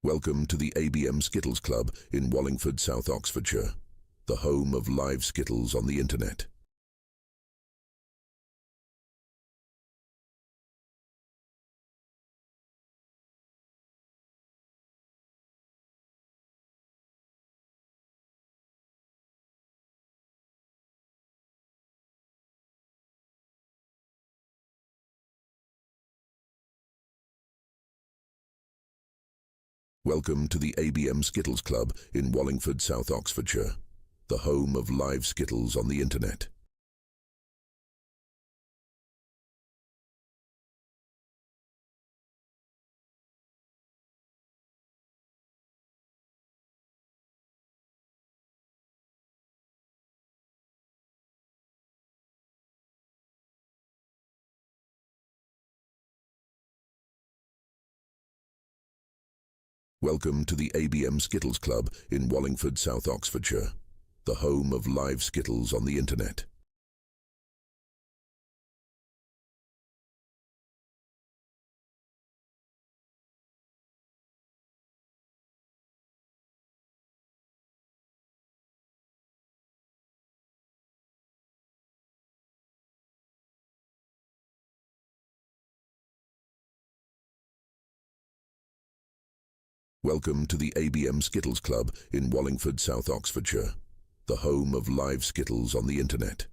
Welcome to the ABM Skittles Club in Wallingford, South Oxfordshire, the home of live Skittles on the internet. Welcome to the ABM Skittles Club in Wallingford, South Oxfordshire, the home of live Skittles on the internet. Welcome to the ABM Skittles Club in Wallingford, South Oxfordshire, the home of live Skittles on the internet. Welcome to the ABM Skittles Club in Wallingford, South Oxfordshire, the home of live Skittles on the internet.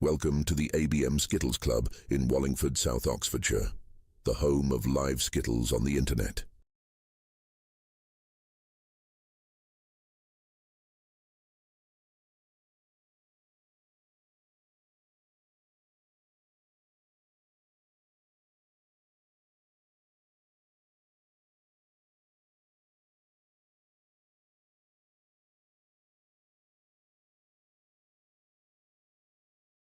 Welcome to the ABM Skittles Club in Wallingford, South Oxfordshire, the home of live Skittles on the internet.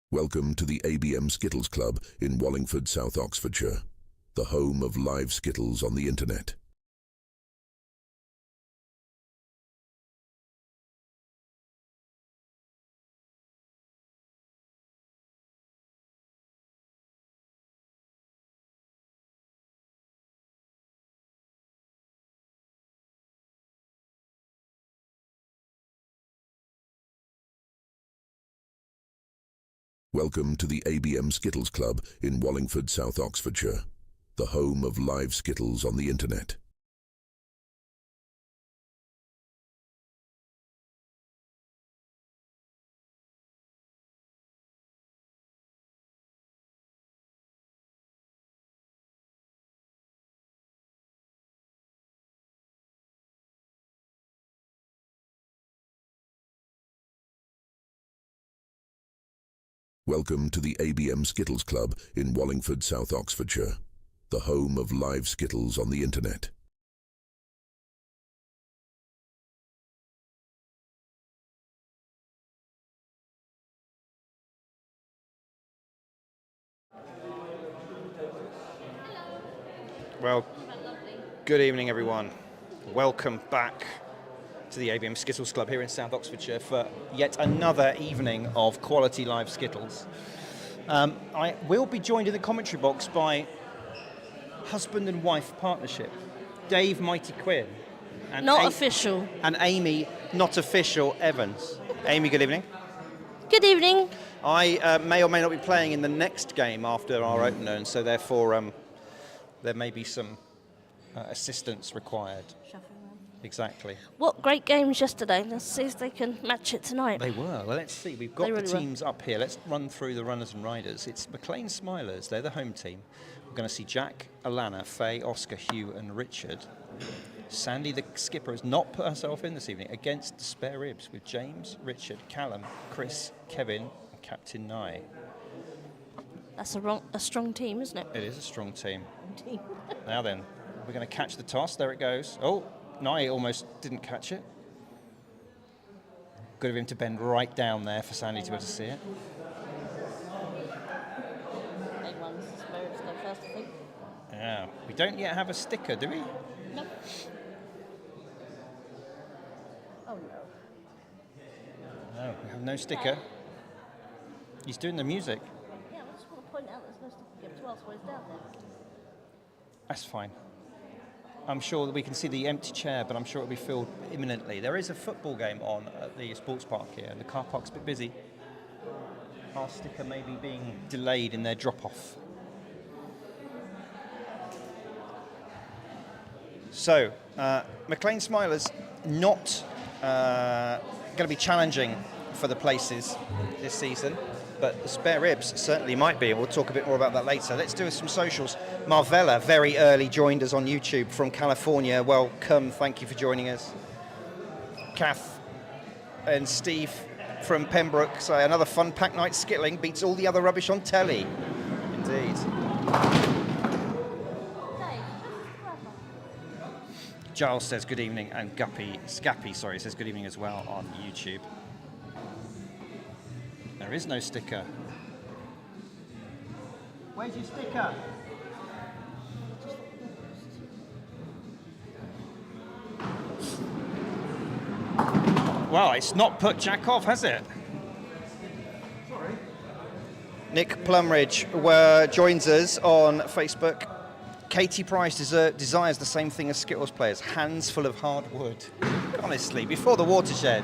Welcome to the ABM Skittles Club in Wallingford, South Oxfordshire, the home of live Skittles on the internet. Welcome to the ABM Skittles Club in Wallingford, South Oxfordshire, the home of live Skittles on the internet. Welcome to the ABM Skittles Club in Wallingford, South Oxfordshire, the home of live Skittles on the internet. Well, good evening everyone. Welcome back to the ABM Skittles Club here in South Oxfordshire for yet another evening of quality live Skittles. I will be joined in the commentary box by husband and wife partnership, Dave Mighty Quinn. And Not official. And Amy, not official, Evans. Amy, good evening. Good evening. I may or may not be playing in the next game after our opener, and so therefore there may be some assistance required. Exactly. What great games yesterday. Let's see if they can match it tonight. They were. Well, let's see. We've got the teams up here. Let's run through the runners and riders. It's Maclean Smilers. They're the home team. We're going to see Jack, Alana, Faye, Oscar, Hugh and Richard. Sandy, the skipper, has not put herself in this evening against the spare ribs with James, Richard, Callum, Chris, Kevin and Captain Nye. That's a strong team, isn't it? It is a strong team. Now then, we're going to catch the toss. There it goes. Oh, Nye almost didn't catch it. Good of him to bend right down there for Sandy to be able to see it. don't yet have a sticker, do we? Nope. Oh no. No, we have no sticker. He's doing the music. Yeah, I just want to point out there's no sticker given to us while he's down there. That's fine. I'm sure that we can see the empty chair, but I'm sure it'll be filled imminently. There is a football game on at the sports park here, and the car park's a bit busy. Our sticker may be being delayed in their drop-off. So, Maclean Smilers not going to be challenging for the places this season, but the spare ribs certainly might be, and we'll talk a bit more about that later. Let's do some socials. Marvella very early joined us on YouTube from California. Welcome, thank you for joining us. Kath and Steve from Pembroke say another fun pack night skittling beats all the other rubbish on telly. Indeed. Giles says good evening, and Scappy says good evening as well on YouTube. There is no sticker. Where's your sticker? Well, it's not put Jack off, has it? Sorry. Nick Plumridge joins us on Facebook. Katie Price desires the same thing as Skittles players, hands full of hard wood. Honestly, before the watershed.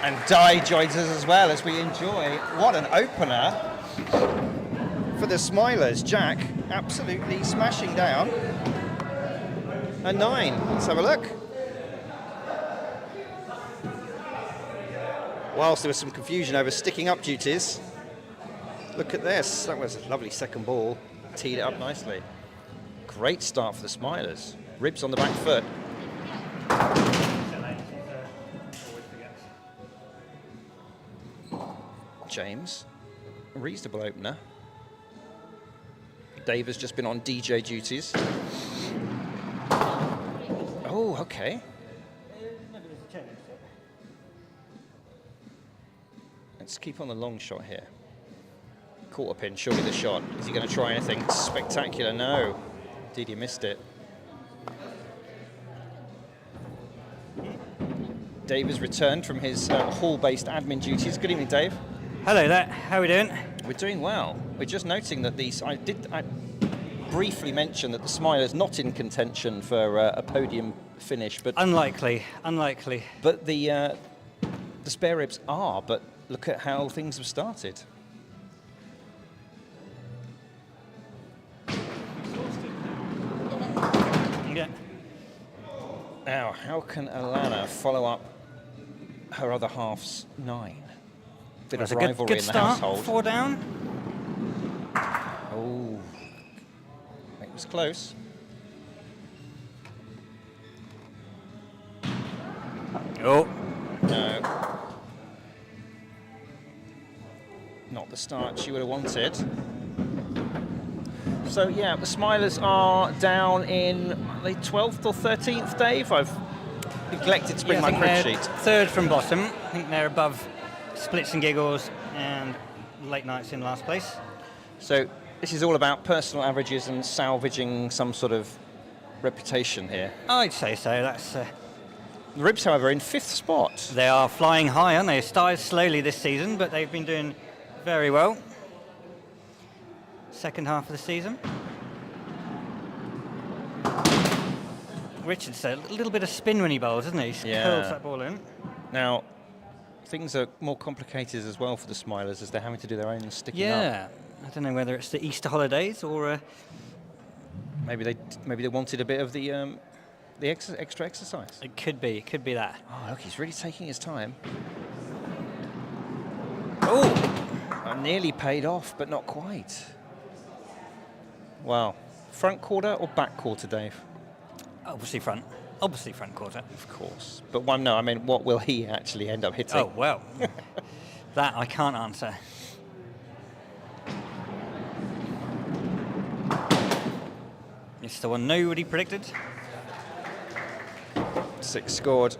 And Di joins us as well as we enjoy. What an opener for the Smilers. Jack absolutely smashing down a 9. Let's have a look. Whilst there was some confusion over sticking up duties, look at this. That was a lovely second ball. Teed it up nicely. Great start for the Smilers. Ribs on the back foot. James, a reasonable opener. Dave has just been on DJ duties. Oh, okay. Let's keep on the long shot here. Quarter pin, surely the shot. Is he going to try anything spectacular? No. Indeed, he missed it. Dave has returned from his hall-based admin duties. Good evening, Dave. Hello there, how are we doing? We're doing well. We're just noting that I briefly mentioned that the Smilers not in contention for a podium finish, but Unlikely. But the spare ribs are. But look at how things have started. Yeah. Now, how can Alana follow up her other half's 9? Bit That's of a rivalry good in the start. household. 4 down. Oh, it was close. Oh. No. Not the start she would have wanted. So yeah, the Smilers are down in the 12th or 13th, Dave. I've neglected to bring my crib sheet. Third from bottom. I think they're above Splits and Giggles and Late Nights in last place. So this is all about personal averages and salvaging some sort of reputation here. I'd say so. That's. The Ribs, however, in 5th spot. They are flying high, aren't they? Started slowly this season, but they've been doing very well. Second half of the season. Richard's a little bit of spin when he bowls, isn't he? He curls that ball in. Now, things are more complicated as well for the Smilers as they're having to do their own sticking up. Yeah, I don't know whether it's the Easter holidays or. Maybe they wanted a bit of the extra exercise. It could be that. Oh, look, he's really taking his time. Oh! Nearly paid off, but not quite. Wow. Front quarter or back quarter, Dave? Obviously front. Obviously front quarter. Of course. But what will he actually end up hitting? Oh, well. That I can't answer. It's the one nobody predicted. 6 scored.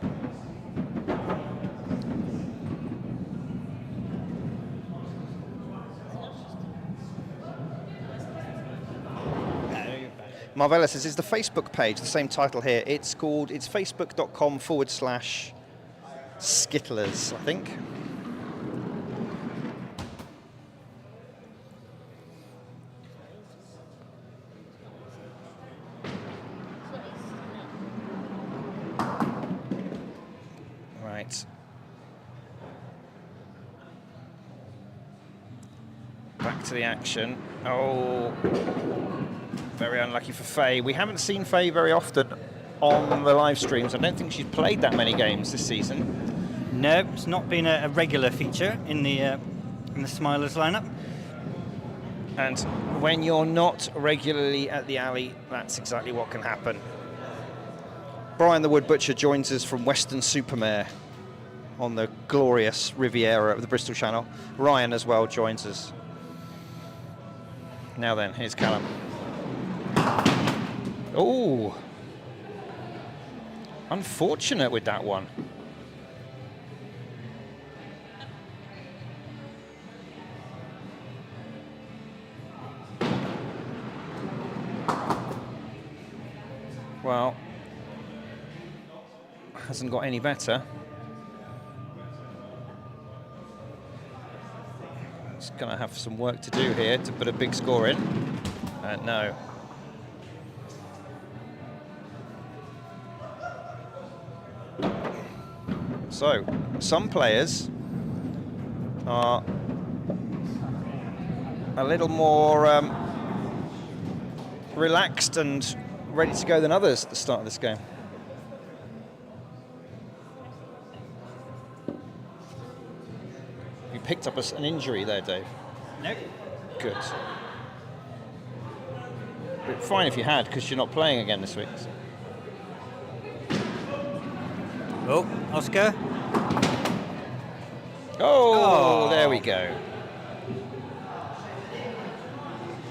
Marvella says, is the Facebook page the same title here? It's facebook.com/Skittles, I think. Right. Back to the action. Oh, very unlucky for Faye. We haven't seen Faye very often on the live streams. I don't think she's played that many games this season. No, it's not been a regular feature in the Smilers lineup. And when you're not regularly at the alley, that's exactly what can happen. Brian the Wood Butcher joins us from Weston-super-Mare on the glorious Riviera of the Bristol Channel. Ryan as well joins us. Now then, here's Callum. Oh, unfortunate with that one. Well, hasn't got any better. It's going to have some work to do here to put a big score in. No. So, some players are a little more relaxed and ready to go than others at the start of this game. You picked up an injury there, Dave? Nope. Good. But fine if you had, because you're not playing again this week. Oh, Oscar. Oh, there we go.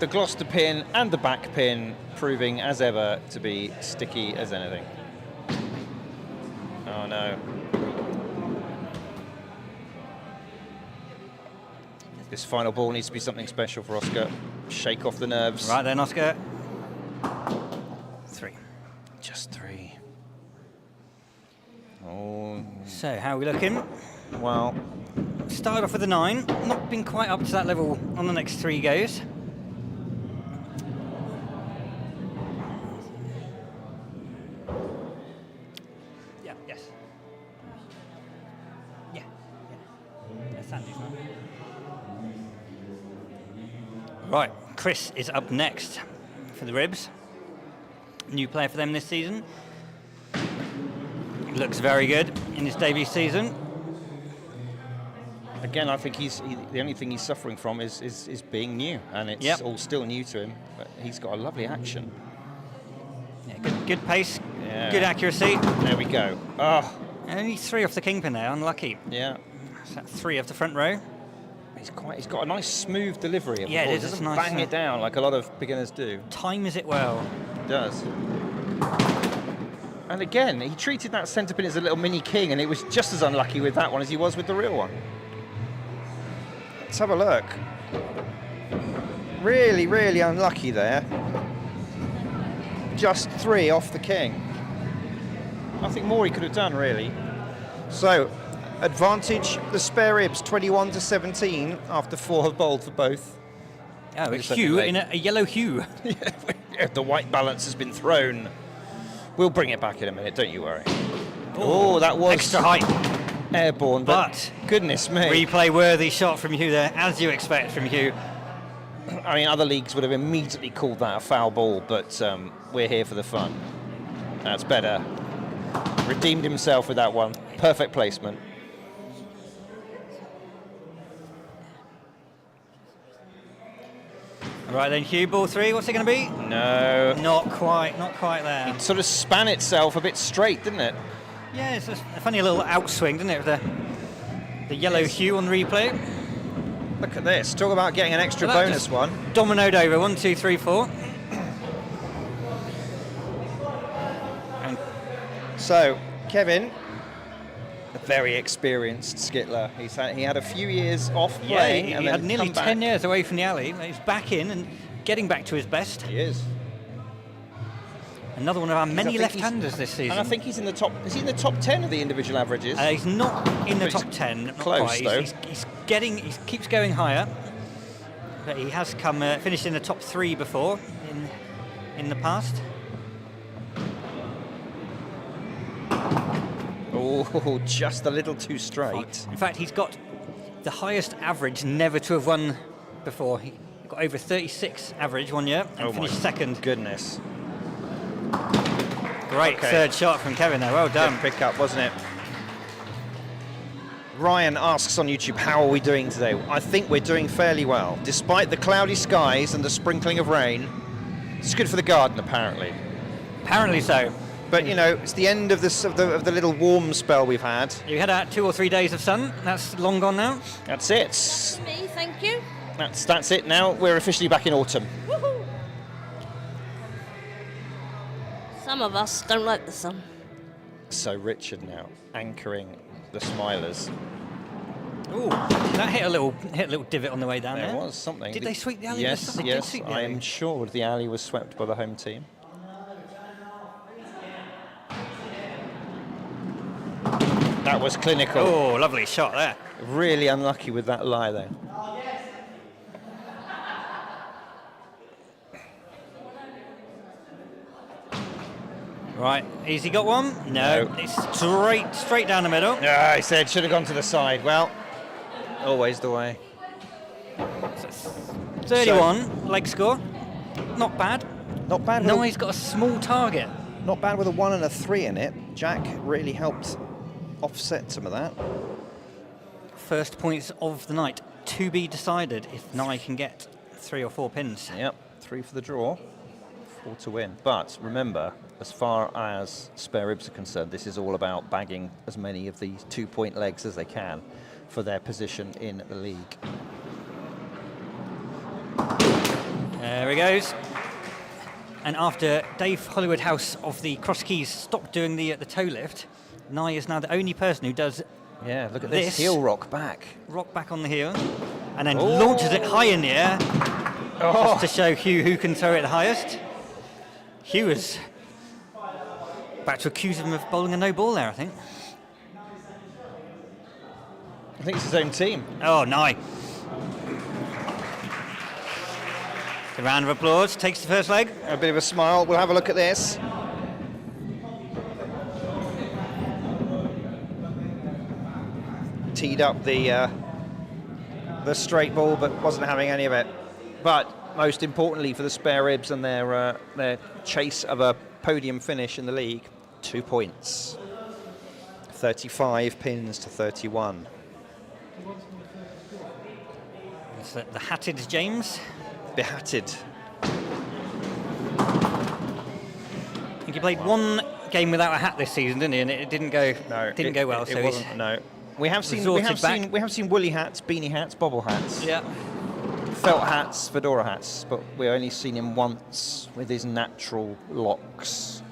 The Gloucester pin and the back pin proving as ever to be sticky as anything. Oh no. This final ball needs to be something special for Oscar. Shake off the nerves. Right then, Oscar. 3. Just 3. Oh. So, how are we looking? Well, Started off with a 9. Not been quite up to that level on the next 3 goes. Yeah, yes. Yeah, yeah. That's Andy's one. Right, Chris is up next for the Ribs. New player for them this season. He looks very good in his debut season. again, I think the only thing he's suffering from is being new, and it's all still new to him. But he's got a lovely action. Yeah, good pace, good accuracy. There we go. Oh, only 3 off the kingpin there, unlucky. yeah. Is that 3 off the front row? He's got a nice smooth delivery. Of the Yeah, ball. it is. He doesn't It's nice, bang it down like a lot of beginners do. Times it well. He does. And again, he treated that centre pin as a little mini king, and it was just as unlucky with that one as he was with the real one. Let's have a look. Really, really unlucky there. Just 3 off the king. Nothing more he could have done, really. So, advantage the spare ribs, 21-17 after 4 have bowled for both. Oh, it's hue in a yellow hue. Yeah, the white balance has been thrown. We'll bring it back in a minute, don't you worry. Oh, that was extra height. Airborne, but goodness me. Replay-worthy shot from Hugh there, as you expect from Hugh. I mean, other leagues would have immediately called that a foul ball, but we're here for the fun. That's better. Redeemed himself with that one. Perfect placement. Right then, Hugh, ball 3, what's it going to be? No. Not quite there. It sort of span itself a bit straight, didn't it? Yeah, it's a funny little outswing, didn't it, with the yellow hue on replay. Look at this. Talk about getting an extra bonus one. Dominoed over, 1, 2, 3, 4. And so, Kevin, a very experienced skittler. He had a few years off playing. he and had then nearly come back. 10 years away from the alley. He's back in and getting back to his best. He is. Another one of our many I think left-handers this season. And I think he's in the top. Is he in the top 10 of the individual averages? He's not in the But top he's 10. Not close, quite. though. He keeps going higher. But he has finished in the top 3 before in the past. Oh, just a little too straight. In fact, he's got the highest average never to have won before. He got over 36 average one year and finished second. Goodness. Great third shot from Kevin there. Well done. Good pick up, wasn't it? Ryan asks on YouTube, how are we doing today? I think we're doing fairly well. Despite the cloudy skies and the sprinkling of rain, it's good for the garden, apparently. Apparently so. But, you know, it's the end of the little warm spell we've had. You had out 2 or 3 days of sun. That's long gone now. That's it. That's me, thank you. That's it now. We're officially back in autumn. Woohoo! Some of us don't like the sun. So Richard now anchoring the Smilers. Ooh, that hit a little divot on the way down there. There was something. Did they sweep the alley? Yes, They did yes. sweep the I alley. am sure the alley was swept by the home team. That was clinical. Oh, lovely shot there. Really unlucky with that lie there. Right, easy got one? No, No. it's straight down the middle. Yeah, I said should have gone to the side. Well, always the way. 31 leg score. Not bad. Not bad. No, he's got a small target. Not bad with a 1 and a 3 in it. Jack really helped offset some of that. First points of the night to be decided if Nye can get 3 or 4 pins. Yep, 3 for the draw, 4 to win. But remember, as far as spare ribs are concerned, this is all about bagging as many of these 2-point legs as they can for their position in the league. There he goes. And after Dave Hollywood House of the Cross Keys stopped doing the toe lift, Nye is now the only person who does Yeah, look at this heel rock back. rock back on the heel, and then launches it high in the air, just to show Hugh who can throw it the highest. Hugh is about to accuse him of bowling a no ball there, I think. I think it's his own team. Oh, Nye. A round of applause, takes the first leg. A bit of a smile. We'll have a look at this. Teed up the straight ball, but wasn't having any of it. But most importantly for the spare ribs and their chase of a podium finish in the league, 2 points. 35 pins to 31. It's the hatted James. Behatted. I think he played one game without a hat this season, didn't he? And it didn't go well. So It he's wasn't. No. We have seen back. we have seen woolly hats, beanie hats, bobble hats, yeah. felt hats, fedora hats, but we've only seen him once with his natural locks.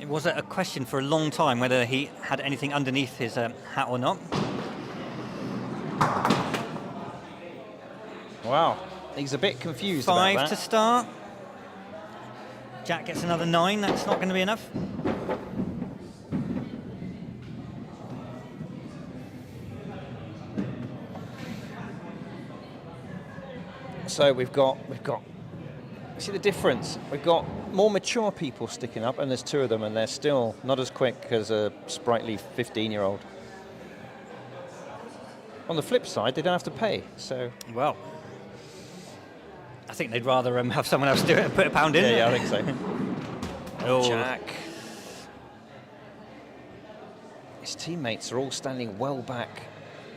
It was a question for a long time whether he had anything underneath his hat or not. Wow, he's a bit confused about 5 to that. start. Jack gets another 9. That's not going to be enough. So we've got. See the difference? We've got more mature people sticking up, and there's 2 of them, and they're still not as quick as a sprightly 15-year-old. On the flip side, they don't have to pay, so. Well, I think they'd rather have someone else do it and put a pound in. Yeah, I think so. Oh. Jack. His teammates are all standing well back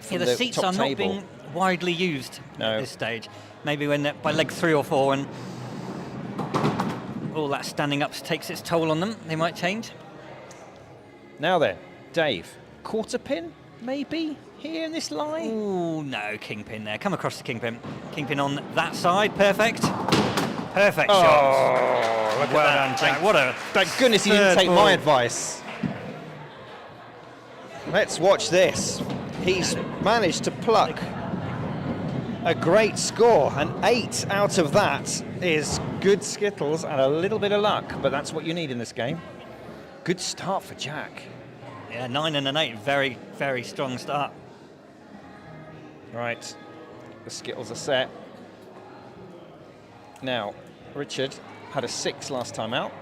from Yeah, the seats top are not table. being widely used No. at this stage. Maybe when by leg 3 or 4, when all that standing up takes its toll on them, they might change. Now then, Dave, quarter pin, maybe, here in this line? Ooh, no, kingpin there. Come across the kingpin. Kingpin on that side, perfect. Perfect shot. Oh, look Well at done, that. Jack. What a Thank goodness he didn't third take ball. my advice. Let's watch this. He's managed to pluck a great score. An 8 out of that is good Skittles and a little bit of luck, but that's what you need in this game. Good start for Jack. Yeah, 9 and an 8, very, very strong start. Right, the Skittles are set. Now, Richard had a 6 last time out.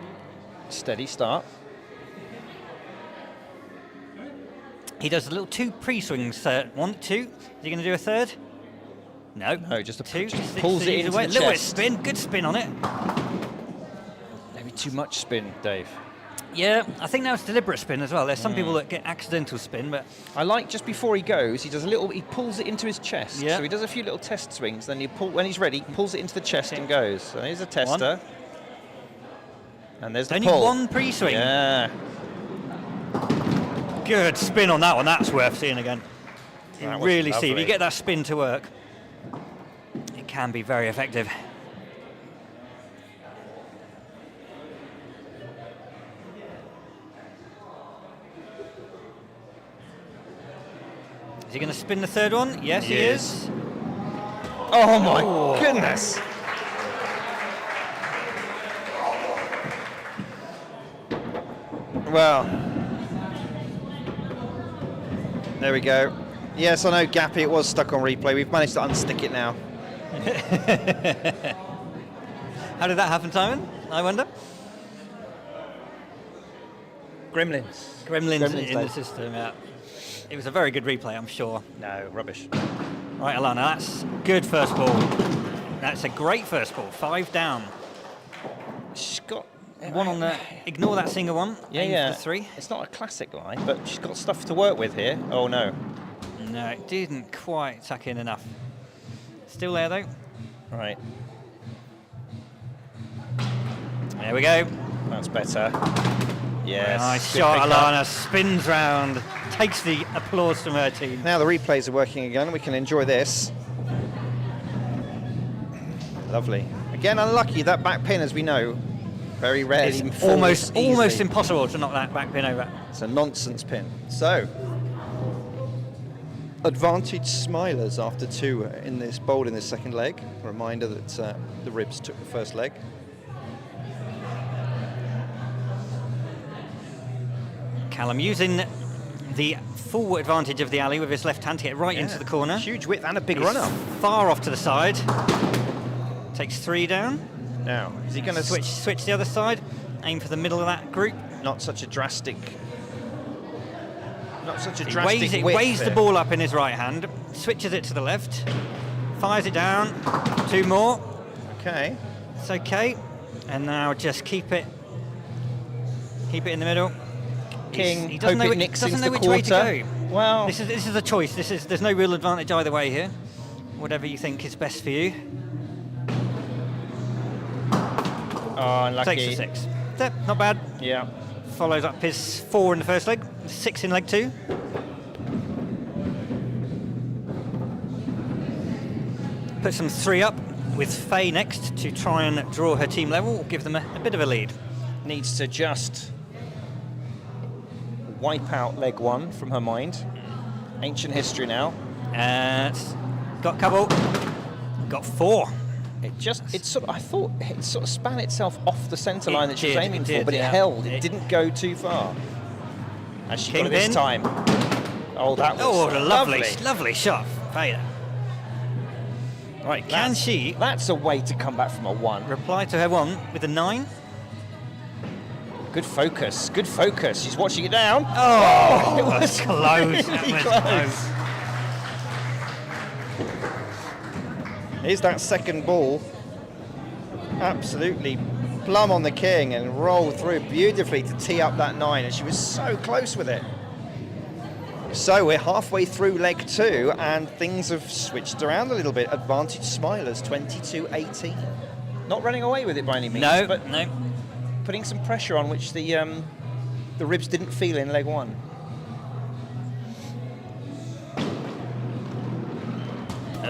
Steady start. He does a little 2 pre-swings. 1, 2. Is he going to do a third? No. No, just a 2. just pulls it into away. the Little bit chest. spin. Good spin on it. Maybe too much spin, Dave. Yeah, I think that was deliberate spin as well. There's some people that get accidental spin, but I like just before he goes, he does he pulls it into his chest. Yeah. So he does a few little test swings, then when he's ready, he pulls it into the chest and goes. So there's a tester. And there's the only pull. 1 pre-swing. Yeah. Good spin on that one. That's worth seeing again. You That was really see if lovely. you get that spin to work, it can be very effective. Is he going to spin the third one? Yes, he is. Oh my goodness. Well, there we go. Yes, I know, Gappy, it was stuck on replay. We've managed to unstick it now. How did that happen, Simon? I wonder. Gremlins. Gremlins in the Dave. system, yeah. It was a very good replay, I'm sure. No, rubbish. Right, Alana, that's good first ball. That's a great first ball. 5 down. She's got 1 on the. Ignore that single one. Yeah, Aim yeah. for the 3. It's not a classic line, but she's got stuff to work with here. Oh no. No, it didn't quite tuck in enough. Still there though. Right, There we go. that's better. Yes. Nice good shot, pick up. Alana. Spins round. Takes the applause from her team. Now the replays are working again. We can enjoy this. Lovely. Again, unlucky. That back pin, as we know, very rarely It's falls almost easily. impossible to knock that back pin over. It's a nonsense pin. So, advantage Smilers after 2 in this bowled in this second leg. Reminder that the Ribs took the first leg. Callum using the full advantage of the alley with his left hand to get right into the corner. Huge width and a big He's runner. far off to the side. Takes 3 down. Now, is he going to Switch the other side. Aim for the middle of that group. Not such a drastic. Not such a He drastic weighs the here. ball up in his right hand, switches it to the left, fires it down. 2 more. Okay. It's okay. And now just keep it in the middle. King, He doesn't hope know, it nicks doesn't into know the which way to quarter. go. Well, This is a choice. There's no real advantage either way here. Whatever you think is best for you. oh, unlucky. Takes the 6. Yep, not bad. Yeah. Follows up his 4 in the first leg, 6 in leg 2. Put some 3 up with Faye next to try and draw her team level, give them a bit of a lead. Needs to just wipe out leg 1 from her mind. Ancient history now. Got a couple. Got 4. I thought it sort of span itself off the centre line that she was did, aiming it for, did, but it yeah. held. It didn't go too far. And she got it this Kingpin. time. Oh, that was Oh, what a lovely shot, Faye. Right, can she That's a way to come back from a 1. reply to her 1 with a 9? Good focus. Good focus. She's watching it down. Oh, it was close. really That was close. Here's that second ball. Absolutely plumb on the king and rolled through beautifully to tee up that 9, and she was so close with it. So we're halfway through leg 2 and things have switched around a little bit. Advantage Smilers, 22-18. Not running away with it by any means, No, but no. putting some pressure on which the Ribs didn't feel in leg 1.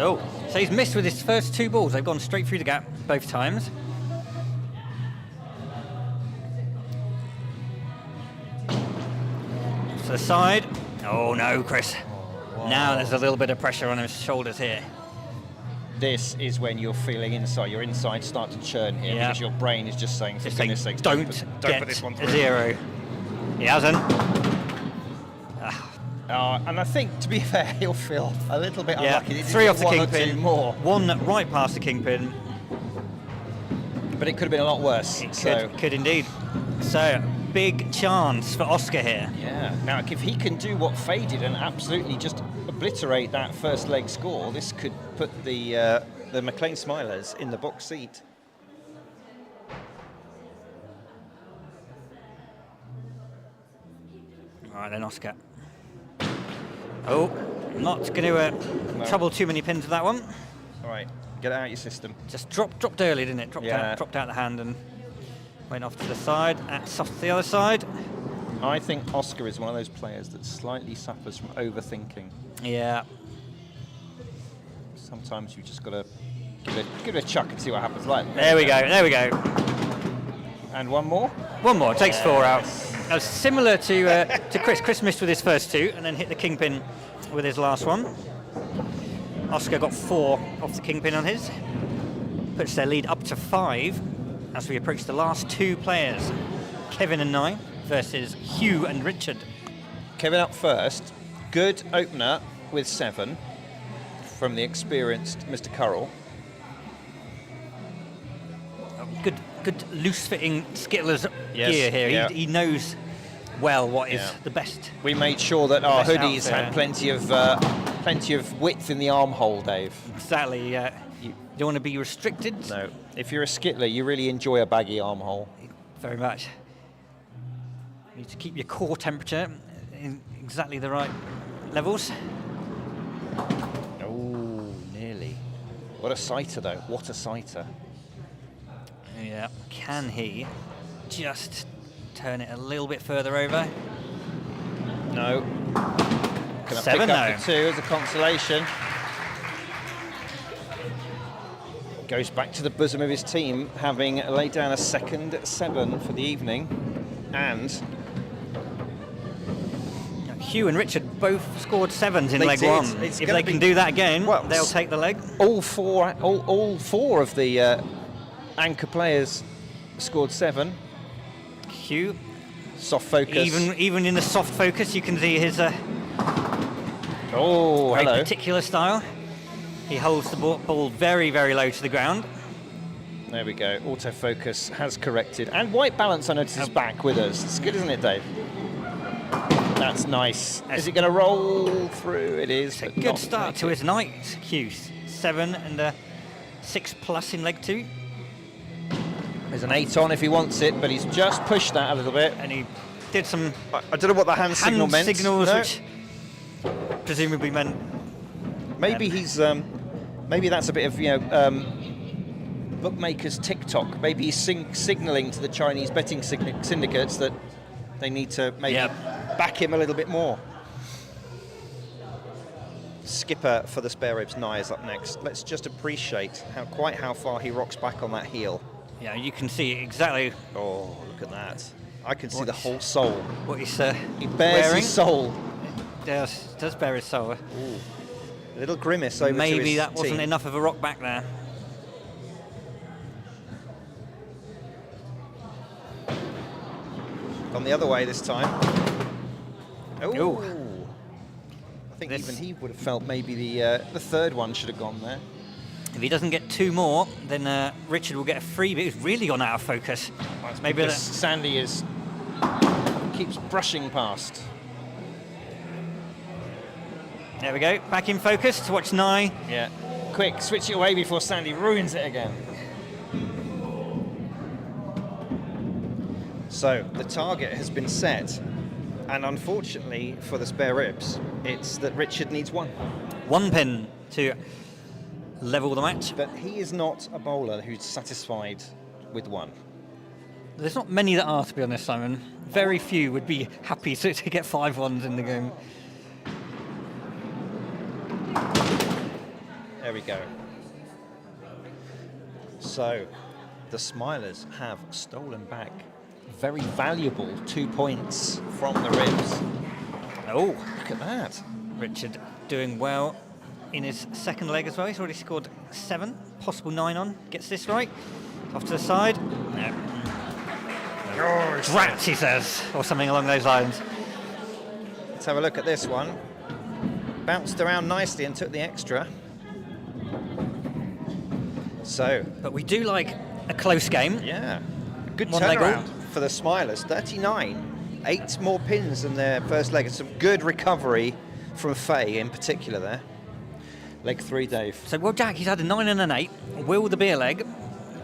Oh, so he's missed with his first 2 balls. They've gone straight through the gap both times. To the side. Oh no, Chris. Now there's a little bit of pressure on his shoulders here. this is when you're feeling your inside start to churn here, because your brain is just saying, for goodness sakes, don't put this one a through. 0. He hasn't. And I think, to be fair, he'll feel a little bit unlucky. 3 off the one or kingpin. two more. 1 right past the kingpin. But it could have been a lot worse. It could indeed. So, big chance for Oscar here. Yeah. Now, if he can do what Faye did and absolutely just obliterate that first leg score, this could put the Maclean Smilers in the box seat. All right then, Oscar. Oh, not going to trouble too many pins with that one. All right, get it out of your system. Just dropped early, didn't it? Dropped out the hand and went off to the side. Soft to the other side. I think Oscar is one of those players that slightly suffers from overthinking. Yeah. Sometimes you just got to give it a chuck and see what happens. Like there we go. And one more. One more. Takes 4 out. Similar to Chris. Chris missed with his first 2 and then hit the kingpin with his last one. Oscar got 4 off the kingpin on his. Puts their lead up to 5 as we approach the last 2 players. Kevin and Nye versus Hugh and Richard. Kevin up first. Good opener with 7 from the experienced Mr. Currell. Good loose-fitting Skittles gear here. Yeah. He knows well what is the best. We made sure that our hoodies outfit. had plenty of width in the armhole, Dave. Exactly. You don't want to be restricted. No. If you're a Skittler, you really enjoy a baggy armhole. Very much. You need to keep your core temperature in exactly the right levels. Oh, nearly. What a sighter, though. What a sighter. Yeah. Can he just turn it a little bit further over? No. Can I 7 pick up though. the 2 as a consolation? Goes back to the bosom of his team, having laid down a second 7 for the evening. And Hugh and Richard both scored 7s in They leg did. 1. It's If gonna they can be- do that again, Well, they'll take the leg. all four of the anchor players scored 7. Hugh, Soft focus. even in the soft focus, you can see his Oh, very hello. particular style. He holds the ball very, very low to the ground. There we go. Autofocus has corrected. And white balance, I notice, is back with us. It's good, isn't it, Dave? That's nice. Is it going to roll through? It is. But Good not start make to it. his night, Hugh. 7 and a 6+ in leg 2. There's an 8 on if he wants it, but he's just pushed that a little bit. And he did some I don't know what the hand signal meant. signals, No. which presumably meant Maybe he's. Maybe that's a bit of bookmakers TikTok. Maybe he's signalling to the Chinese betting syndicates that they need to maybe back him a little bit more. Skipper for the spare ribs, Nye is up next. Let's just appreciate how far he rocks back on that heel. Yeah, you can see exactly Oh, look at that. I can see the whole soul. what he's He bears wearing. his soul. Does bear his soul. A little grimace over to Maybe his that wasn't team. enough of a rock back there. Gone the other way this time. Ooh. I think This- even he would have felt maybe the third one should have gone there. If he doesn't get 2 more, then Richard will get a freebie. He's really gone out of focus. Maybe Because Sandy keeps brushing past. there we go. Back in focus to watch Nye. Yeah. Quick, switch it away before Sandy ruins it again. So the target has been set, and unfortunately for the spare ribs, it's that Richard needs 1. 1 pin to level the match. But he is not a bowler who's satisfied with 1. There's not many that are, to be honest, Simon. Very few would be happy to get 5 ones in the game. There we go. So, the Smilers have stolen back very valuable 2 points from the ribs. Oh, Look at that. Richard doing well. in his second leg as well. He's already scored 7, possible 9 on. Gets this right. Off to the side. No. Drat, he says, or something along those lines. Let's have a look at this one. Bounced around nicely and took the extra. So, But we do like a close game. yeah, a good One leg turnaround all. for the Smilers. 39, 8 more pins than their first leg, and some good recovery from Faye in particular there. Leg 3, Dave. So, well, Jack, he's had a 9 and an 8. Will the beer leg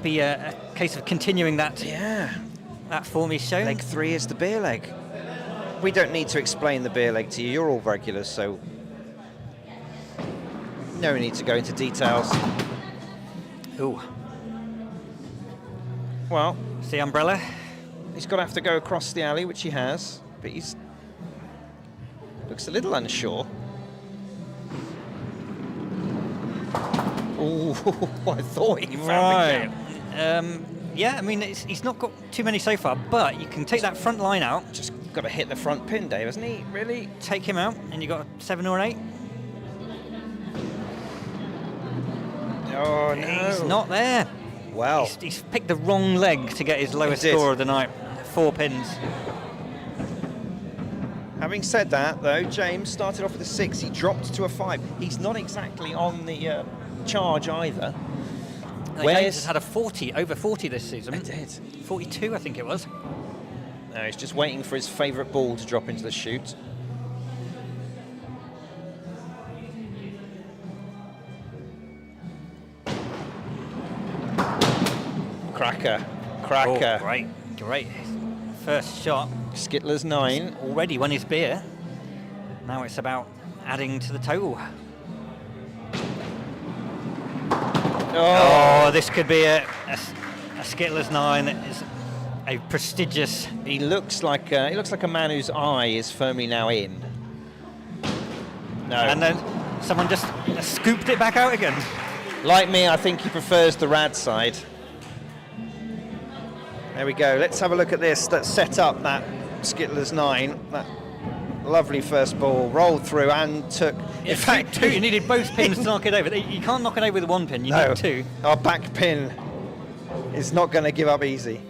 be a case of continuing that form he's shown? Leg 3 is the beer leg. We don't need to explain the beer leg to you. You're all regulars, so no need to go into details. Ooh. Well, It's the umbrella. he's got to have to go across the alley, which he has, but he's looks a little unsure. Oh, I thought he found the gap. Yeah, I mean, he's not got too many so far, but you can take that front line out, Just got to hit the front pin, Dave, hasn't he? Really? take him out, and you got a 7 or an 8. Oh, no. He's not there. Well, He's picked the wrong leg to get his lowest He did. score of the night. 4 pins. having said that, though, James started off with a 6. He dropped to a 5. He's not exactly on the charge either. James Where's- has had a 40, over 40 this season. He did. 42, I think it was. No, he's just waiting for his favourite ball to drop into the chute. Cracker. Oh, great. First shot. Skittles 9. Already won his beer. Now it's about adding to the total. Oh, this could be a Skittles 9. It's a prestigious. He looks like a man whose eye is firmly now in. No. And then someone just scooped it back out again. Like me, I think he prefers the rad side. There we go. Let's have a look at this. That set up that Skittles 9. That lovely first ball rolled through and took. In fact, two. You needed both pins to knock it over. You can't knock it over with one pin. You need 2. Our back pin is not going to give up easy.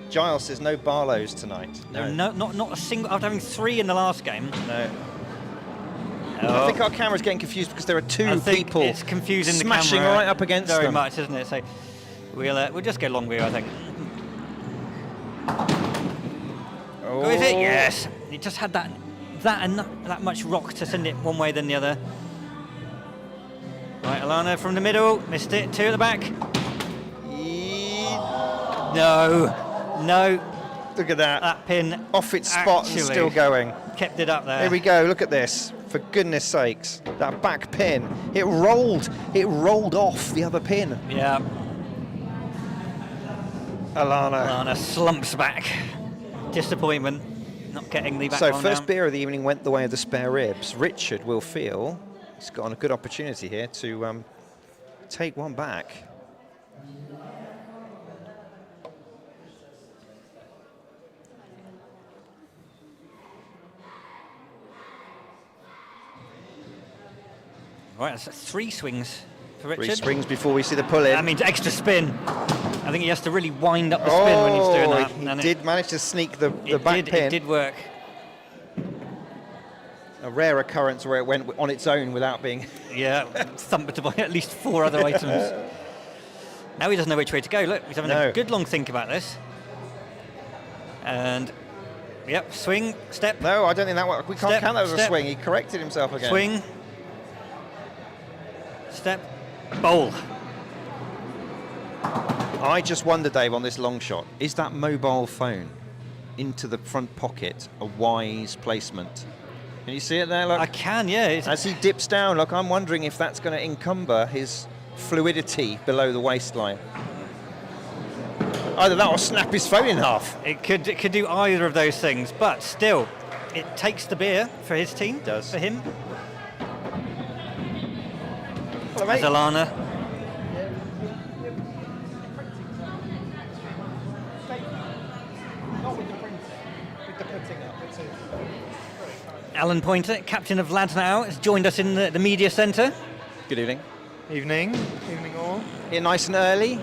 Giles says no Barlows tonight. No, not a single. After having 3 in the last game. No. Oh. I think our camera's getting confused because there are 2 I think people it's confusing the smashing camera right up against very them. much, isn't it? So we'll just go long view, I think. Oh, is it? Yes. It just had that much rock to send it one way than the other. Right, Alana from the middle, missed it. 2 at the back. No. Look at that. That pin Off its spot and actually still going. kept it up there. Here we go, look at this. For goodness sakes. That back pin. It rolled off the other pin. Yeah. Alana. Slumps back. Disappointment. Not getting the back So one first down. beer of the evening went the way of the spare ribs. Richard will feel he's got a good opportunity here to take one back. Right, that's 3 swings for Richard. 3 swings before we see the pull in. That means extra spin. I think he has to really wind up the spin when he's doing that. He and did manage to sneak the back pin. It did work. A rare occurrence where it went on its own without being... Yeah, thumped by at least 4 other items. Now he doesn't know which way to go. Look, he's having a good long think about this. And, yep, swing, step. No, I don't think that one... We can't Step, count that as a step. swing. He corrected himself again. Swing. Step. Bowl. I just wonder, Dave, on this long shot, is that mobile phone into the front pocket a wise placement? Can you see it there? Look. I can, yeah. As he dips down, look, I'm wondering if that's going to encumber his fluidity below the waistline. Either that or snap his phone in half. It could do either of those things, but still, it takes the beer for his team. It does. For him. Hello, mate. As Alana. Not with the printing, with the putting up. Alan Pointer, captain of Lads Now, has joined us in the media centre. Good evening. Evening all. Here nice and early,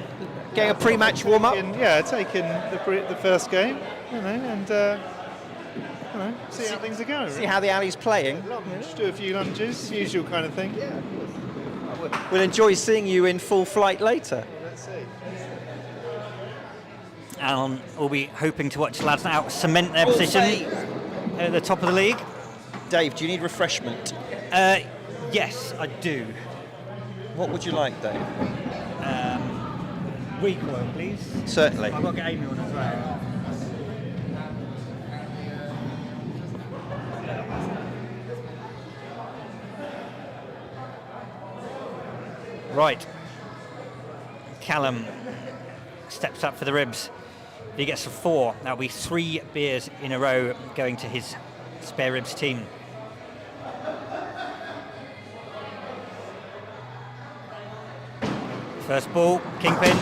getting a pre-match warm-up. Taking the first game, and see how things are going. See how the alley's playing. Lunch, do a few lunches, usual kind of thing. Yeah. We'll enjoy seeing you in full flight later. Let's see. And we'll be hoping to watch lads out cement their position at the top of the league. Dave, do you need refreshment? Yes, I do. What would you like, Dave? Recoil, please. Certainly. I've got to get Amy on as well. Right. Callum steps up for the ribs. If he gets a 4, that'll be 3 beers in a row going to his spare ribs team. First ball, Kingpin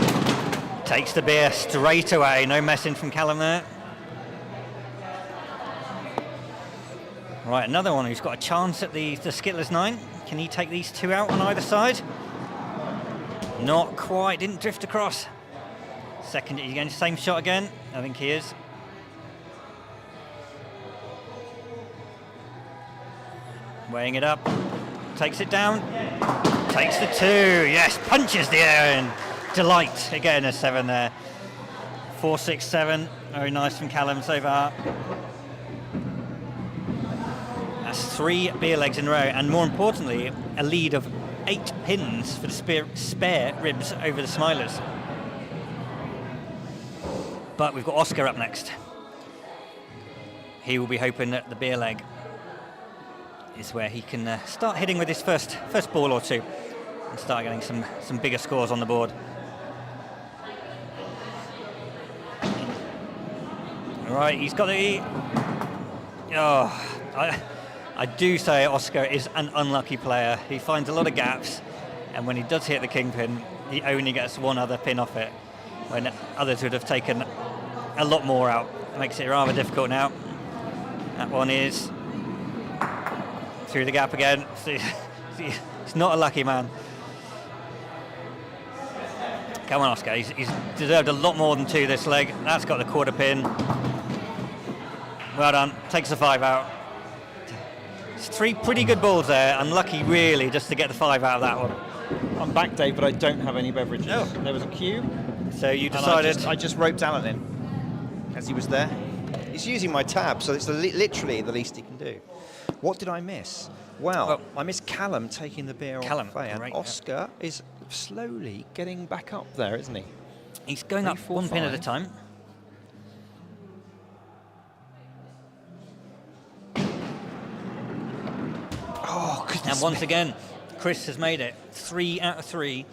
takes the beer straight away. No messing from Callum there. Right, another one who's got a chance at the Skittles 9. Can he take these 2 out on either side? Not quite, didn't drift across. Second, he's getting the same shot again. I think he is. Weighing it up, takes it down. Takes the 2, yes, punches the air in. Delight, again a 7 there. 4, 6, 7, very nice from Callum so far. That's 3 beer legs in a row, and more importantly, a lead of 8 pins for the spare ribs over the Smilers. But we've got Oscar up next. He will be hoping that the beer leg is where he can start hitting with his first ball or 2 and start getting some bigger scores on the board. Right, he's got the... Oh, I do say Oscar is an unlucky player. He finds a lot of gaps, and when he does hit the Kingpin, he only gets 1 other pin off it, when others would have taken a lot more out. It makes it rather difficult now. That one is through the gap again. He's not a lucky man. Come on, Oscar. He's deserved a lot more than 2 this leg. That's got the quarter pin. Well done. Takes the 5 out. It's 3 pretty good balls there. Unlucky, really, just to get the 5 out of that one. I'm back, Dave, but I don't have any beverages. No. There was a queue. So you decided... I just roped Alan in as he was there. He's using my tab, so it's literally the least he can do. What did I miss? Well, I missed Callum taking the beer off play, and Oscar is slowly getting back up there, isn't he? He's going up 1 pin at a time. Oh, goodness. And once again, Chris has made it 3 out of 3,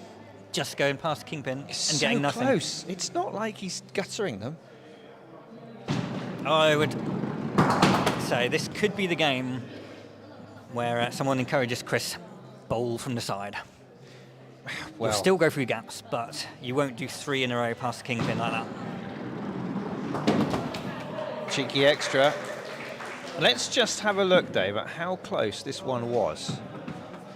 just going past the Kingpin and getting nothing. Close. It's not like he's guttering them. I would say this could be the game where someone encourages Chris, bowl from the side. Well, You'll still go through gaps, but you won't do 3 in a row past the Kingpin like that. Cheeky extra. Let's just have a look, Dave, at how close this one was.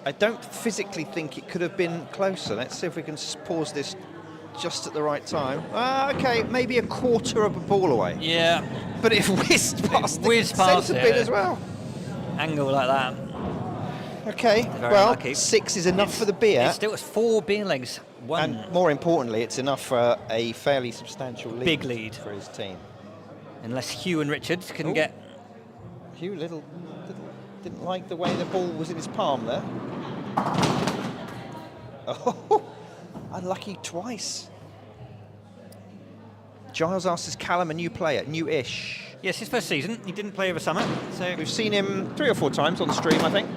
I don't physically think it could have been closer. Let's see if we can pause this just at the right time. Okay, maybe a quarter of a ball away. Yeah. But it whizzed past the past centre pin as well. Angle like that. Okay, Very well, lucky. 6 is enough for the beer. It still has 4 beer legs. 1. And more importantly, it's enough for a fairly substantial lead. Big lead. For his team. Unless Hugh and Richards can get... Hugh little didn't like the way the ball was in his palm there. Oh, unlucky twice. Giles asks, is Callum a new player? New-ish. Yes, his first season. He didn't play over summer, so... We've seen him 3 or 4 times on the stream, I think.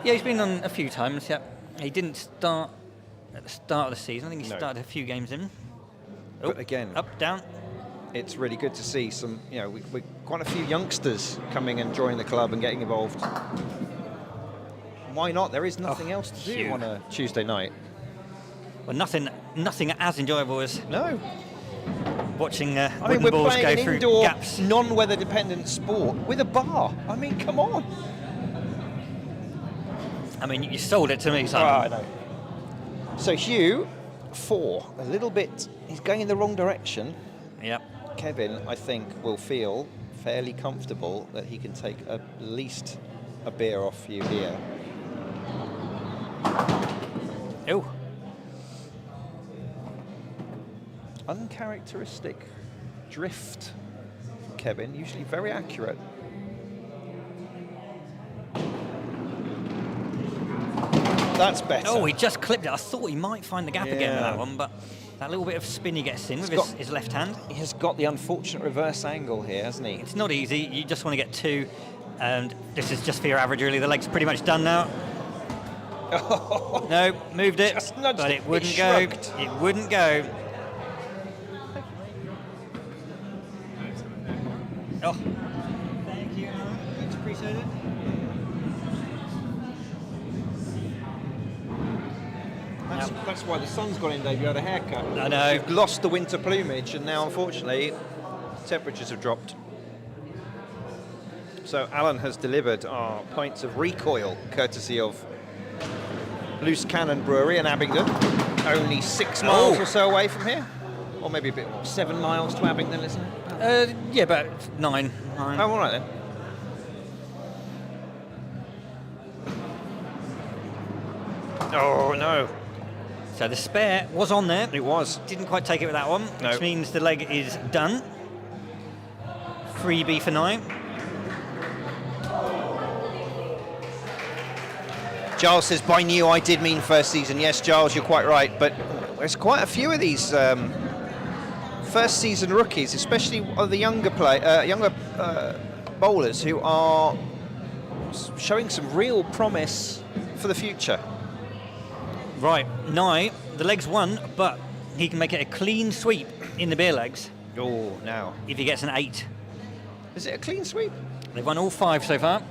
Yeah, he's been on a few times, yeah. He didn't start at the start of the season. I think he started a few games in. But again... Up, down. It's really good to see some, we quite a few youngsters coming and joining the club and getting involved. Why not? There is nothing else to do on a Tuesday night. Well, nothing as enjoyable as watching we're balls playing go an through indoor, gaps. non-weather dependent sport with a bar. I mean, come on. I mean, you sold it to me, Oh, Simon. I know. So Hugh, 4. A little bit. He's going in the wrong direction. Yep. Kevin, I think, will feel fairly comfortable that he can take at least a beer off you here. Oh. Uncharacteristic drift, Kevin. Usually very accurate. That's better. Oh, he just clipped it. I thought he might find the gap again with Yeah. that one, but that little bit of spin he gets in with He's his left hand. He has got the unfortunate reverse angle here, hasn't he? It's not easy. You just want to get 2, and this is just for your average, really. The leg's pretty much done now. No, moved it, Just nudged but it. it wouldn't It go. shrugged. It wouldn't go. Oh, thank you, Alan. Much appreciated. That's why the sun's gone in, Dave. You had a haircut. I know. You've lost the winter plumage, and now, unfortunately, temperatures have dropped. So Alan has delivered our pints of recoil, courtesy of Loose Cannon Brewery in Abingdon. Only 6 miles or so away from here. Or maybe a bit more. 7 miles to Abingdon, isn't it? Yeah, about 9. Oh, all right then. Oh, no. So the spare was on there. It was. Didn't quite take it with that one, No. which means the leg is done. Freebie for 9. Giles says, by new, I did mean first season. Yes, Giles, you're quite right. But there's quite a few of these first season rookies, especially of the younger bowlers who are showing some real promise for the future. Right, Nye, the leg's won, but he can make it a clean sweep in the beer legs Oh, now. if he gets an 8. Is it a clean sweep? They've won all 5 so far.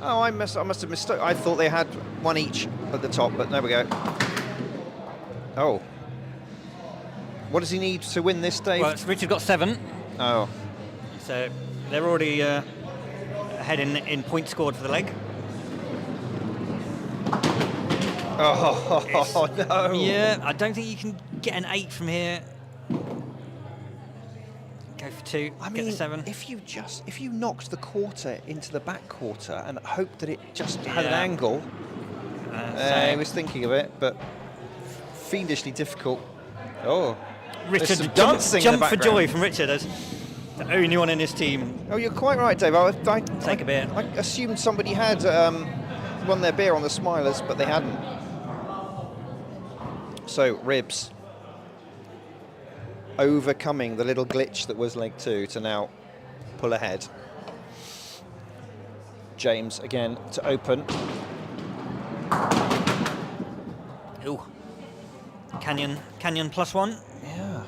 Oh, I must have mistaken. I thought they had one each at the top, but there we go. Oh. What does he need to win this, Dave? Well, Richard got 7, Oh. so they're already ahead in points scored for the leg. Oh, no. Yeah, I don't think you can get an 8 from here. Go for 2, I get mean, the 7. if you knocked the quarter into the back quarter and hoped that it just had an Yeah. angle, So I was thinking of it, but fiendishly difficult. Oh, there's Richard some dancing in the jump for background. joy from Richard as the only one in his team. Oh, you're quite right, Dave. Take a beer. I assumed somebody had won their beer on the Smilers, but they hadn't. So, Ribs overcoming the little glitch that was leg 2 to now pull ahead. James again to open. Ooh. Canyon +1. Yeah.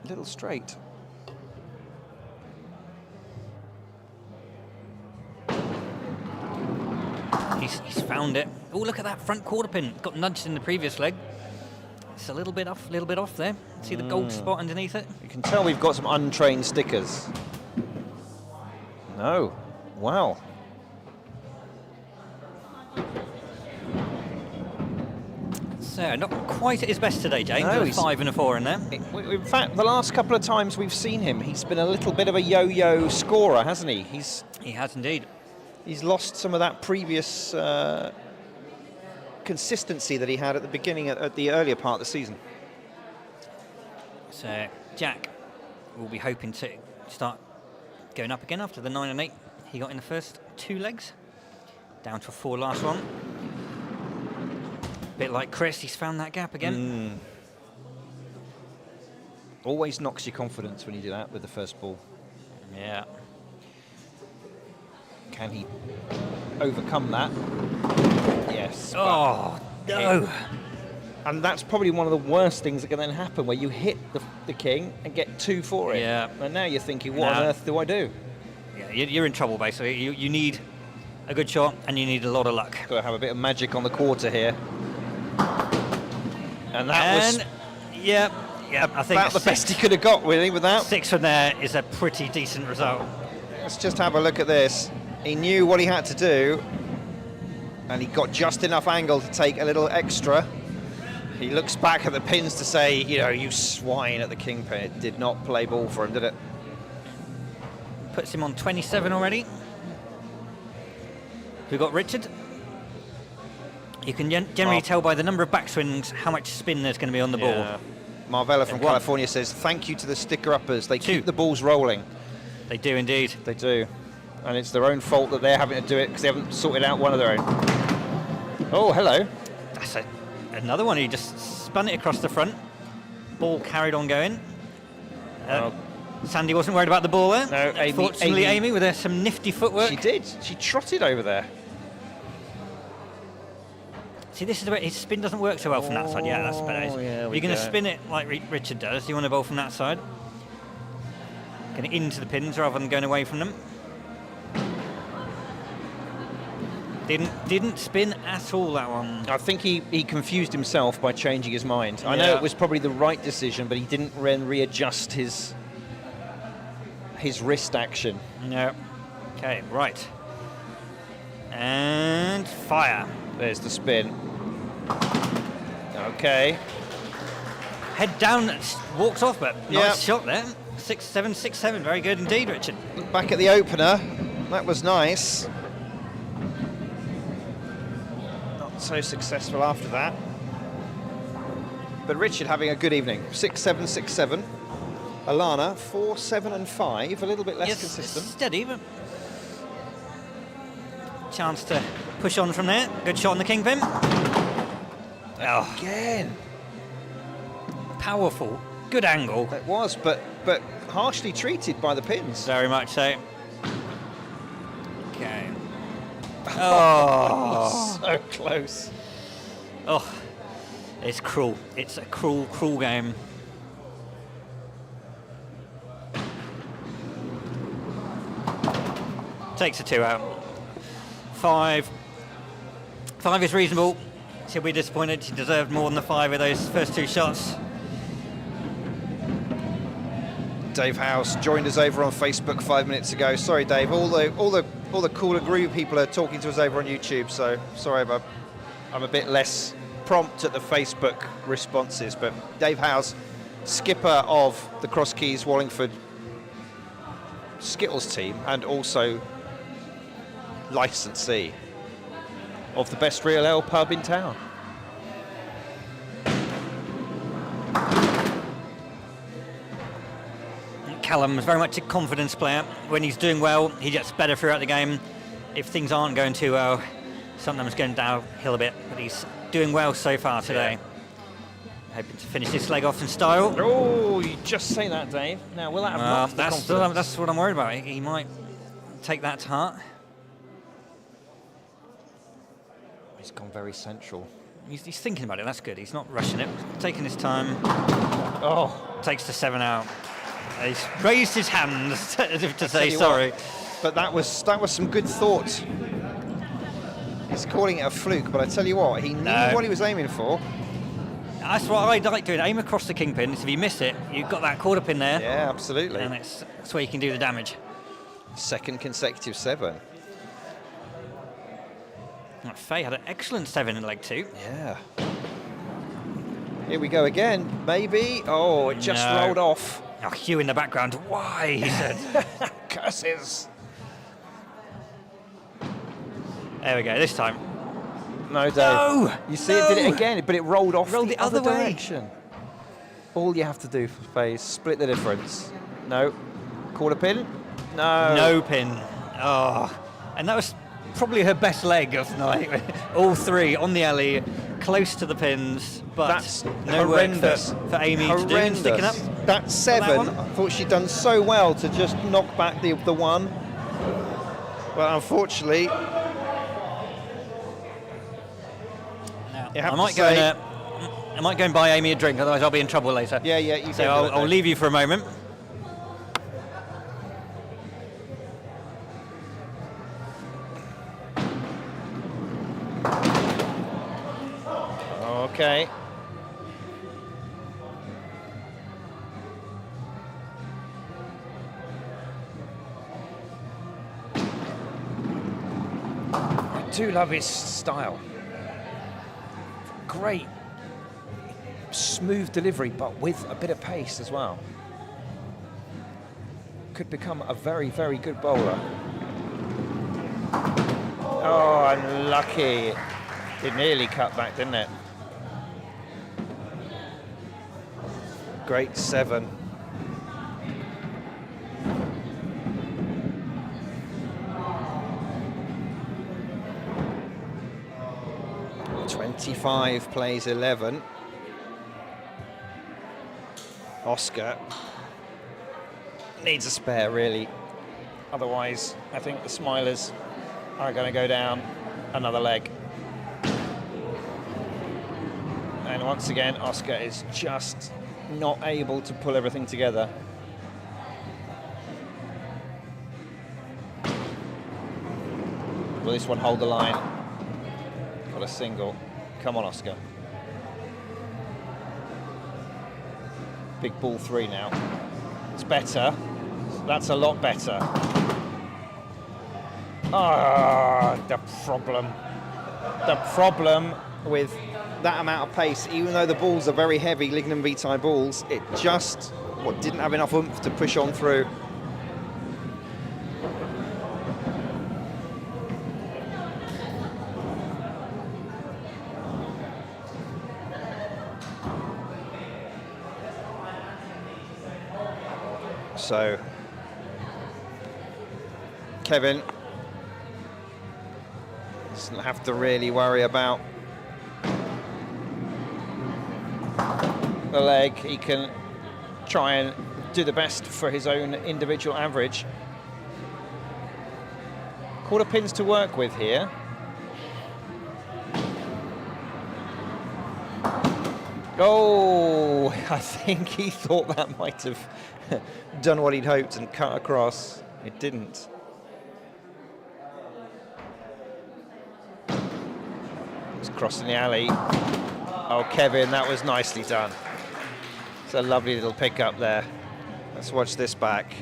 Little straight. He's found it. Oh, look at that front quarter pin. Got nudged in the previous leg. It's a little bit off there. See the gold spot underneath it? You can tell we've got some untrained stickers. No. Wow. So, not quite at his best today, James. No, With a he's- 5 and a 4 in there. In fact, the last couple of times we've seen him, he's been a little bit of a yo-yo scorer, hasn't he? He has indeed. He's lost some of that previous consistency that he had at the beginning, at the earlier part of the season. So, Jack will be hoping to start going up again after the 9 and 8 he got in the first 2 legs. Down to a 4 last one. Bit like Chris, he's found that gap again. Always knocks your confidence when you do that with the first ball. Yeah. Can he overcome that? Yes. Oh, no. And that's probably one of the worst things that can then happen, where you hit the king and get 2 for it. Yeah. And now you're thinking, what on No. earth do I do? Yeah, you're in trouble, basically. You need a good shot and you need a lot of luck. Got to have a bit of magic on the quarter here. And that was yeah, I think about the best he could have got, really, with that. 6 from there is a pretty decent result. Let's just have a look at this. He knew what he had to do, and he got just enough angle to take a little extra. He looks back at the pins to say, you know, you swine at the kingpin. It did not play ball for him, did it? Puts him on 27 already. We've got Richard. You can generally tell by the number of backswings how much spin there's going to be on the ball. Marvella from California says, thank you to the sticker-uppers. They keep the balls rolling. They do indeed. They do. And it's their own fault that they're having to do it because they haven't sorted out one of their own. Oh, hello. That's another one. He just spun it across the front. Ball carried on going. Sandy wasn't worried about the ball there. No, Amy. Fortunately, Amy with some nifty footwork. She did. She trotted over there. See, this is where his spin doesn't work so well from that side. Yeah, that's better. Yeah, if you're going to spin it like Richard does, you want to bowl from that side. Going into the pins rather than going away from them. Didn't spin at all, that one. I think he confused himself by changing his mind. I know it was probably the right decision, but he didn't readjust his wrist action. No. Okay, right. And fire. There's the spin. Okay. Head down, walks off, but nice shot there. 6-7, 6-7. Very good indeed, Richard. Back at the opener. That was nice. Not so successful after that. But Richard having a good evening. 6-7, 6-7. Alana, 4-7 and 5. A little bit less consistent. Steady, but chance to push on from there. Good shot on the kingpin. Oh. Again. Powerful. Good angle. It was, but harshly treated by the pins. Very much so. Okay. Oh. So close. Oh. It's cruel. It's a cruel, cruel game. Takes a 2 out. 5 is reasonable. She'll be disappointed. She deserved more than the 5 of those first 2 shots. Dave House joined us over on Facebook 5 minutes ago. Sorry, Dave. All the cooler groove people are talking to us over on YouTube. So sorry, but I'm a bit less prompt at the Facebook responses. But Dave House, skipper of the Cross Keys Wallingford Skittles team, and also licensee of the best real ale pub in town. Callum is very much a confidence player. When he's doing well, he gets better throughout the game. If things aren't going too well, sometimes going downhill a bit, but he's doing well so far today. Hoping to finish this leg off in style. Oh, you just say that, Dave. Now, will that have knocked the confidence? That's what I'm worried about. He might take that to heart. He's gone very central. He's thinking about it. That's good. He's not rushing it. Taking his time. Oh, Takes the 7 out. He's raised his hands as if to say you sorry. But that was some good thought. He's calling it a fluke, but I tell you what, he knew what he was aiming for. That's what I like doing. Aim across the kingpin. If you miss it, you've got that quarter pin there. Yeah, absolutely. And that's where you can do the damage. Second consecutive 7. Faye had an excellent 7 in leg 2. Yeah. Here we go again, maybe. Oh, it just rolled off. Oh, Hugh in the background. Why? He said. Curses. There we go. This time. No, Dave. No! You see, it did it again, but it rolled off the other way. direction. All you have to do for Faye is split the difference. No. Quarter pin? No. No pin. Oh. And that was probably her best leg of the night. All 3 on the alley, close to the pins, but that's no horrendous work for Amy to do in sticking up. That 7, I thought she'd done so well to just knock back the 1. Well, unfortunately, I might go and buy Amy a drink, otherwise I'll be in trouble later. Yeah, you so I'll leave you for a moment. Okay. do love his style. Great, smooth delivery, but with a bit of pace as well. Could become a very, very good bowler. Oh, unlucky. It nearly cut back, didn't it? Great 7. .25 plays 11. Oscar needs a spare, really. Otherwise, I think the Smilers are going to go down another leg. And once again, Oscar is just not able to pull everything together. Will this one hold the line? Got a single. Come on, Oscar. Big ball 3 now. It's better. That's a lot better. Ah, the problem with that amount of pace, even though the balls are very heavy, lignum vitae balls, it just didn't have enough oomph to push on through. So Kevin doesn't have to really worry about the leg. He can try and do the best for his own individual average. Quarter pins to work with here. Oh, I think he thought that might have done what he'd hoped and cut across. It didn't. It's crossing the alley. Oh, Kevin, that was nicely done. It's a lovely little pickup there. Let's watch this back.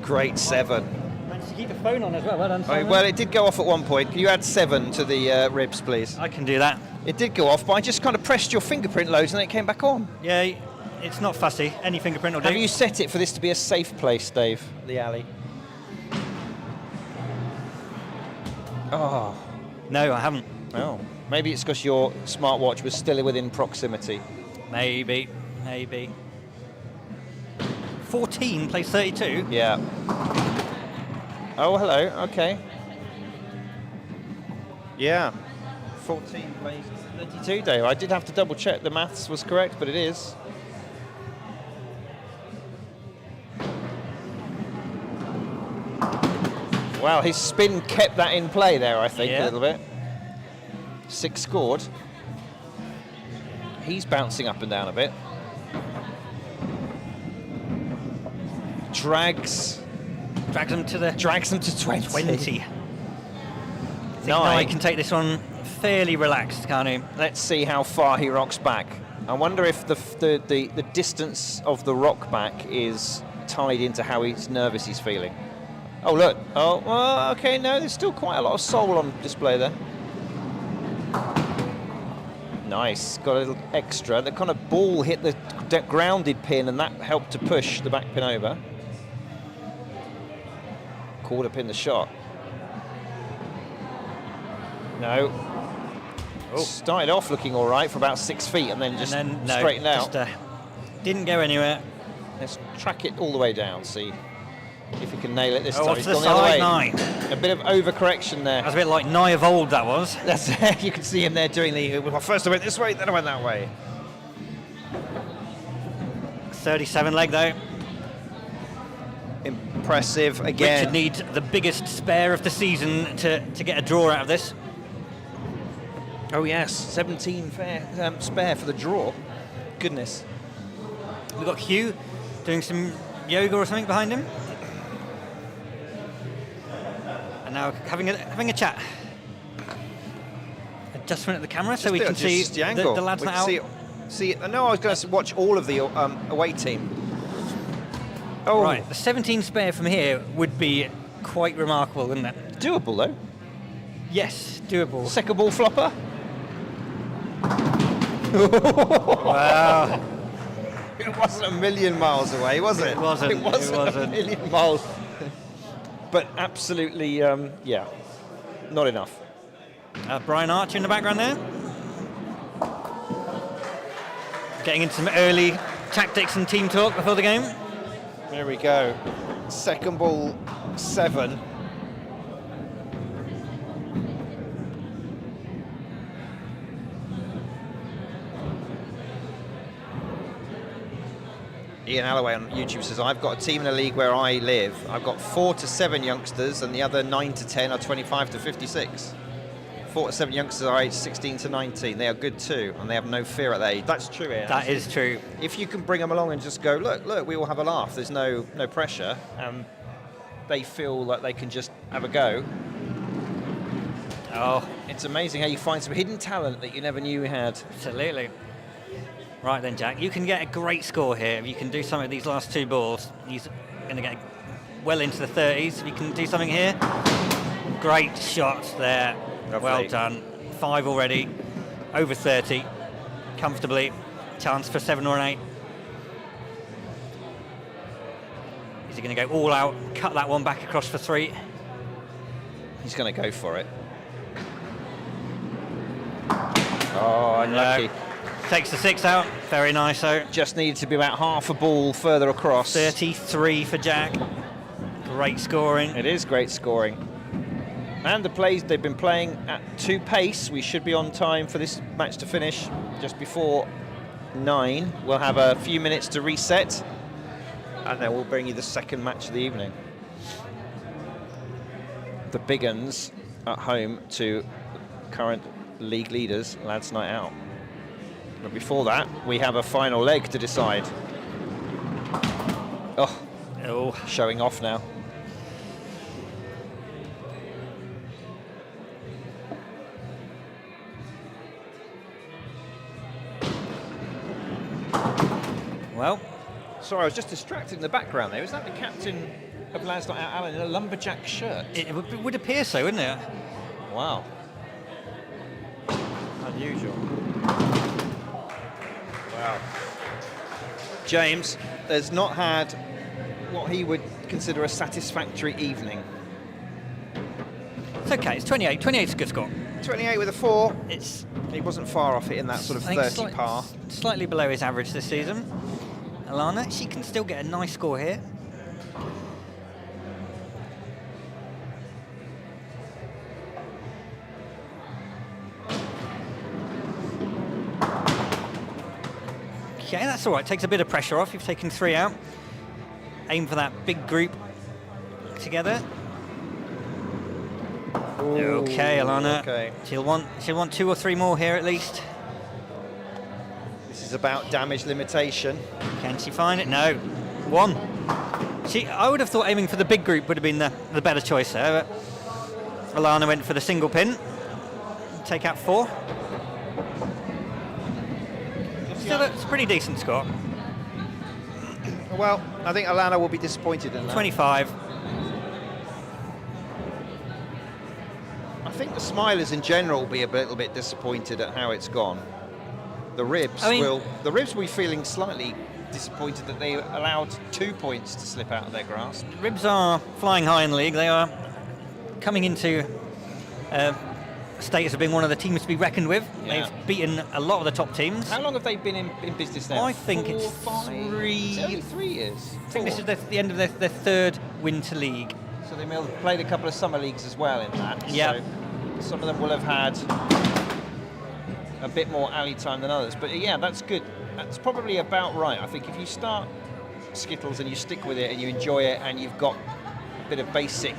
Great 7. Managed to keep the phone on as well. Well done, Oh, Simon. well, it did go off at one point. Can you add 7 to the ribs, please? I can do that. It did go off, but I just kind of pressed your fingerprint loads and then it came back on. Yeah, it's not fussy. Any fingerprint will do. Have you set it for this to be a safe place, Dave? The alley. Oh. No, I haven't. Oh. Maybe it's because your smartwatch was still within proximity. Maybe. 14 plays 32. Yeah. Oh, hello. Okay. Yeah. 14 plays 32, Dave. I did have to double check the maths was correct, but it is. Wow, his spin kept that in play there, I think, a little bit. 6 scored. He's bouncing up and down a bit. Drags him to the... Drags him to 20. 20. I think I can take this one fairly relaxed, can't he? Let's see how far he rocks back. I wonder if the distance of the rock back is tied into how nervous he's feeling. Oh, look. Oh, well, okay, no, there's still quite a lot of soul on display there. Nice. Got a little extra. The kind of ball hit the grounded pin, and that helped to push the back pin over. Quarter pin the shot. No. Oh. Started off looking all right for about 6 feet, and then just straightened out. Just, didn't go anywhere. Let's track it all the way down, see if he can nail it this time. Off He's to the gone the other way. side, 9. A bit of overcorrection there. That's a bit like Nye of old, that was. That's you can see him there doing the. Well, first I went this way, then I went that way. 37 leg though. Impressive again. Richard needs the biggest spare of the season to get a draw out of this. Oh yes, 17 spare for the draw. Goodness. We've got Hugh doing some yoga or something behind him. And now having a chat. Adjustment at the camera so we can see the lads that out. See, no, I was going to watch all of the away team. Oh, Right, the 17 spare from here would be quite remarkable, wouldn't it? doable though. Yes, doable. Second ball flopper. Wow. It wasn't a million miles away, was it? It wasn't, It wasn't, it wasn't. a million miles. But absolutely, yeah, not enough. Brian Archer in the background there. Getting into some early tactics and team talk before the game. There we go. Second ball 7. Ian Alloway on YouTube says, I've got a team in a league where I live. I've got 4 to 7 youngsters and the other 9 to 10 are 25 to 56. 4 to 7 youngsters are aged 16 to 19. They are good too, and they have no fear at that age. That's true, Ian. That is true. If you can bring them along and just go, look, we all have a laugh. There's no pressure. They feel like they can just have a go. Oh, It's amazing how you find some hidden talent that you never knew you had. absolutely. Right then, Jack, you can get a great score here. If you can do something with these last 2 balls, he's going to get well into the 30s. If you can do something here, great shot there. Lovely. Well done. 5 already, over 30, comfortably. Chance for 7 or an 8. Is he going to go all out, cut that one back across for 3? He's going to go for it. Oh, unlucky. No. Takes the 6 out. Very nice, though. Just needed to be about half a ball further across. 33 for Jack. Great scoring. It is great scoring. And the plays they've been playing at 2 pace. We should be on time for this match to finish just before 9. We'll have a few minutes to reset, and then we'll bring you the second match of the evening. The Big Uns at home to current league leaders, Lads Night Out. But before that, we have a final leg to decide. Oh, showing off now. Well, Sorry, I was just distracted in the background there. Is that the captain of Lads Night Out, Alan, in a lumberjack shirt? it would appear so, wouldn't it? Wow. Unusual. Wow. James has not had what he would consider a satisfactory evening. It's okay. It's 28. 28 is a good score. 28 with a 4. It's He wasn't far off it in that sort of I think 30 par. slightly below his average this season. Alana, she can still get a nice score here. Okay, that's all right. Takes a bit of pressure off. You've taken 3 out. Aim for that big group together. Okay, Alana. Okay. She'll want 2 or 3 more here at least. This is about damage limitation. Can she find it? No. 1. I would have thought aiming for the big group would have been the better choice there, but Alana went for the single pin. Take out 4. Still, it's a pretty decent score. Well, I think Alana will be disappointed in that. 25. I think the Smilers in general will be a little bit disappointed at how it's gone. The Ribs will be feeling slightly disappointed that they allowed 2 points to slip out of their grasp. Ribs are flying high in the league. They are coming into status of being one of the teams to be reckoned with. Yeah. They've beaten a lot of the top teams. How long have they been in business now? I think 4, it's 5? 3. It's only 3 years. I think this 4. is the end of their 3rd winter league. So they may have played a couple of summer leagues as well in that. Yeah. So some of them will have had a bit more alley time than others. But yeah, that's good. That's probably about right. I think if you start Skittles and you stick with it and you enjoy it and you've got a bit of basic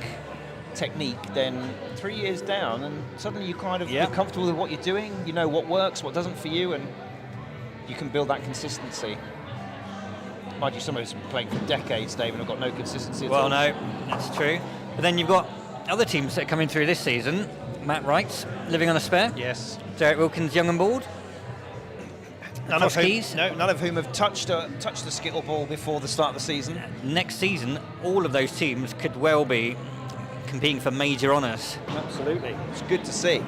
technique, then 3 years down and suddenly you kind of you're comfortable with what you're doing, you know what works, what doesn't for you, and you can build that consistency. Mind you, some of us have been playing for decades, Dave, and have got no consistency at all. Well, no, that's true. But then you've got other teams that are coming through this season. Matt Wright's living on a spare. Yes. Derek Wilkins, young and bored. None of Huskies. none of whom have touched a Skittle ball before the start of the season. Next season, all of those teams could well be competing for major honours. Absolutely. It's good to see.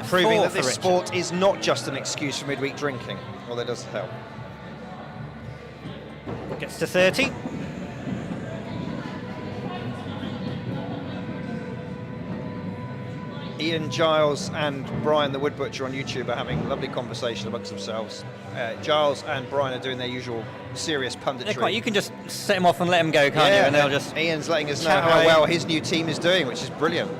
Proving that this sport is not just an excuse for midweek drinking. Well, that does help. Gets to 30. Ian, Giles and Brian the Wood Butcher on YouTube are having a lovely conversation amongst themselves. Giles and Brian are doing their usual serious punditry. You can just set them off and let them go, can't you? And they'll just... Ian's letting us know how well his new team is doing, which is brilliant.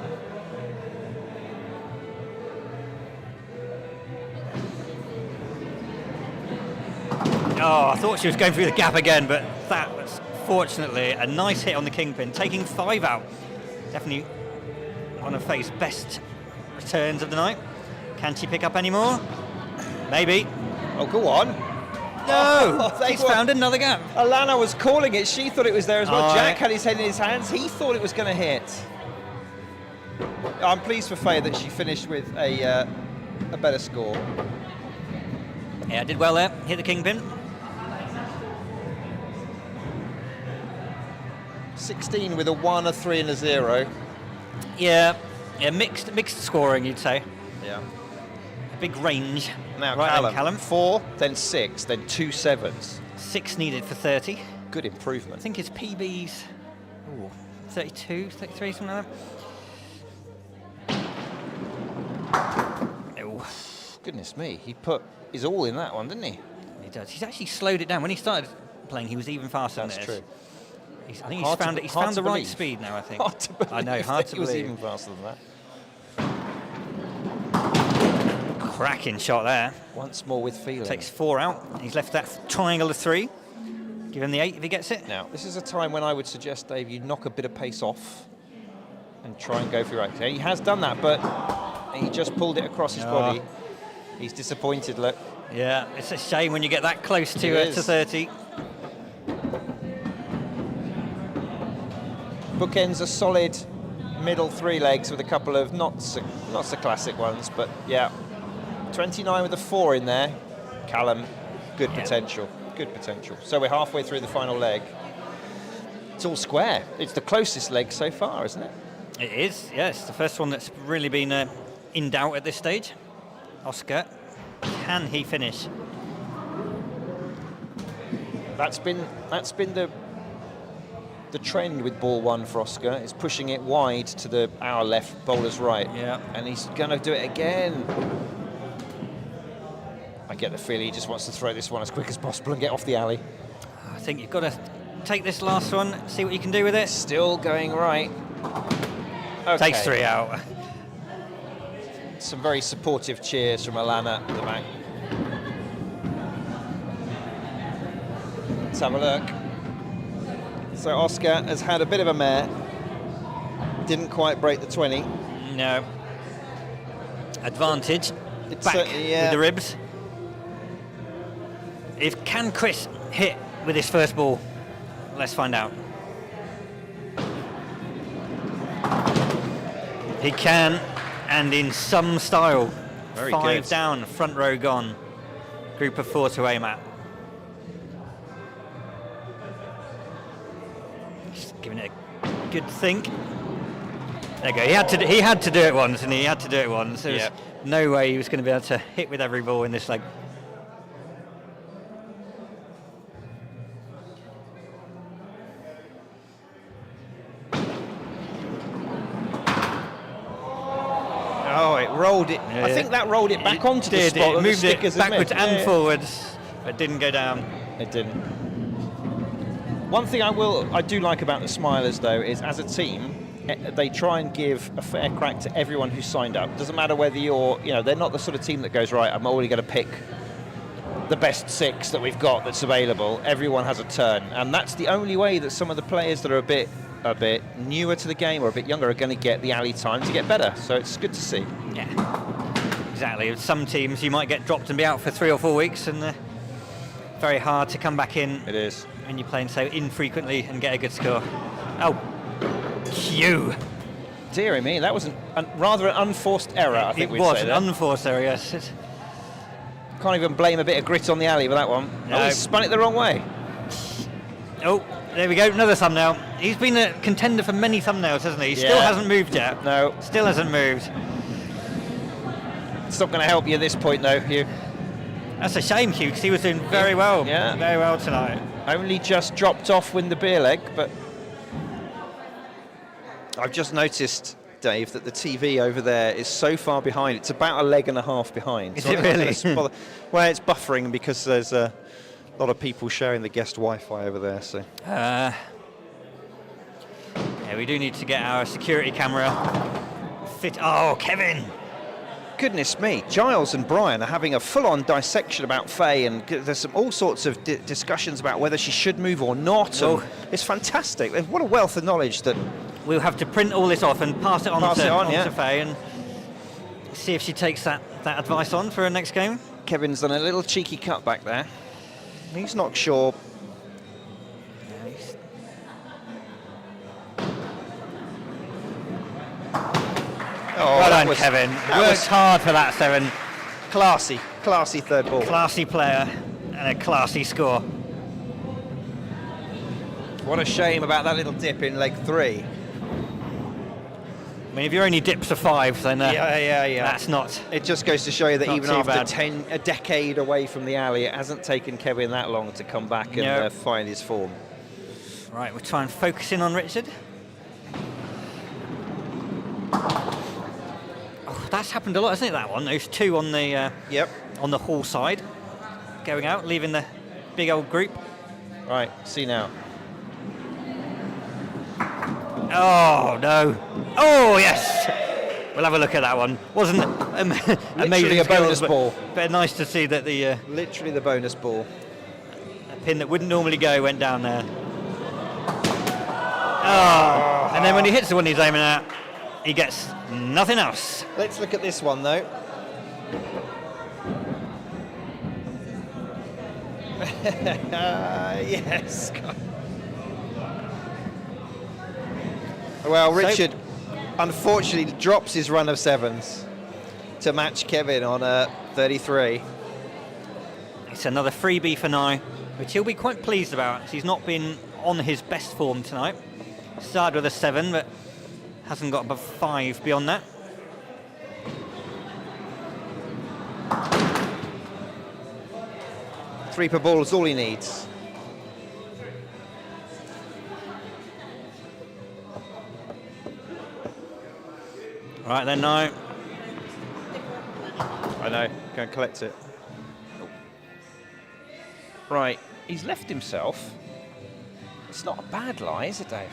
Oh, I thought she was going through the gap again, but that was fortunately a nice hit on the kingpin, taking 5 out. Definitely one of Faye's best returns of the night. Can she pick up any more? Maybe. Oh, go on. No, he's found another gap. Alana was calling it. She thought it was there as well. Oh, Jack had his head in his hands. He thought it was going to hit. I'm pleased for Faye that she finished with a better score. Yeah, did well there. Hit the kingpin. 16 with a 1, a 3 and a 0. Yeah, mixed scoring, you'd say. Yeah. A big range. Now right Callum. 4, then 6, then 2 7s. 6 needed for 30. Good improvement. I think his PB's 32, 33, something like that. Oh. Goodness me, he put his all in that one, didn't he? He does. He's actually slowed it down. When he started playing, he was even faster than this. That's true. I think he's found the right speed now, I think. Hard to believe. I know, hard to believe. He was even faster than that. Cracking shot there. Once more with feeling. Takes 4 out. He's left that triangle of 3. Give him the 8 if he gets it. Now, this is a time when I would suggest, Dave, you knock a bit of pace off and try and go for your right. He has done that, but he just pulled it across his body. He's disappointed, look. Yeah, it's a shame when you get that close to 30. Bookends a solid middle 3 legs with a couple of not so classic ones, but yeah. 29 with a 4 in there. Callum, good potential. Good potential. So we're halfway through the final leg. It's all square. It's the closest leg so far, isn't it? It is, yes. The first one that's really been in doubt at this stage. Oscar, can he finish? That's been the trend with ball 1 for Oscar. Is pushing it wide to our left, bowler's right. Yeah. And he's going to do it again. I get the feeling he just wants to throw this one as quick as possible and get off the alley. I think you've got to take this last one, see what you can do with it. Still going right. Okay. Takes 3 out. Some very supportive cheers from Alana at the back. Let's have a look. So Oscar has had a bit of a mare. Didn't quite break the 20. No. Advantage. It's back yeah. with the ribs. Can Chris hit with his first ball? Let's find out. He can, and in some style. Very 5 good. down, front row gone. Group of 4 to aim at. Just giving it a good think. There you go. He had to do it once, and he had to do it once. There was no way he was going to be able to hit with every ball in this leg. Oh, it rolled it. Yeah. I think that rolled it back onto the spot. It moved it backwards and Yeah. forwards, but didn't go down. It didn't. One thing I do like about the Smilers, though, is as a team, they try and give a fair crack to everyone who's signed up. Doesn't matter whether they're not the sort of team that goes, right, I'm only going to pick the best 6 that we've got that's available. Everyone has a turn, and that's the only way that some of the players that are a bit newer to the game or a bit younger are going to get the alley time to get better. So it's good to see. Yeah, exactly. With some teams, you might get dropped and be out for 3 or 4 weeks, and very hard to come back in. It is. When you're playing so infrequently and get a good score. Oh, Q. Dear me, that was rather an unforced error, I think It we'd was say an that. unforced error, yes. Can't even blame a bit of grit on the alley with that one. No. Oh, he spun it the wrong way. Oh, there we go, another thumbnail. He's been a contender for many thumbnails, hasn't he? He still hasn't moved yet. No. Still hasn't moved. It's not going to help you at this point, though, Hugh. That's a shame, Hugh, because he was doing very well. Yeah. Very well tonight. Only just dropped off with the beer leg, but I've just noticed, Dave, that the TV over there is so far behind. It's about a leg and a half behind. Is it really? Well, it's buffering because there's a lot of people sharing the guest Wi-Fi over there. So Yeah, we do need to get our security camera fit. Oh, Kevin! goodness me, Giles and Brian are having a full-on dissection about Faye, and there's all sorts of discussions about whether she should move or not. Oh. And it's fantastic. What a wealth of knowledge that. We'll have to print all this off and pass it on yeah. to Faye and see if she takes that advice on for her next game. Kevin's done a little cheeky cut back there. He's not sure. Oh, Well done, Kevin. Worked hard for that 7. Classy third ball. Classy player and a classy score. What a shame about that little dip in leg 3. I mean, if your only dips are 5, then Yeah. that's not. It just goes to show you that Not even too after bad. a decade away from the alley, it hasn't taken Kevin that long to come back and No. find his form. Right, we'll try and focus in on Richard. Oh, that's happened a lot, hasn't it, that one? Those 2 on the Yep. on the hall side, going out, leaving the big old group. Right, see now. Oh, no. Oh, yes! We'll have a look at that one. Wasn't amazing a bonus skills, ball. But nice to see that the Literally the bonus ball. pin that wouldn't normally go went down there. Oh, and then when he hits the one he's aiming at, he gets nothing else. Let's look at this one, though. Yes. Well, Richard unfortunately drops his run of 7s to match Kevin on 33. It's another freebie for now, which he'll be quite pleased about. He's not been on his best form tonight. Started with a 7, but hasn't got above 5 beyond that. Three per ball is all he needs. Right then now. I know, go and collect it. Right, he's left himself. It's not a bad lie, is it, Dave?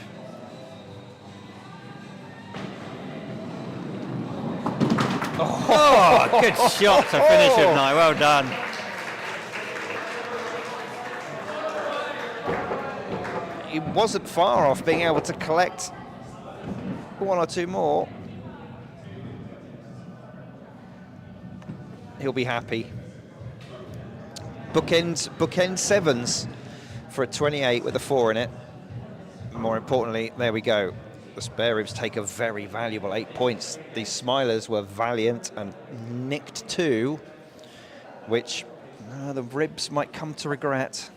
Oh, good shot to finish with now. Well done. He wasn't far off being able to collect 1 or 2 more. He'll be happy. Bookend 7s for a 28 with a 4 in it. More importantly, there we go. The spare ribs take a very valuable 8 points. These Smilers were valiant and nicked 2, which the ribs might come to regret.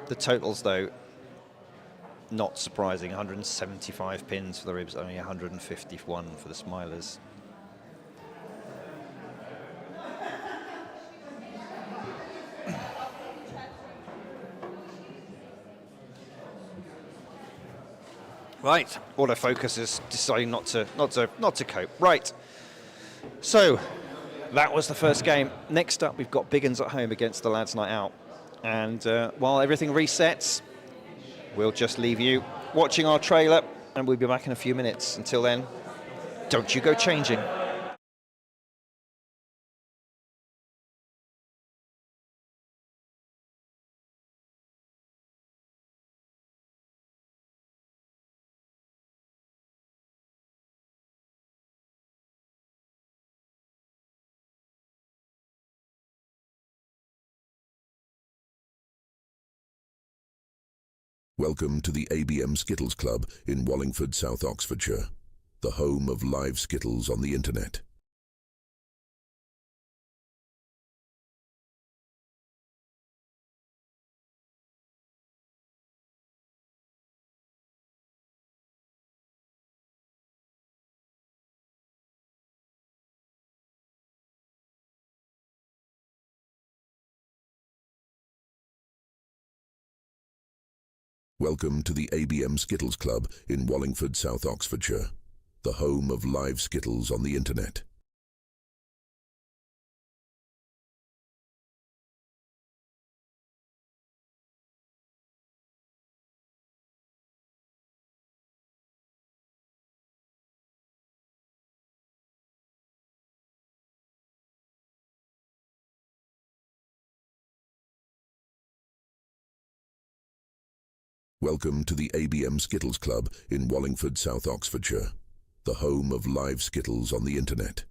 The totals, though, not surprising. 175 pins for the ribs, only 151 for the Smilers. Right. Autofocus is deciding not to cope. Right. So that was the first game. Next up, we've got Big Uns at home against the Lads Night Out. And while everything resets, we'll just leave you watching our trailer, and we'll be back in a few minutes. Until then, don't you go changing. Welcome to the ABM Skittles Club in Wallingford, South Oxfordshire, the home of live Skittles on the internet. Welcome to the ABM Skittles Club in Wallingford, South Oxfordshire, the home of live Skittles on the internet. Welcome to the ABM Skittles Club in Wallingford, South Oxfordshire, the home of live Skittles on the internet.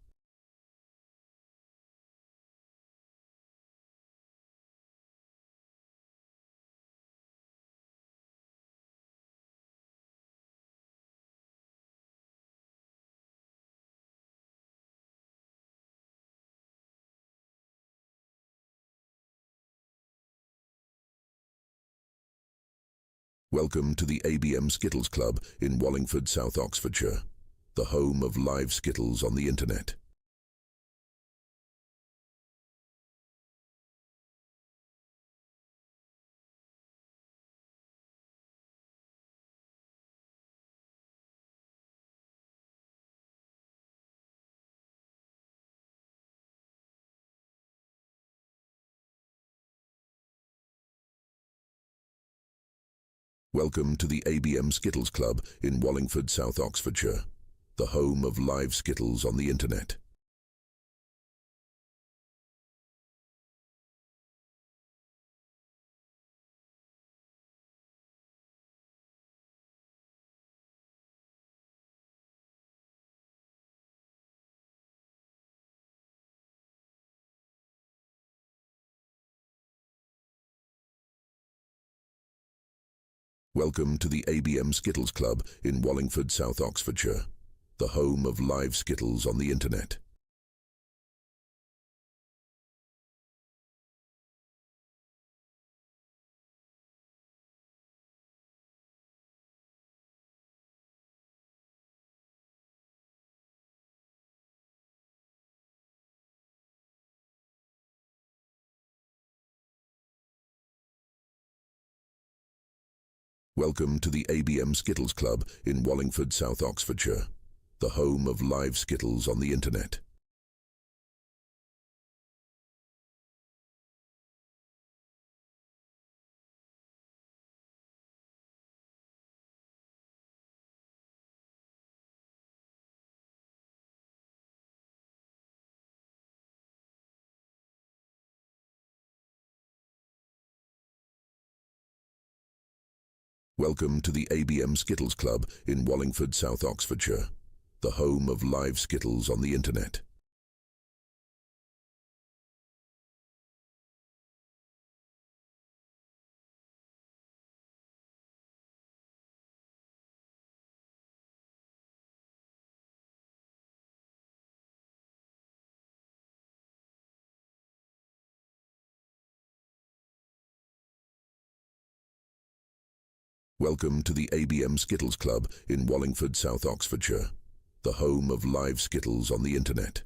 Welcome to the ABM Skittles Club in Wallingford, South Oxfordshire, the home of live Skittles on the internet. Welcome to the ABM Skittles Club in Wallingford, South Oxfordshire, the home of live Skittles on the internet. Welcome to the ABM Skittles Club in Wallingford, South Oxfordshire, the home of live Skittles on the internet. Welcome to the ABM Skittles Club in Wallingford, South Oxfordshire, the home of live Skittles on the internet. Welcome to the ABM Skittles Club in Wallingford, South Oxfordshire, the home of live Skittles on the internet. Welcome to the ABM Skittles Club in Wallingford, South Oxfordshire, the home of live Skittles on the internet.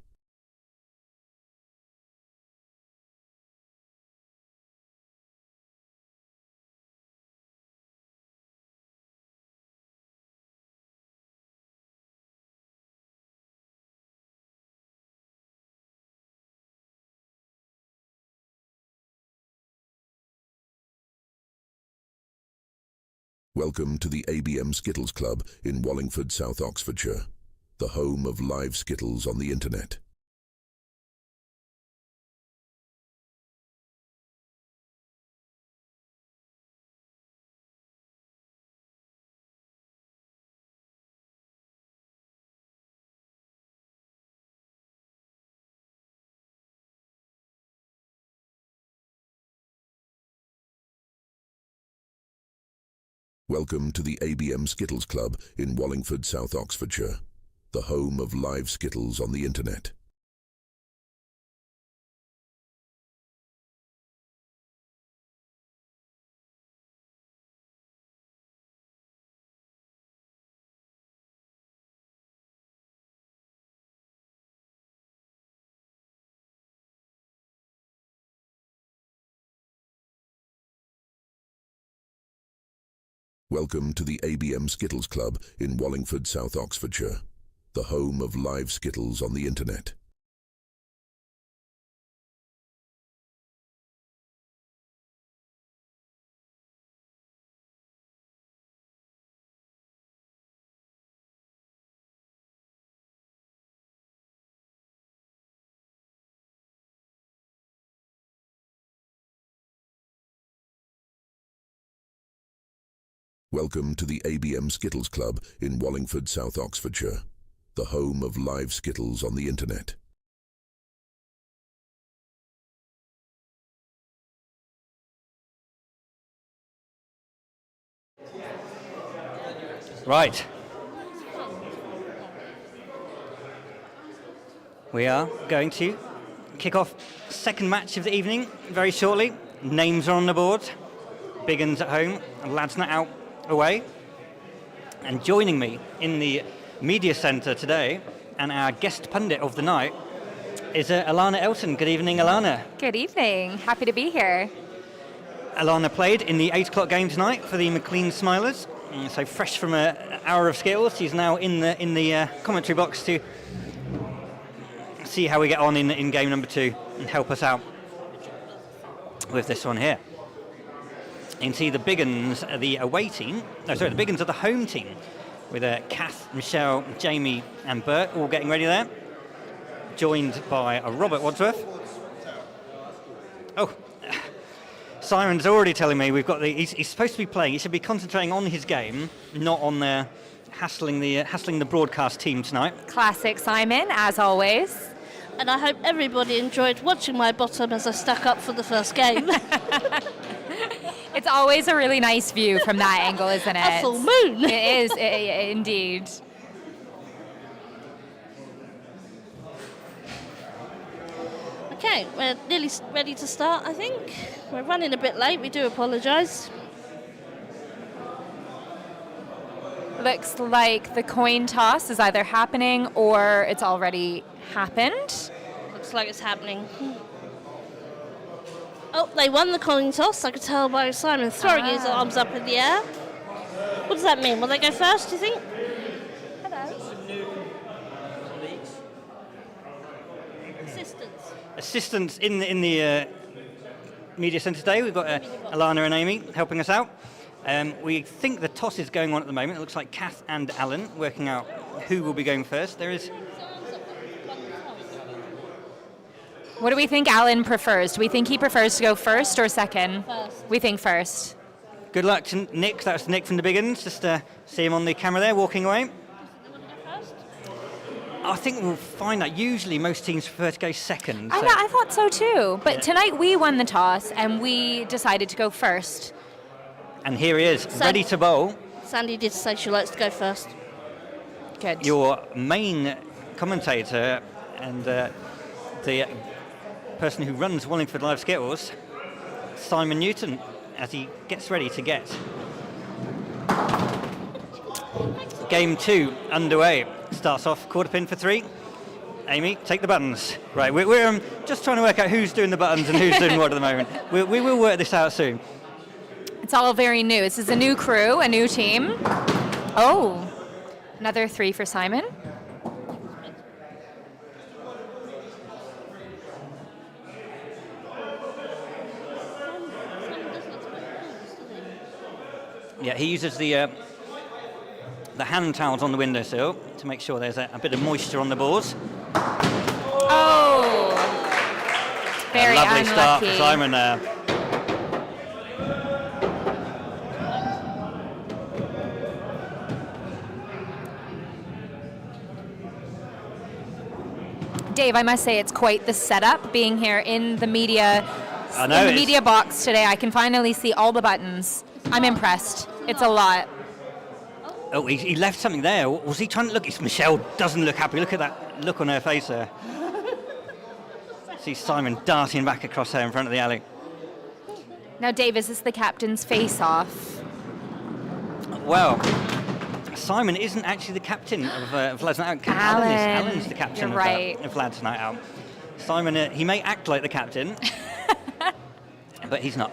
Welcome to the ABM Skittles Club in Wallingford, South Oxfordshire, the home of live Skittles on the internet. Welcome to the ABM Skittles Club in Wallingford, South Oxfordshire, the home of live Skittles on the internet. Welcome to the ABM Skittles Club in Wallingford, South Oxfordshire, the home of live Skittles on the internet. Welcome to the ABM Skittles Club in Wallingford, South Oxfordshire, the home of live Skittles on the internet. Right. We are going to kick off second match of the evening very shortly. Names are on the board. Big Uns at home, Lads Night Out away. And joining me in the media centre today, and our guest pundit of the night, is Alana Elton. Good evening, Alana. Good evening. Happy to be here. Alana played in the 8 o'clock game tonight for the Maclean Smilers. So fresh from an hour of Skittles, she's now in the commentary box to see how we get on in game number 2 and help us out with this one here. You can see the Big Uns are the away team. No, sorry, the Big Uns are the home team with Kath, Michelle, Jamie and Bert all getting ready there. Joined by Robert Wadsworth. Oh, Simon's already telling me we've got he's supposed to be playing. He should be concentrating on his game, not on hassling the broadcast team tonight. Classic Simon, as always. And I hope everybody enjoyed watching my bottom as I stuck up for the first game. It's always a really nice view from that angle, isn't it? A full moon. It is, indeed. Okay, we're nearly ready to start, I think. We're running a bit late, we do apologise. Looks like the coin toss is either happening or it's already happened. Looks like it's happening. Oh, they won the coin toss, I could tell by Simon throwing his arms up in the air. What does that mean? Will they go first, do you think? Assistants in the media centre today. We've got Alana and Amy helping us out. We think the toss is going on at the moment. It looks like Kath and Alan working out who will be going first. There is. What do we think Alan prefers? Do we think he prefers to go first or second? First. We think first. Good luck to Nick. That's Nick from the Big Uns. Just see him on the camera there, walking away. I think we'll find that usually most teams prefer to go second. I thought so too. But tonight we won the toss and we decided to go first. And here he is, ready to bowl. Sandy did say she likes to go first. Good. Your main commentator and the person who runs Wallingford Live Skittles, Simon Newton, as he gets ready to get game 2 underway. Starts off quarter pin for 3. Amy, take the buttons. Right, we're just trying to work out who's doing the buttons and who's doing what at the moment. We will work this out soon. It's all very new. This is a new crew, a new team. Oh, another 3 for Simon. Yeah, he uses the hand towels on the windowsill to make sure there's a bit of moisture on the boards. Oh, very lovely unlucky. Start for Simon there. Dave, I must say it's quite the setup being here in the media box today. I can finally see all the buttons. I'm impressed. It's a lot. Oh, he left something there. Was he trying to look? Michelle doesn't look happy. Look at that look on her face there. See Simon darting back across her in front of the alley. Now, Dave, is this the captain's face-off? Well, Simon isn't actually the captain of Lads Night Out. Alan's the captain You're right. of Lads Night Out. Simon, he may act like the captain, but he's not.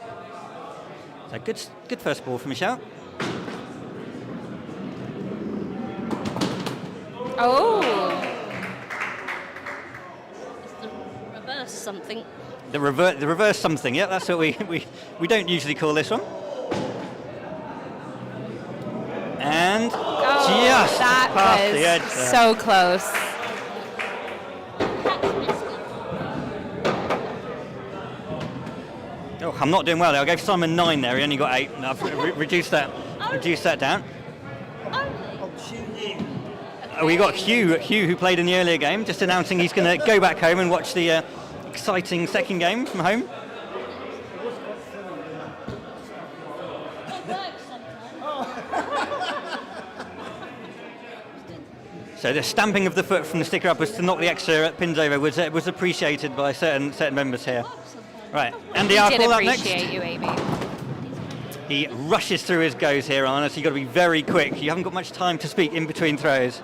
So good first ball for Michelle. Oh. It's the reverse something. The reverse something. Yeah, that's what we don't usually call this one. And just that past was the edge there. so close. Oh, I'm not doing well there. I gave Simon 9 there. He only got 8. And I've reduced that down. We got Hugh who played in the earlier game, just announcing he's going to go back home and watch the exciting second game from home. So the stamping of the foot from the sticker up was to knock the extra pins over was appreciated by certain members here. Right, Andy We did Arkle up next. appreciate you, Amy. He rushes through his goes here, Anna, so you've got to be very quick. You haven't got much time to speak in between throws.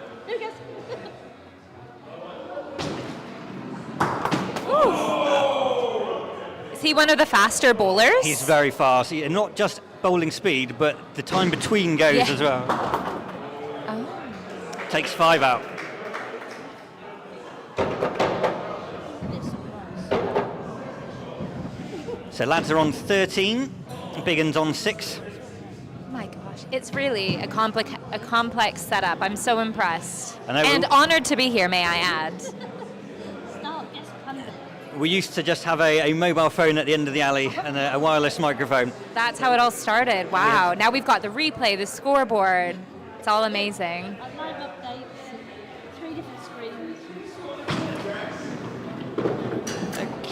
Is he one of the faster bowlers? He's very fast. Not just bowling speed, but the time between goes Yeah. as well. Oh. Takes 5 out. So lads are on 13, Big Uns on 6. Oh my gosh, it's really a complex setup. I'm so impressed. I know, And honored to be here, may I add. We used to just have a mobile phone at the end of the alley and a wireless microphone. That's how it all started. Wow. Now we've got the replay, the scoreboard. It's all amazing. Live updates, 3 different screens.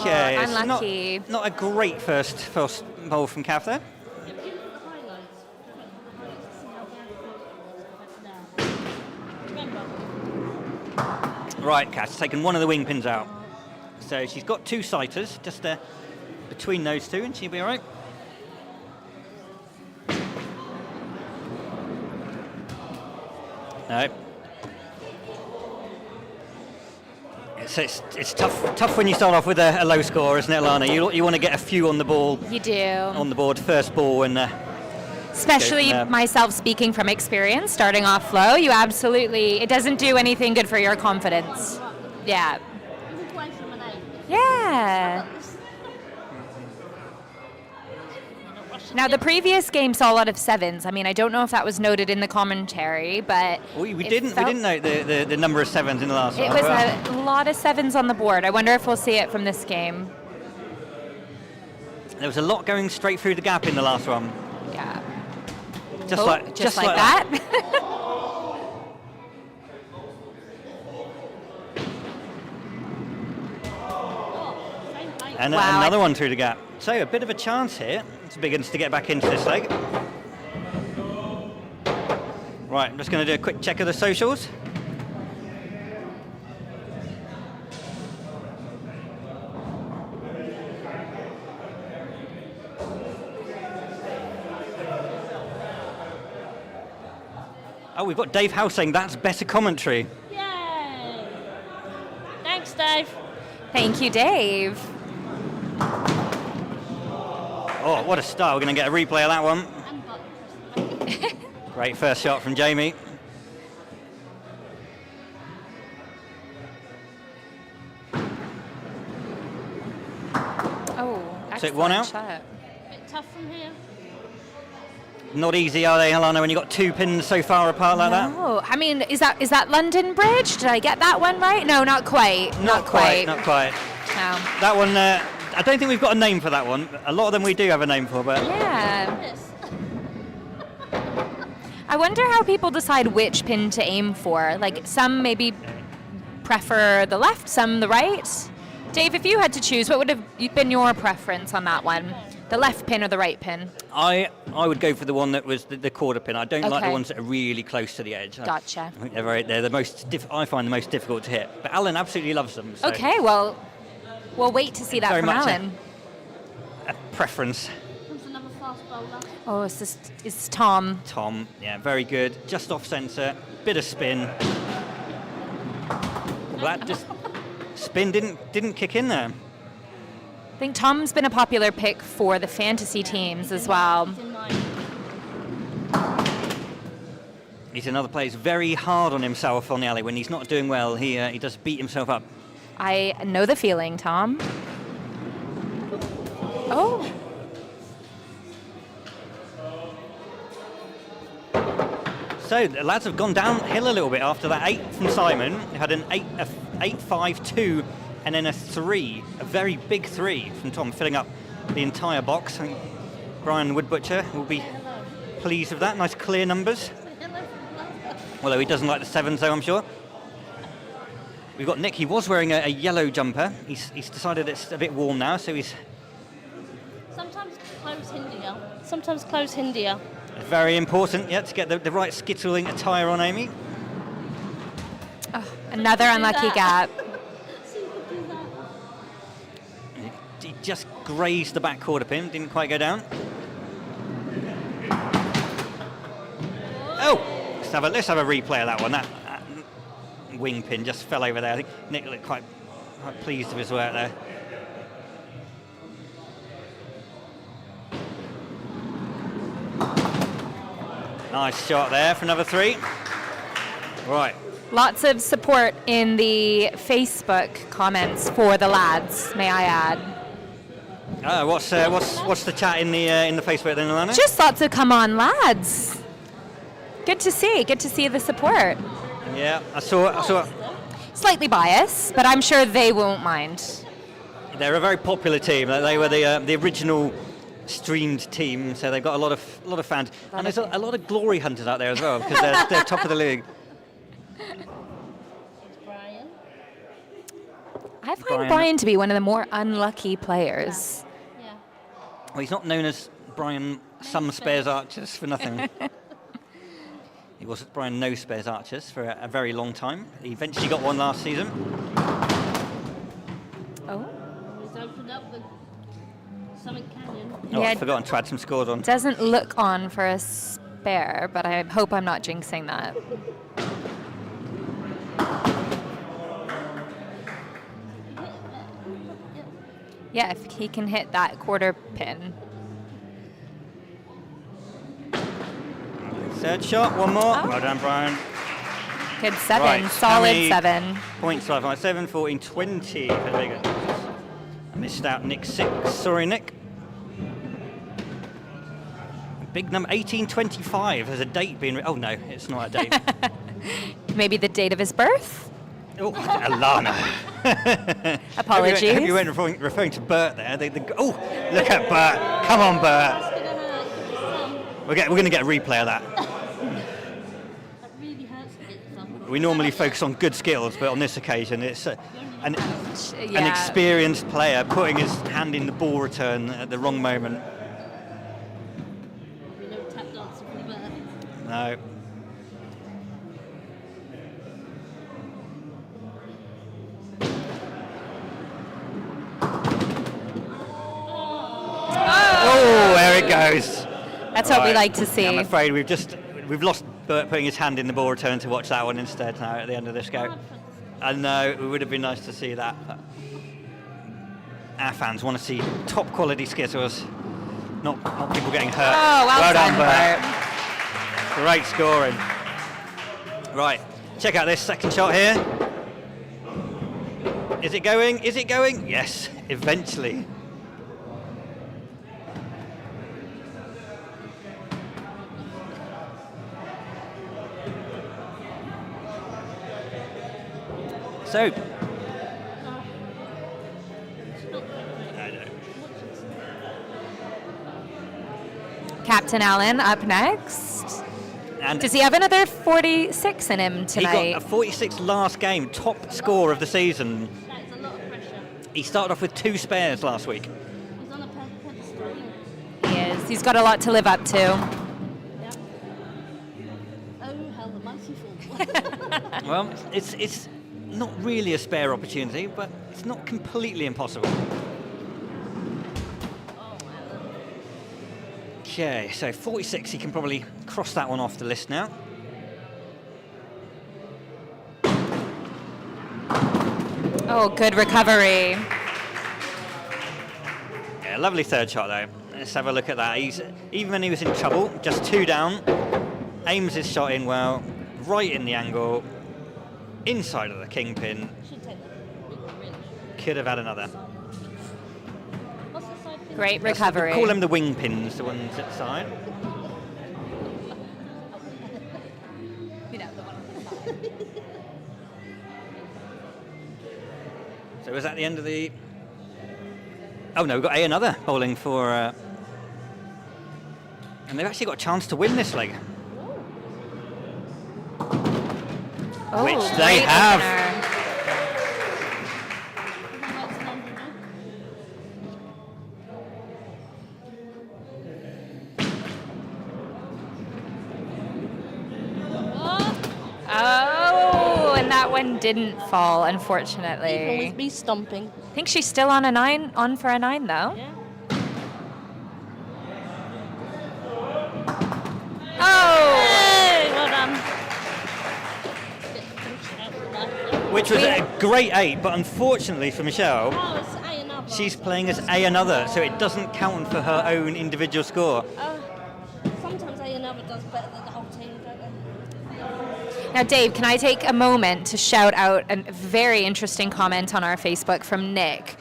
Okay, Oh, it's unlucky. not a great first bowl from Kath there. Right, Kath's taken one of the wing pins out. So she's got 2 sighters just between those two, and she'll be all right. No. It's tough when you start off with a low score, isn't it, Lana? You want to get a few on the ball. You do. On the board, first ball, and Especially myself speaking from experience, starting off low, it doesn't do anything good for your confidence. Yeah. Yeah. Now, the previous game saw a lot of 7s. I mean, I don't know if that was noted in the commentary, but we didn't note the number of 7s in the last one. It was a lot of 7s on the board. I wonder if we'll see it from this game. There was a lot going straight through the gap in the last one. Yeah. Just like that. And Wow. another one through the gap. So a bit of a chance here. It's Big Uns to get back into this leg. Right, I'm just going to do a quick check of the socials. Oh, we've got Dave House saying that's better commentary. Yay! Thanks, Dave. Thank you, Dave. Oh, what a start. We're going to get a replay of that one. Great first shot from Jamie. Oh, Took one out. shot. Bit tough from here. Not easy, are they, Helena, when you've got 2 pins so far apart like that? No, I mean, is that London Bridge? Did I get that one right? No, not quite. Not quite. No. That one, I don't think we've got a name for that one. A lot of them we do have a name for, but... Yeah. Yes. I wonder how people decide which pin to aim for. Like, some maybe prefer the left, some the right. Dave, if you had to choose, what would have been your preference on that one? The left pin or the right pin? I would go for the one that was the quarter pin. I don't like the Okay. ones that are really close to the edge. Gotcha. I think they're the most I find the most difficult to hit. But Alan absolutely loves them. So Okay, well, we'll wait to see that Very from much Alan. a preference. Comes another fast bowler. Oh, it's Tom. Tom, yeah, very good. Just off centre, bit of spin. That just spin didn't kick in there. I think Tom's been a popular pick for the fantasy teams as well. In mine. He's another player who's very hard on himself on the alley. When he's not doing well, he does beat himself up. I know the feeling, Tom. Oh. So the lads have gone downhill a little bit after that 8 from Simon. They had an 8-5-2 and then a 3, a very big 3 from Tom, filling up the entire box. I think Brian Woodbutcher will be pleased with that. Nice clear numbers. Although he doesn't like the 7s though, I'm sure. We've got Nick. He was wearing a yellow jumper. He's decided it's a bit warm now, so he's... Sometimes clothes hinder you. Sometimes clothes hinder you. Very important, yeah, to get the right skittling attire on Amy. Oh, another unlucky gap. He just grazed the back quarter pin, didn't quite go down. Oh, let's have a replay of that one. That wing pin just fell over there. I think Nick looked quite pleased with his work there. Nice shot there for another 3. Right. Lots of support in the Facebook comments for the lads, may I add. What's the chat in the Facebook then, Alana? Just lots of come on, lads. Good to see the support. Yeah, I saw. Slightly biased, but I'm sure they won't mind. They're a very popular team. They were the original streamed team, so they've got a lot of fans, and there's a lot of glory hunters out there as well because they're top of the league. Brian. I find Brian to be one of the more unlucky players. Yeah. Well, he's not known as Brian Some Spares Archers for nothing. He was Brian No Spares Archers for a very long time. He eventually got one last season. Oh. He's opened up the Summit Canyon. Oh, Yeah. I've forgotten to add some scores on. Doesn't look on for a spare, but I hope I'm not jinxing that. Yeah, if he can hit that quarter pin. Third shot, one more. Oh. Well done, Brian. Good 7, Right, solid 7. Points 5-5-7, 14-20 for the Big Uns. I missed out Nick 6. Sorry, Nick. Big number 1825. There's a date being. Oh no, it's not a date. Maybe the date of his birth? Oh, Alana. Apologies. I hope you weren't referring to Bert there. Oh, look at Bert. Come on, Bert. We're going to get a replay of that. That really hurts to get some. We normally focus on good skills, but on this occasion, it's an Yeah. experienced player putting his hand in the ball return at the wrong moment. We know tap dancing for the bird. No. Oh, there it goes. That's what we Right. like to see. I'm afraid we've lost Bert putting his hand in the ball return to watch that one instead now at the end of this go. I know, it would have been nice to see that. But our fans want to see top quality Skittles, not people getting hurt. Oh, well done, Bert. Bert. Great scoring. Right, check out this second shot here. Is it going? Is it going? Yes, eventually. So, Captain Allen up next. and Does he have another 46 in him he tonight? got a 46 last game, top score of the season. That is a lot of pressure. He started off with 2 spares last week. He's on a pedestal. He is. He's got a lot to live up to. Yeah. Oh, hell, the mighty fall. Well, it's not really a spare opportunity, but it's not completely impossible. Okay, so 46, he can probably cross that one off the list now. Oh, good recovery. Yeah, lovely third shot though. Let's have a look at that. Even when he was in trouble, just 2 down, aims his shot in well, right in the angle, inside of the kingpin. Could have had another. What's the side pin? Great recovery. Call them the wing pins, the ones at the side. So was that the end of the... Oh no, we've got another bowling for... And they've actually got a chance to win this leg. Oh, Which they great have. opener. Oh, and that one didn't fall, Even unfortunately. with me stomping. I think she's still on for a 9 though. Yeah. Oh, Hey, well done. Which was a great 8, but unfortunately for Michelle, Oh, it's A another. she's playing as A another, so it doesn't count for her own individual score. Sometimes A another does better than the whole team, don't they? now Dave, can I take a moment to shout out a very interesting comment on our Facebook from Nick?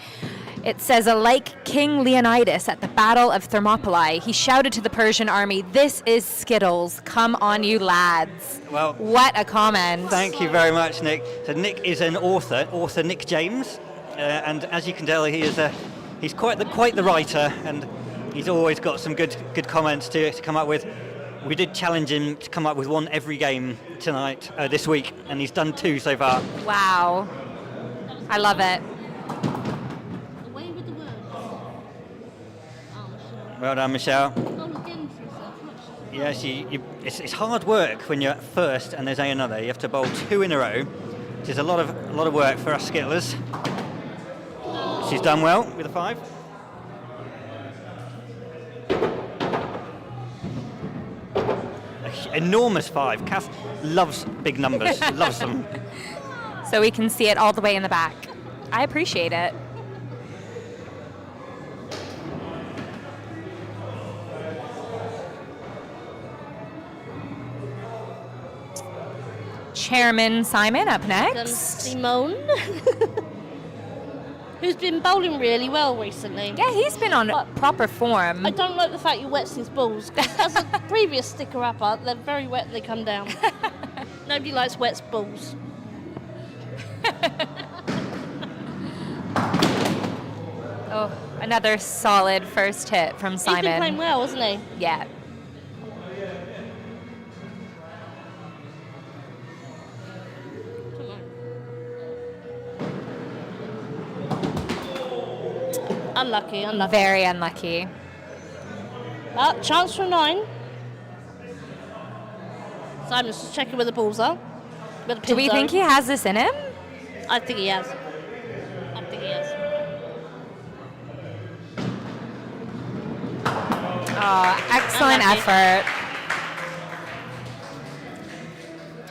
It says, like King Leonidas at the Battle of Thermopylae, he shouted to the Persian army, "This is Skittles, come on you lads." Well, What a comment. thank you very much, Nick. So Nick is an author Nick James, and as you can tell, he's quite the writer, and he's always got some good comments to come up with. We did challenge him to come up with one every game tonight, this week, and he's done 2 so far. Wow. I love it. Away with the words. Oh, Michelle. Well done, Michelle. Oh, again for yourself. Yes, it's hard work when you're at first and there's another. You have to bowl 2 in a row, which is a lot of work for us skittlers. She's done well with a 5. Enormous 5. Kath loves big numbers, loves them. So we can see it all the way in the back. I appreciate it. Chairman Simon up Then next. Simone, who's been bowling really well recently. Yeah, he's been on But- proper form. I don't like the fact you wet his balls, 'cause as a previous sticker upper, they're very wet and they come down. Nobody likes wet balls. Oh, another solid first hit from He's been playing Simon. well, hasn't he? Yeah. Unlucky. Very unlucky. Chance for a 9. Simon's just checking where the balls are. Where the Do we pins think are. he has this in him? I think he has. Oh, excellent Unlucky. effort.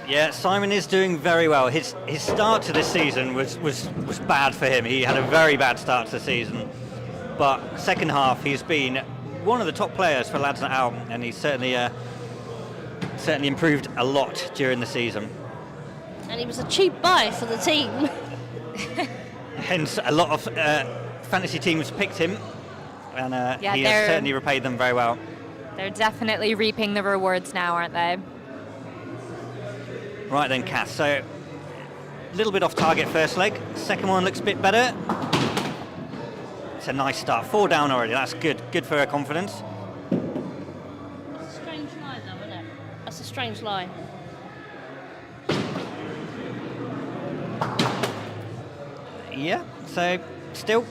Yeah, Simon is doing very well. His start to this season was bad for him. He had a very bad start to the season. But second half, he's been one of the top players for Lads Night Out, and he's certainly improved a lot during the season. And he was a cheap buy for the team. Hence, a lot of fantasy teams picked him, and Yeah, he they're- has certainly repaid them very well. They're definitely reaping the rewards now, aren't they? Right then, Cass. So, a little bit off target first leg. Second one looks a bit better. It's a nice start. 4 down already. That's good. Good for her confidence. That's a strange lie, though, isn't it? That's a strange lie. Yeah. So, still,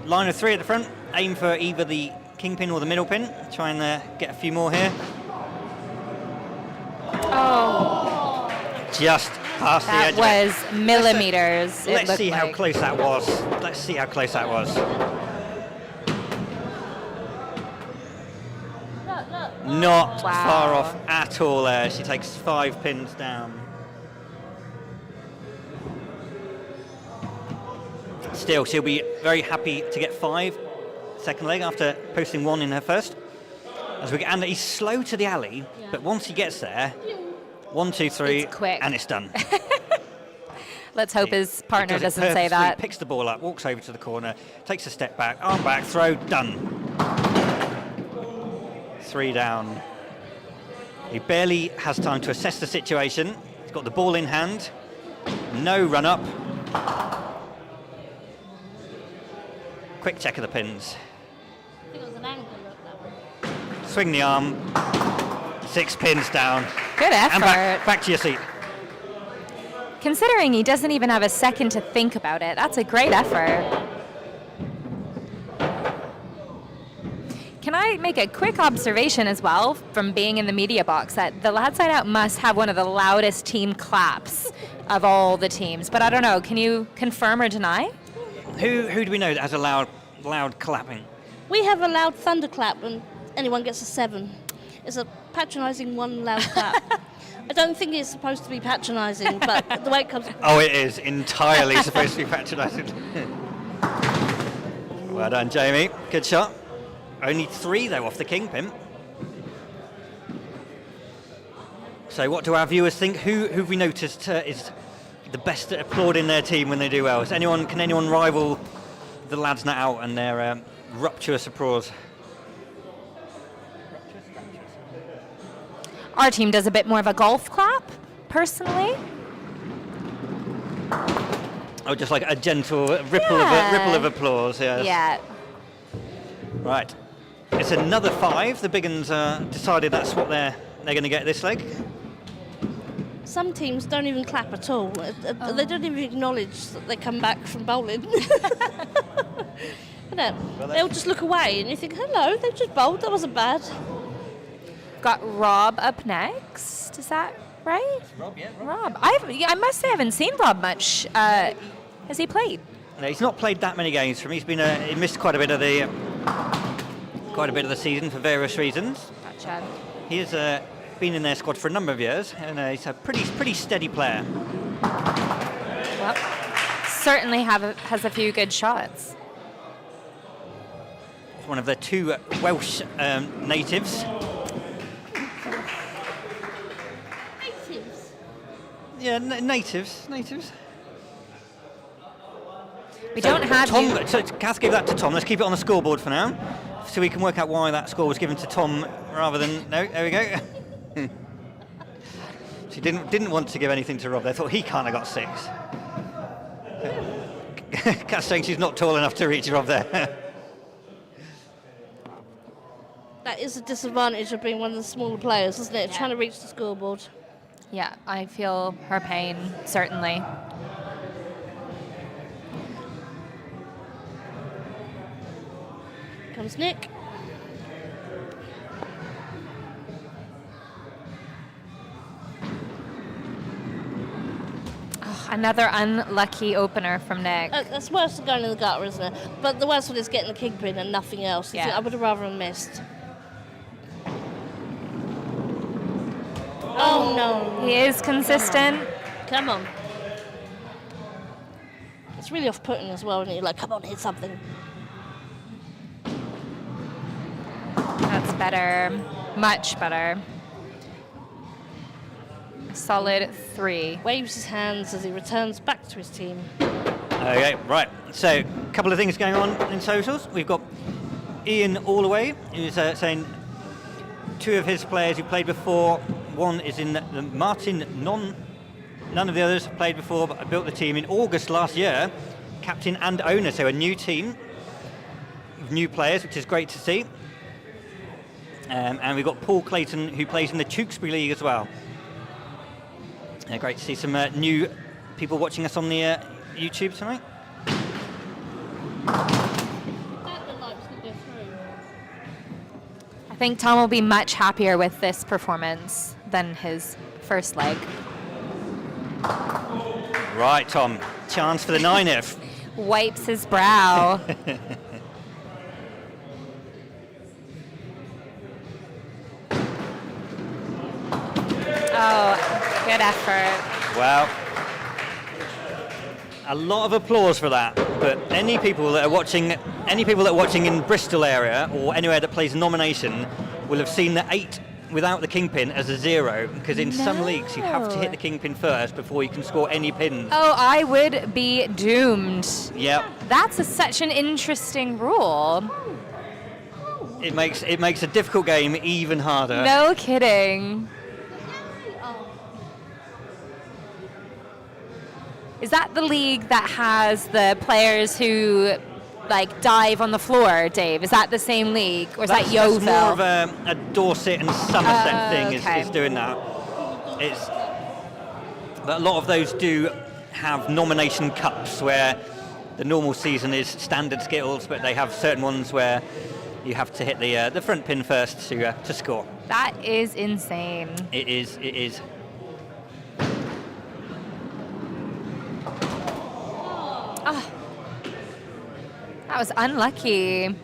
line of 3 at the front. Aim for either the kingpin or the middle pin. Try and get a few more here. Oh, Just past the that edge. of it. was millimeters. it Let's looked see how like. close that was. Let's see how close that was. Look. Not Wow. far off at all there. She takes 5 pins down. Still, she'll be very happy to get 5 second leg after posting 1 in her first. And he's slow to the alley, but once he gets there, 1, 2, 3, It's quick. and it's done. Let's hope his partner He does it doesn't say purposefully, that. Picks the ball up, walks over to the corner, takes a step back, arm back, throw, done. 3 down. He barely has time to assess the situation. He's got the ball in hand. No run up. Quick check of the pins. I think it was an angle look, that one. Swing the arm. 6 pins down. Good effort. And back to your seat. Considering he doesn't even have a second to think about it, that's a great effort. Can I make a quick observation as well from being in the media box that the lad side out must have one of the loudest team claps of all the teams, but I don't know, can you confirm or deny? Who do we know that has a loud clapping? We have a loud thunderclap and anyone gets a 7. It's a patronising one loud clap. I don't think it's supposed to be patronising, but the way it comes... Oh, it is entirely supposed to be patronising. Well done, Jamie. Good shot. Only 3, though, off the kingpin. So what do our viewers think? Who have we noticed is the best at applauding their team when they do well? Can anyone rival the lads not out and their rapturous applause? Our team does a bit more of a golf clap, personally. Oh, just like a gentle ripple of applause, yes. Yeah. Right. It's another 5. The Big Uns decided that's what they're going to get this leg. Some teams don't even clap at all. They don't even acknowledge that they come back from bowling. They'll just look away and you think, hello, they just bowled, that wasn't bad. Got Rob up next. Is that right? Rob, yeah. Rob. I must say I haven't seen Rob much. Has he played? No, he's not played that many games for me. He missed quite a bit of the season for various reasons. Gotcha. He has been in their squad for a number of years, and he's a pretty steady player. Well, certainly has a few good shots. One of the 2 Welsh natives. Natives. Yeah, natives. We don't have Tom. you. So Kath gave that to Tom. Let's keep it on the scoreboard for now, so we can work out why that score was given to Tom rather than no. There we go. She didn't want to give anything to Rob. They thought he can't have got 6. Kath's saying she's not tall enough to reach Rob there. That is a disadvantage of being one of the smaller players, isn't it? Yeah. Trying to reach the scoreboard. Yeah, I feel her pain, certainly. Comes Nick. Oh, another unlucky opener from Nick. That's worse than going in the gutter, isn't it? But the worst one is getting the kingpin and nothing else. You Yeah. think, I would have rather have missed. Oh no. He is consistent. Come on. It's really off-putting as well, and you're like, come on, hit something. That's better. Much better. Solid 3. Waves his hands as he returns back to his team. Okay, right. So, a couple of things going on in socials. We've got Ian Allaway, who's saying 2 of his players who played before. One is in the Martin. None of the others have played before, but I built the team in August last year. Captain and owner, so a new team of new players, which is great to see. And we've got Paul Clayton, who plays in the Tewkesbury League as well. Great to see some new people watching us on the YouTube tonight. I think Tom will be much happier with this performance than his first leg. Right, Tom. Chance for the 9F. Wipes his brow. Oh, good effort. Well, a lot of applause for that. but any people that are watching in Bristol area or anywhere that plays nomination will have seen the 8 without the kingpin as a 0, because in some leagues you have to hit the kingpin first before you can score any pins. Oh, I would be doomed. Yep. That's such an interesting rule. It makes a difficult game even harder. No kidding. Is that the league that has the players who like dive on the floor, Dave? Is that the same league, or is that Yeovil? That's more of a Dorset and Somerset thing okay. is doing that. But a lot of those do have nomination cups where the normal season is standard Skittles, but they have certain ones where you have to hit the front pin first to score. That is insane. It is. Oh, that was unlucky.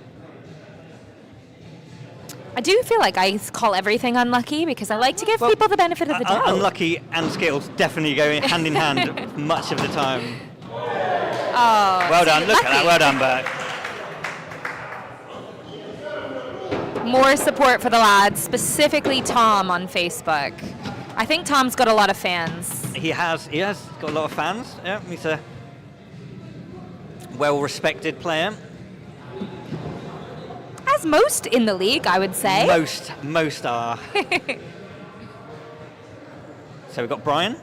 I do feel like I call everything unlucky because I like to give people the benefit of the doubt. Unlucky and Skittles definitely go hand in hand much of the time. Oh, Well done, look at that, well done, Bert. More support for the lads, specifically Tom on Facebook. I think Tom's got a lot of fans. He has got a lot of fans. Yeah, he's a well-respected player. As most in the league, I would say. Most are. So we've got Brian.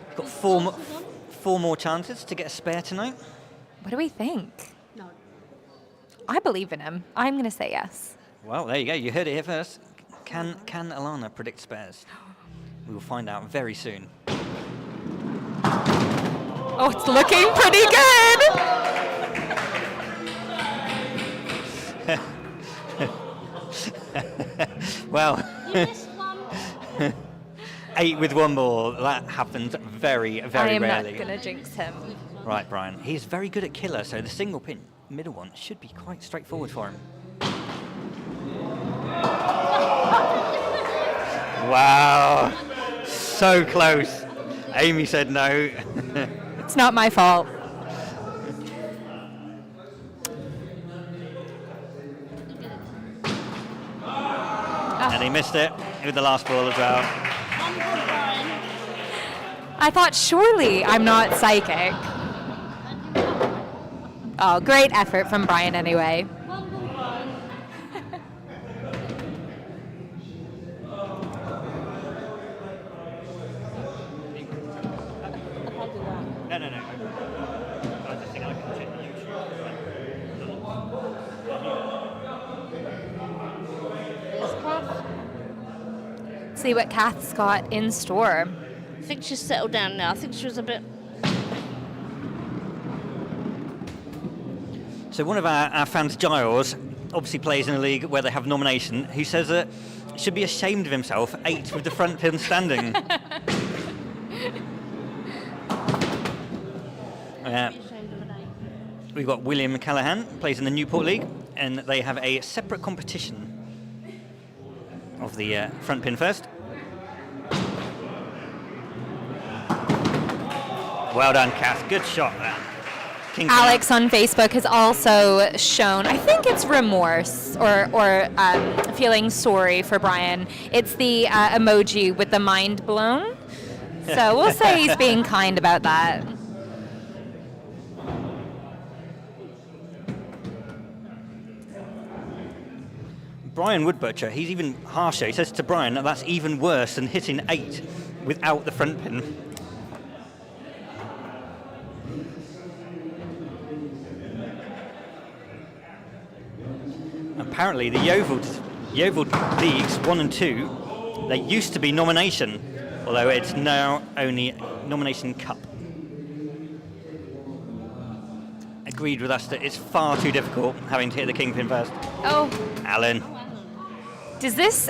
We've got four more chances to get a spare tonight. What do we think? No. I believe in him. I'm going to say yes. Well, there you go. You heard it here first. Can Alana predict spares? We will find out very soon. Oh, it's looking pretty good. Well, You missed one. 8 with 1 ball. That happens very, very I am rarely. not going to jinx him. Right, Brian. He's very good at killer, so the single pin middle one should be quite straightforward for him. Wow. So close. Amy said no. It's not my fault. And he missed it with the last ball as well. I thought surely I'm not psychic. Oh, great effort from Brian anyway. No. I just think I can check YouTube. See what Kath's got in store. I think she's settled down now. I think she was a bit. So one of our fans, Giles, obviously plays in a league where they have nomination, who says that he should be ashamed of himself, 8 with the front pin standing. We've got William Callahan, plays in the Newport League, and they have a separate competition of the front pin first. Well done, Kath. Good shot there. Alex on Facebook has also shown, I think it's remorse or feeling sorry for Brian. It's the emoji with the mind blown. So we'll say he's being kind about that. Brian Woodbutcher, he's even harsher. He says to Brian that that's even worse than hitting 8 without the front pin. Apparently the Yeovil Leagues 1 and 2, they used to be nomination, although it's now only nomination cup. Agreed with us that it's far too difficult having to hit the kingpin first. Oh. Alan. Does this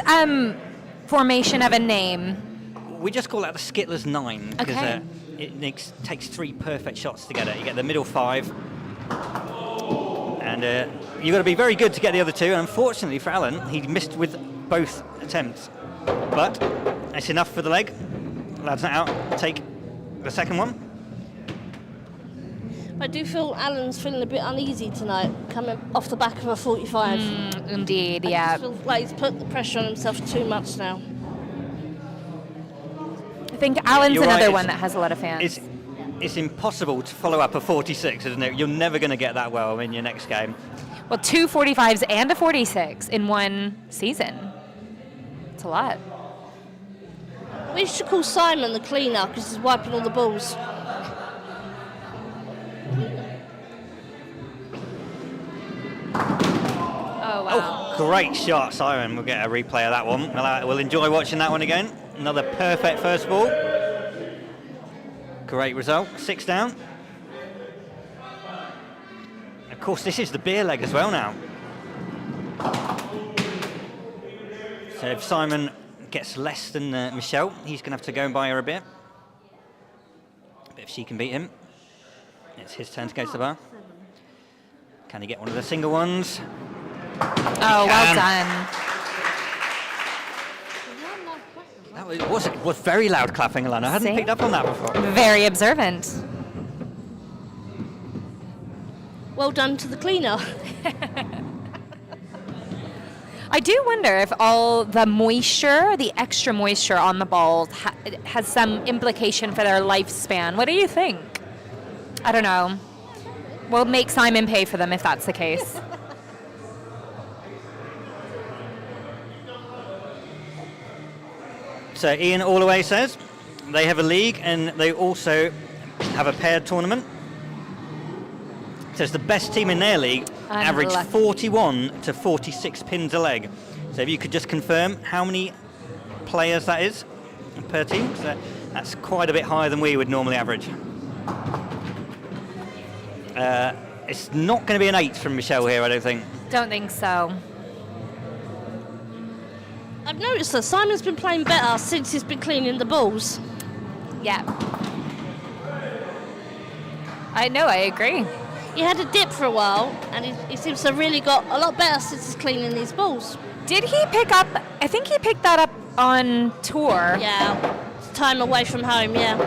formation have a name? We just call that the Skittles 9 because Okay. it takes 3 perfect shots to get it. You get the middle 5, and you've got to be very good to get the other 2. And unfortunately for Alan, he missed with both attempts. But that's enough for the leg. Lads out, take the second one. I do feel Alan's feeling a bit uneasy tonight, coming off the back of a 45. Indeed, I yeah. just feel like he's put the pressure on himself too much now. I think Alan's You're another right, one that has a lot of fans. It's impossible to follow up a 46, isn't it? You're never going to get that well in your next game. Well, 2 45s and a 46 in one season. It's a lot. We should call Simon the cleaner because he's wiping all the balls. Oh, wow. Oh, great shot, Simon. We'll get a replay of that one. We'll enjoy watching that one again. Another perfect first ball. Great result. 6 down. Of course, this is the beer leg as well now. So if Simon gets less than Michelle, he's going to have to go and buy her a beer. But if she can beat him, it's his turn to go to the bar. Can he get one of the single ones? Oh, well done. That was very loud clapping, Alana. I hadn't See? picked up on that before. Very observant. Well done to the cleaner. I do wonder if all the moisture, the extra moisture on the balls, has some implication for their lifespan. What do you think? I don't know. We'll make Simon pay for them if that's the case. So Ian Allaway says they have a league and they also have a paired tournament. Says the best team in their league average Unlucky. 41 to 46 pins a leg. So if you could just confirm how many players that is per team. So that's quite a bit higher than we would normally average. It's not going to be an 8 from Michelle here, I don't think. Don't think so. I've noticed that Simon's been playing better since he's been cleaning the balls. Yeah. I know, I agree. He had a dip for a while, and he seems to have really got a lot better since he's cleaning these balls. Did he pick up, I think he picked that up on tour. Yeah, time away from home, yeah.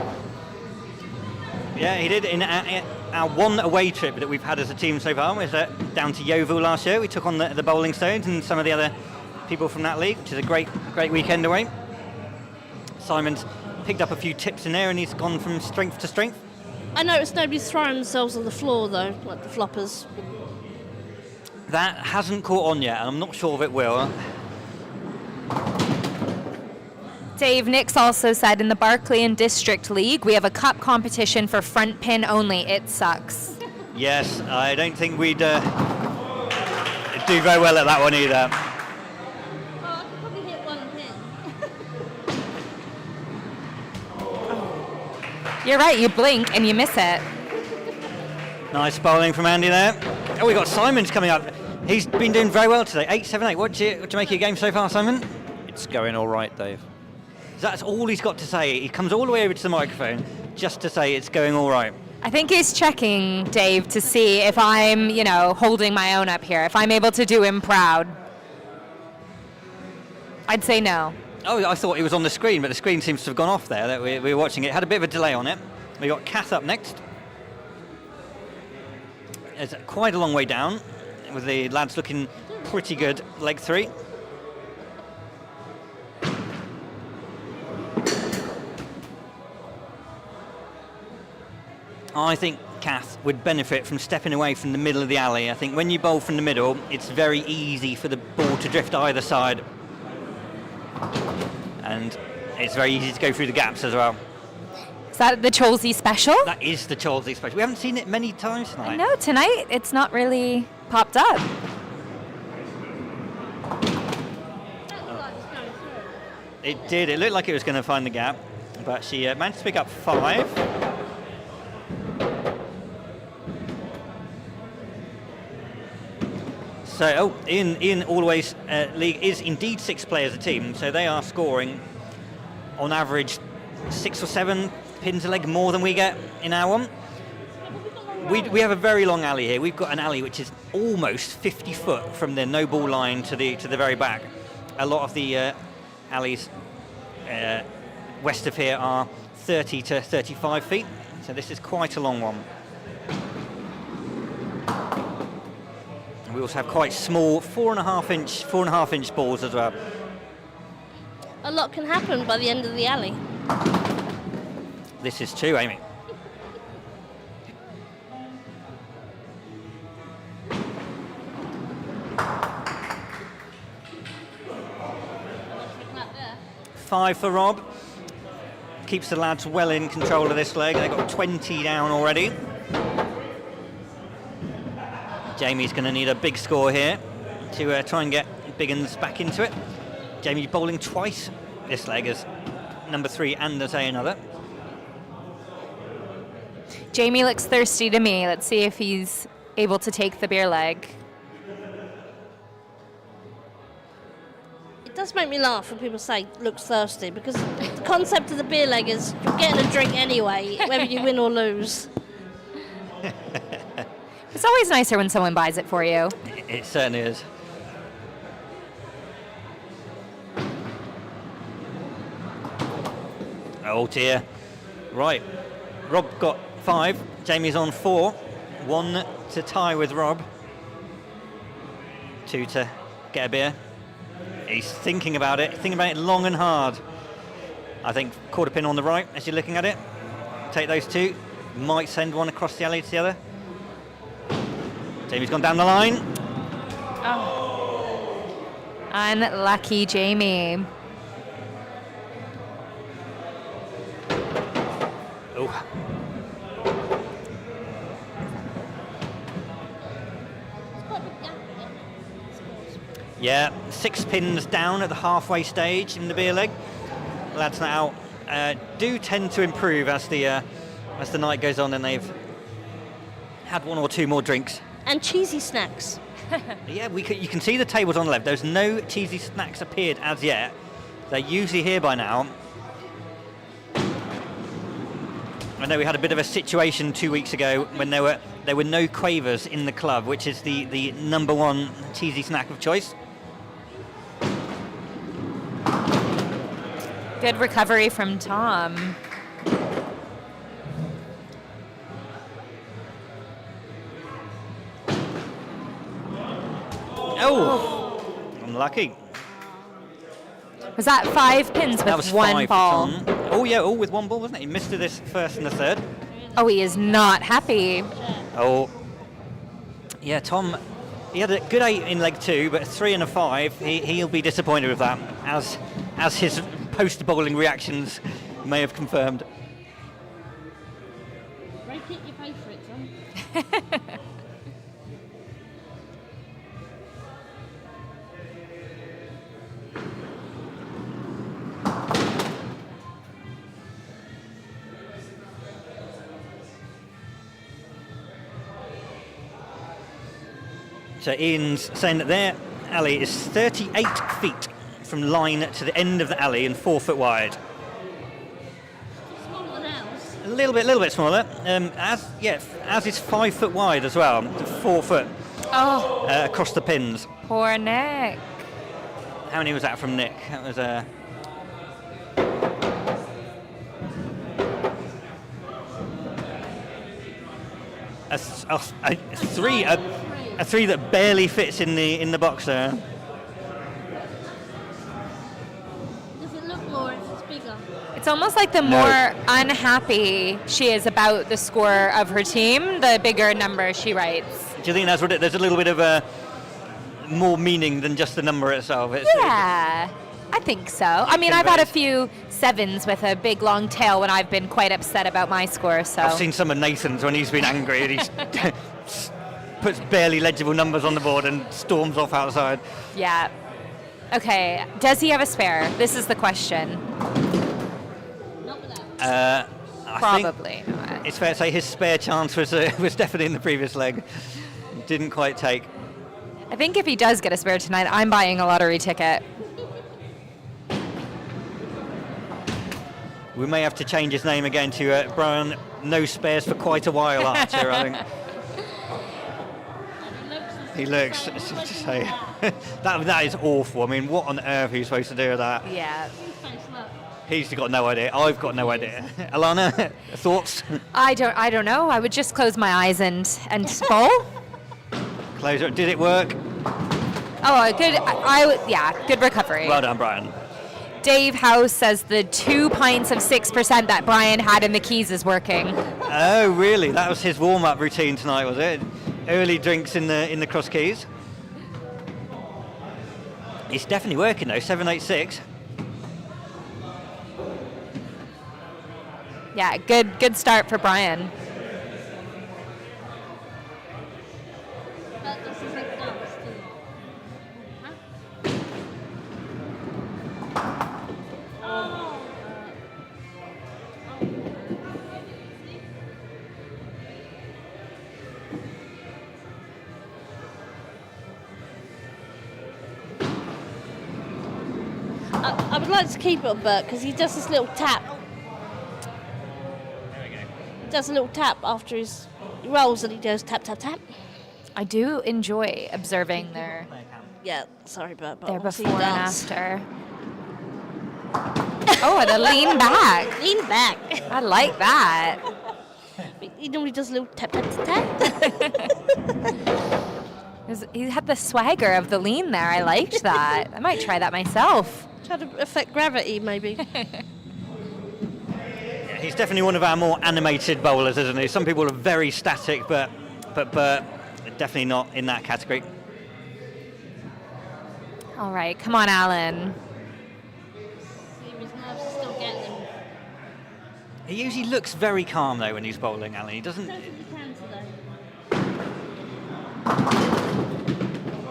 Yeah, he did. In our one away trip that we've had as a team so far was down to Yeovil last year. We took on the Bowling Stones and some of the other people from that league, which is a great weekend away. Simon's picked up a few tips in there and he's gone from strength to strength. I noticed nobody's throwing themselves on the floor, though, like the floppers. That hasn't caught on yet, and I'm not sure if it will. Dave Nix also said in the Barclayan District League, we have a cup competition for front pin only. It sucks. Yes, I don't think we'd do very well at that one either. Oh, I could probably hit one pin. You're right, you blink and you miss it. Nice bowling from Andy there. Oh, we got Simon's coming up. He's been doing very well today. 8-7-8. What do you make of your game so far, Simon? It's going all right, Dave. That's all he's got to say. He comes all the way over to the microphone just to say it's going all right. I think he's checking, Dave, to see if I'm, holding my own up here, if I'm able to do him proud. I'd say no. Oh, I thought it was on the screen, but the screen seems to have gone off there. That we were watching it. Had a bit of a delay on it. We got Kath up next. It's quite a long way down, with the lads looking pretty good. Leg 3. I think Kath would benefit from stepping away from the middle of the alley. I think when you bowl from the middle, it's very easy for the ball to drift either side. And it's very easy to go through the gaps as well. Is that the Cholsey special? That is the Cholsey special. We haven't seen it many times tonight. No, tonight it's not really popped up. It did. It looked like it was going to find the gap, but she managed to pick up 5. So, Ian Allaway's league is indeed 6 players a team, so they are scoring on average 6 or 7 pins a leg more than we get in our one. We have a very long alley here. We've got an alley which is almost 50 foot from the no ball line to the very back. A lot of the alleys west of here are 30 to 35 feet, so this is quite a long one. We also have quite small 4.5 inch balls as well. A lot can happen by the end of the alley. This is true, Amy. Five for Rob. Keeps the lads well in control of this leg. They've got 20 down already. Jamie's going to need a big score here to try and get Big Uns back into it. Jamie bowling twice this leg as number 3 and as another. Jamie looks thirsty to me. Let's see if he's able to take the beer leg. It does make me laugh when people say looks thirsty, because the concept of the beer leg is you're getting a drink anyway, whether you win or lose. It's always nicer when someone buys it for you. It certainly is. Oh dear. Right. Rob got 5. Jamie's on 4. 1 to tie with Rob. 2 to get a beer. He's thinking about it long and hard. I think quarter pin on the right as you're looking at it. Take those 2. Might send one across the alley to the other. Jamie's gone down the line. Oh. Unlucky Jamie. Oh. Yeah, 6 pins down at the halfway stage in the beer leg. Lads now do tend to improve as the night goes on and they've had 1 or 2 more drinks. And cheesy snacks. Yeah, you can see the tables on the left. There's no cheesy snacks appeared as yet. They're usually here by now. I know we had a bit of a situation 2 weeks ago when there were no quavers in the club, which is the number 1 cheesy snack of choice. Good recovery from Tom. Oh, unlucky. Was that 5 pins That with was 1 5 ball? Tom. Oh yeah, with 1 ball, wasn't it? He missed this first and the third. Oh, he is not happy. Oh, yeah, Tom. He had a good 8 in leg 2, but a 3 and a 5. He'll be disappointed with that, as his post-bowling reactions may have confirmed. Break it, you pay for it, Tom. So Ian's saying that their alley is 38 feet from line to the end of the alley and 4 foot wide. Smaller than ours. A little bit smaller. As is 5 foot wide as well. 4 foot Oh, across the pins. poor Nick. How many was that from Nick? That was a 3 that barely fits in the box there. Does it look more if it's bigger? It's almost like the more unhappy she is about the score of her team, the bigger number she writes. Do you think that's what there's a little bit of more meaning than just the number itself? Yeah, I think so. I mean, I've had a few 7s with a big long tail when I've been quite upset about my score, so. I've seen some of Nathan's when he's been angry and he puts barely legible numbers on the board and storms off outside. Yeah. Okay, does he have a spare? This is the question. Not with that. I think Probably not. it's fair to say his spare chance was definitely in the previous leg. Didn't quite take. I think if he does get a spare tonight, I'm buying a lottery ticket. We may have to change his name again to Brian No Spares for quite a while after, I think. He looks, it's just to say, that is awful. I mean, what on earth are you supposed to do with that? Yeah. He's got no idea. I've got no idea. Alana, thoughts? I don't know. I would just close my eyes and bowl. Closer. Did it work? Oh, good. Yeah, good recovery. Well done, Brian. Dave House says the 2 pints of 6% that Brian had in the keys is working. Oh, really? That was his warm-up routine tonight, was it? Early drinks in the cross keys. It's definitely working though. 786. Yeah, good start for Brian. I would like to keep it on Bert because he does this little tap. He does a little tap after he rolls and he goes tap, tap, tap. I do enjoy observing their Yeah, sorry Bert, but their I want to see before you and dance. after. Oh, and a lean back. Lean back. I like that. He normally does a little tap, tap, tap, tap. He had the swagger of the lean there. I liked that. I might try that myself. Try to affect gravity, maybe. Yeah, he's definitely one of our more animated bowlers, isn't he? Some people are very static, but Bert definitely not in that category. All right, come on, Alan. His nerves are still getting him. He usually looks very calm though when he's bowling, Alan. He doesn't.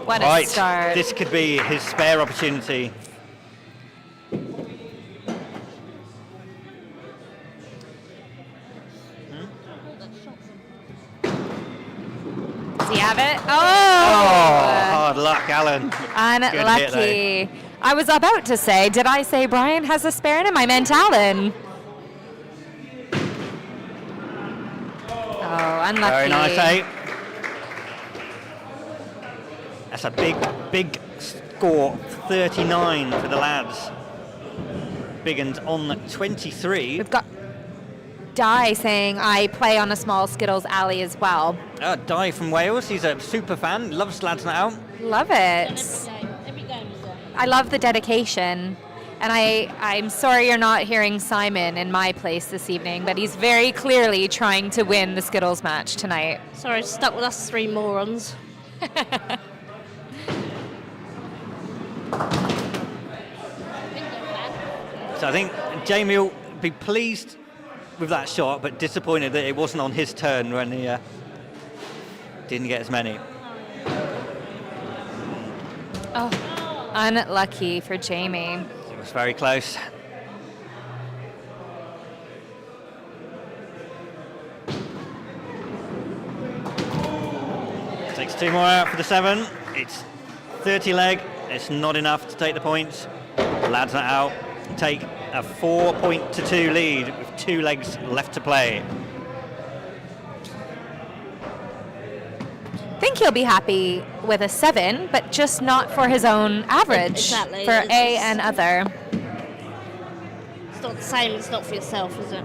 What a Right, start. this could be his spare opportunity. Does he have it? Oh, hard luck, Alan. Unlucky. I was about to say, did I say Brian has a spare in him? I meant Alan. Oh, unlucky. Very nice, eh? That's a big score, 39 for the lads. Big Uns on 23. We've got Di saying, I play on a small Skittles alley as well. Di from Wales, he's a super fan, loves Lads Night Out. Love it. Every game is there. I love the dedication. And I'm sorry you're not hearing Simon in my place this evening, but he's very clearly trying to win the Skittles match tonight. Sorry, stuck with us three morons. So I think Jamie will be pleased with that shot, but disappointed that it wasn't on his turn when he didn't get as many. Oh, unlucky for Jamie. It was very close. Takes two more out for the 7. It's 30 leg. It's not enough to take the points. Lads are out. Take a 4-2 lead with 2 legs left to play. I think he'll be happy with a 7, but just not for his own average. Exactly. For A and other. It's not the same, it's not for yourself, is it?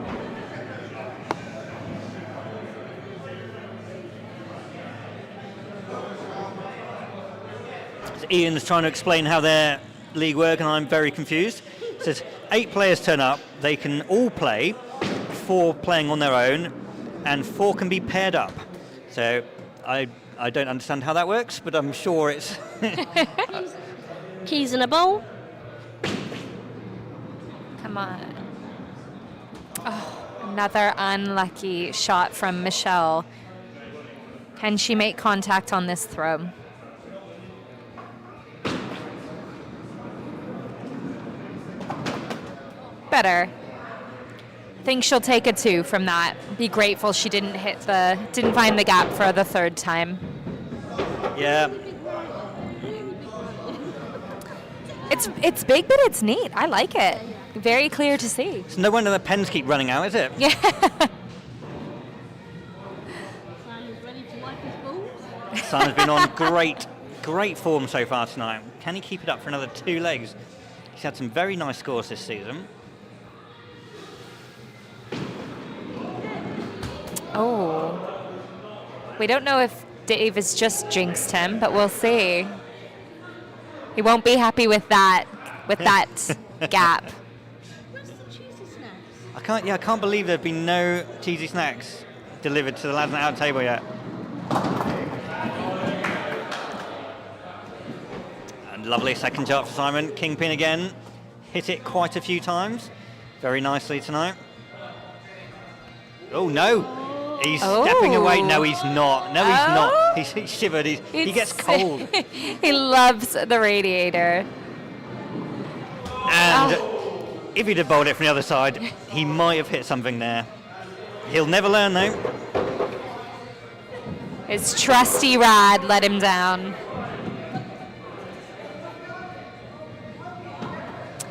So Ian's trying to explain how their league work, and I'm very confused. It says 8 players turn up, they can all play, 4 playing on their own, and 4 can be paired up. So I don't understand how that works, but I'm sure it's... Keys in a bowl. Come on. Oh, another unlucky shot from Michelle. Can she make contact on this throw? Better. I think she'll take a 2 from that. Be grateful she didn't find the gap for the 3rd time. Yeah. It's big, but it's neat. I like it. Very clear to see. It's no wonder the pens keep running out, is it? Yeah. Simon's ready to wipe his balls. Simon's been on great form so far tonight. Can he keep it up for another 2 legs? He's had some very nice scores this season. Oh. We don't know if Dave has just jinxed him, but we'll see. He won't be happy with that gap. Where's the cheesy snacks? I can't believe there have been no cheesy snacks delivered to the lads at the table yet. And lovely second shot for Simon. Kingpin again. Hit it quite a few times. Very nicely tonight. Oh no! He's stepping away. No, he's not. No, he's not. He's shivered. He gets cold. He loves the radiator. And if he'd have bowled it from the other side, he might have hit something there. He'll never learn though. His trusty rad let him down.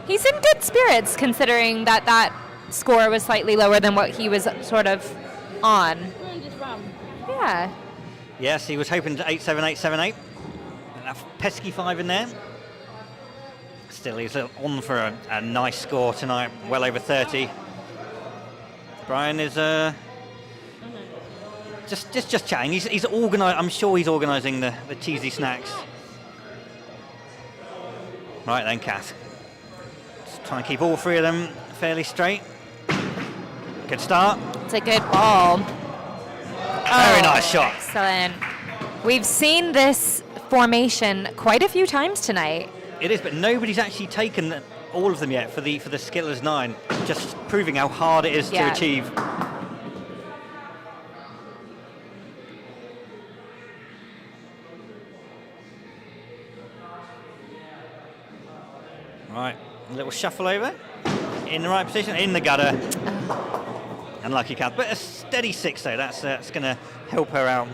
He's in good spirits considering that score was slightly lower than what he was sort of on. Yeah. Yes, he was hoping to 8-7, 8-7-8. That pesky 5 in there. Still, he's on for a nice score tonight, well over 30. Brian is just chatting. He's organised. I'm sure he's organising the cheesy snacks. Right then, Kath. Just trying to keep all three of them fairly straight. Good start. It's a good ball. Very nice shot. Excellent. We've seen this formation quite a few times tonight. It is, but nobody's actually taken all of them yet for the Skittles 9, just proving how hard it is to achieve. Right, a little shuffle over, in the right position, in the gutter. Unlucky Kath, but a steady 6 though, that's going to help her out.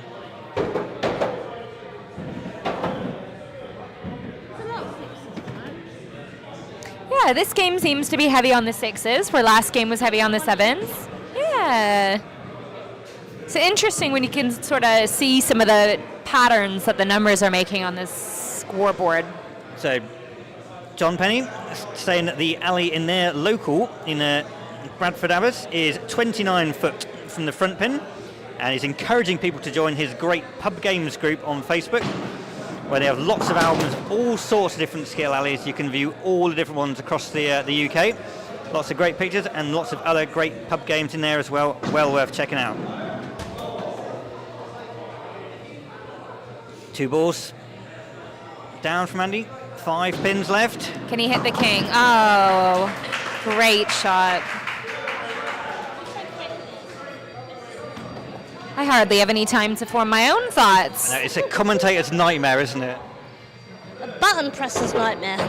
Yeah, this game seems to be heavy on the 6s, where last game was heavy on the 7s. Yeah. It's interesting when you can sort of see some of the patterns that the numbers are making on this scoreboard. So, John Penny saying that the alley in their local, in Bradford Abbas, is 29 foot from the front pin, and he's encouraging people to join his great pub games group on Facebook, where they have lots of albums of all sorts of different skill alleys. You can view all the different ones across the UK. Lots of great pictures and lots of other great pub games in there as well. Well worth checking out. 2 balls down from Andy. 5 pins left. Can he hit the king? Oh, great shot. I hardly have any time to form my own thoughts. No, it's a commentator's nightmare, isn't it? A button presser's nightmare.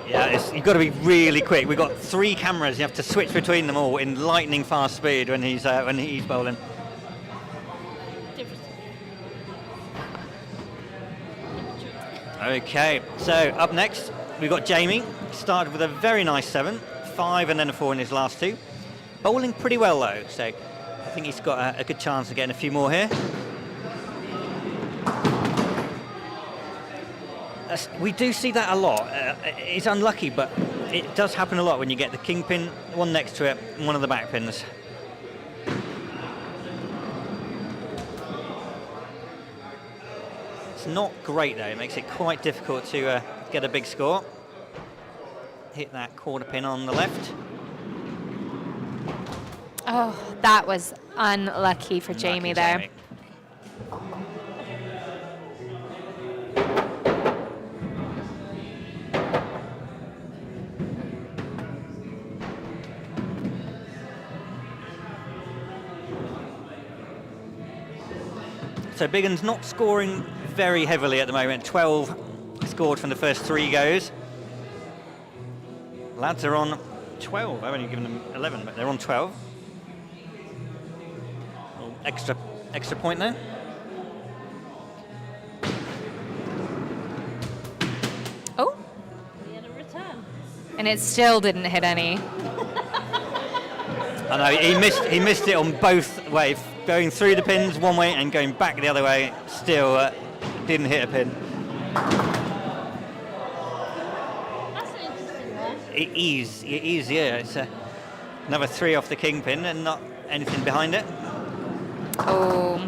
Yeah, you've got to be really quick. We've got 3 cameras. You have to switch between them all in lightning fast speed when he's bowling. Okay, so up next we've got Jamie. Started with a very nice 7, 5 and then a 4 in his last 2. Bowling pretty well though, so I think he's got a good chance of getting a few more here. We do see that a lot. It's unlucky, but it does happen a lot when you get the king pin, one next to it, and one of the back pins. It's not great though, it makes it quite difficult to get a big score. Hit that quarter pin on the left. Oh, that was unlucky for Jamie there. Jamie. So Big Uns not scoring very heavily at the moment. 12 scored from the first 3 goes. Lads are on 12. I've only given them 11, but they're on 12. Extra point there. Oh. He had a return. And it still didn't hit any. I know he missed it on both ways, going through the pins one way and going back the other way. Still didn't hit a pin. That's an interesting one. It is, yeah. It's another 3 off the king pin and not anything behind it. Oh.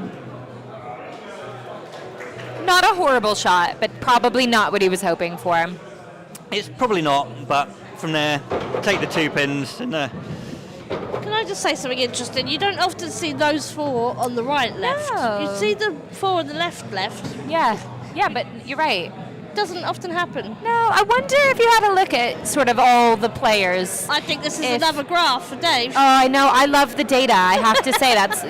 Not a horrible shot, but probably not what he was hoping for. It's probably not, but from there, take the 2 pins and Can I just say something interesting? You don't often see those 4 on the right, left. No. You see the 4 on the left. Yeah, but you're right. Doesn't often happen. No, I wonder if you had a look at sort of all the players. I think this is If- another graph for Dave. Oh, I know. I love the data. I have to say that's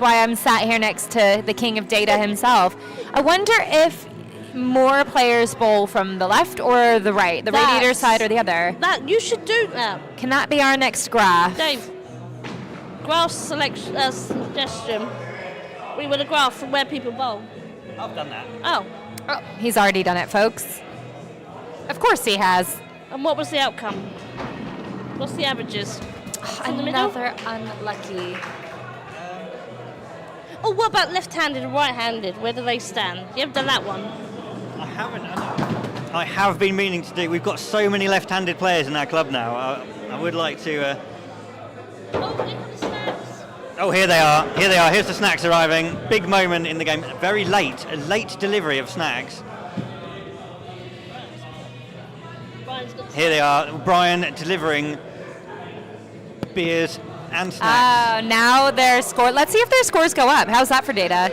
why I'm sat here next to the king of data himself. I wonder if more players bowl from the left or the right, the radiator That's- side or the other. That you should do that, Can that be our next graph? Dave. Graph suggestion. We want a graph from where people bowl. I've done that. Oh, Oh, he's already done it, folks. Of course he has. and what was the outcome? What's the averages? In the middle? Another unlucky. Oh, what about left-handed and right-handed? Where do they stand? You haven't done that one. I haven't. I have been meaning to do. We've got so many left-handed players in our club now. I would like to. Oh, look at the snacks. Oh, here they are. Here they are. Here's the snacks arriving. Big moment in the game. Very late. A late delivery of snacks. Brian's got the Here they are. Brian delivering beers and snacks. Oh, now their score. Let's see if their scores go up. How's that for data?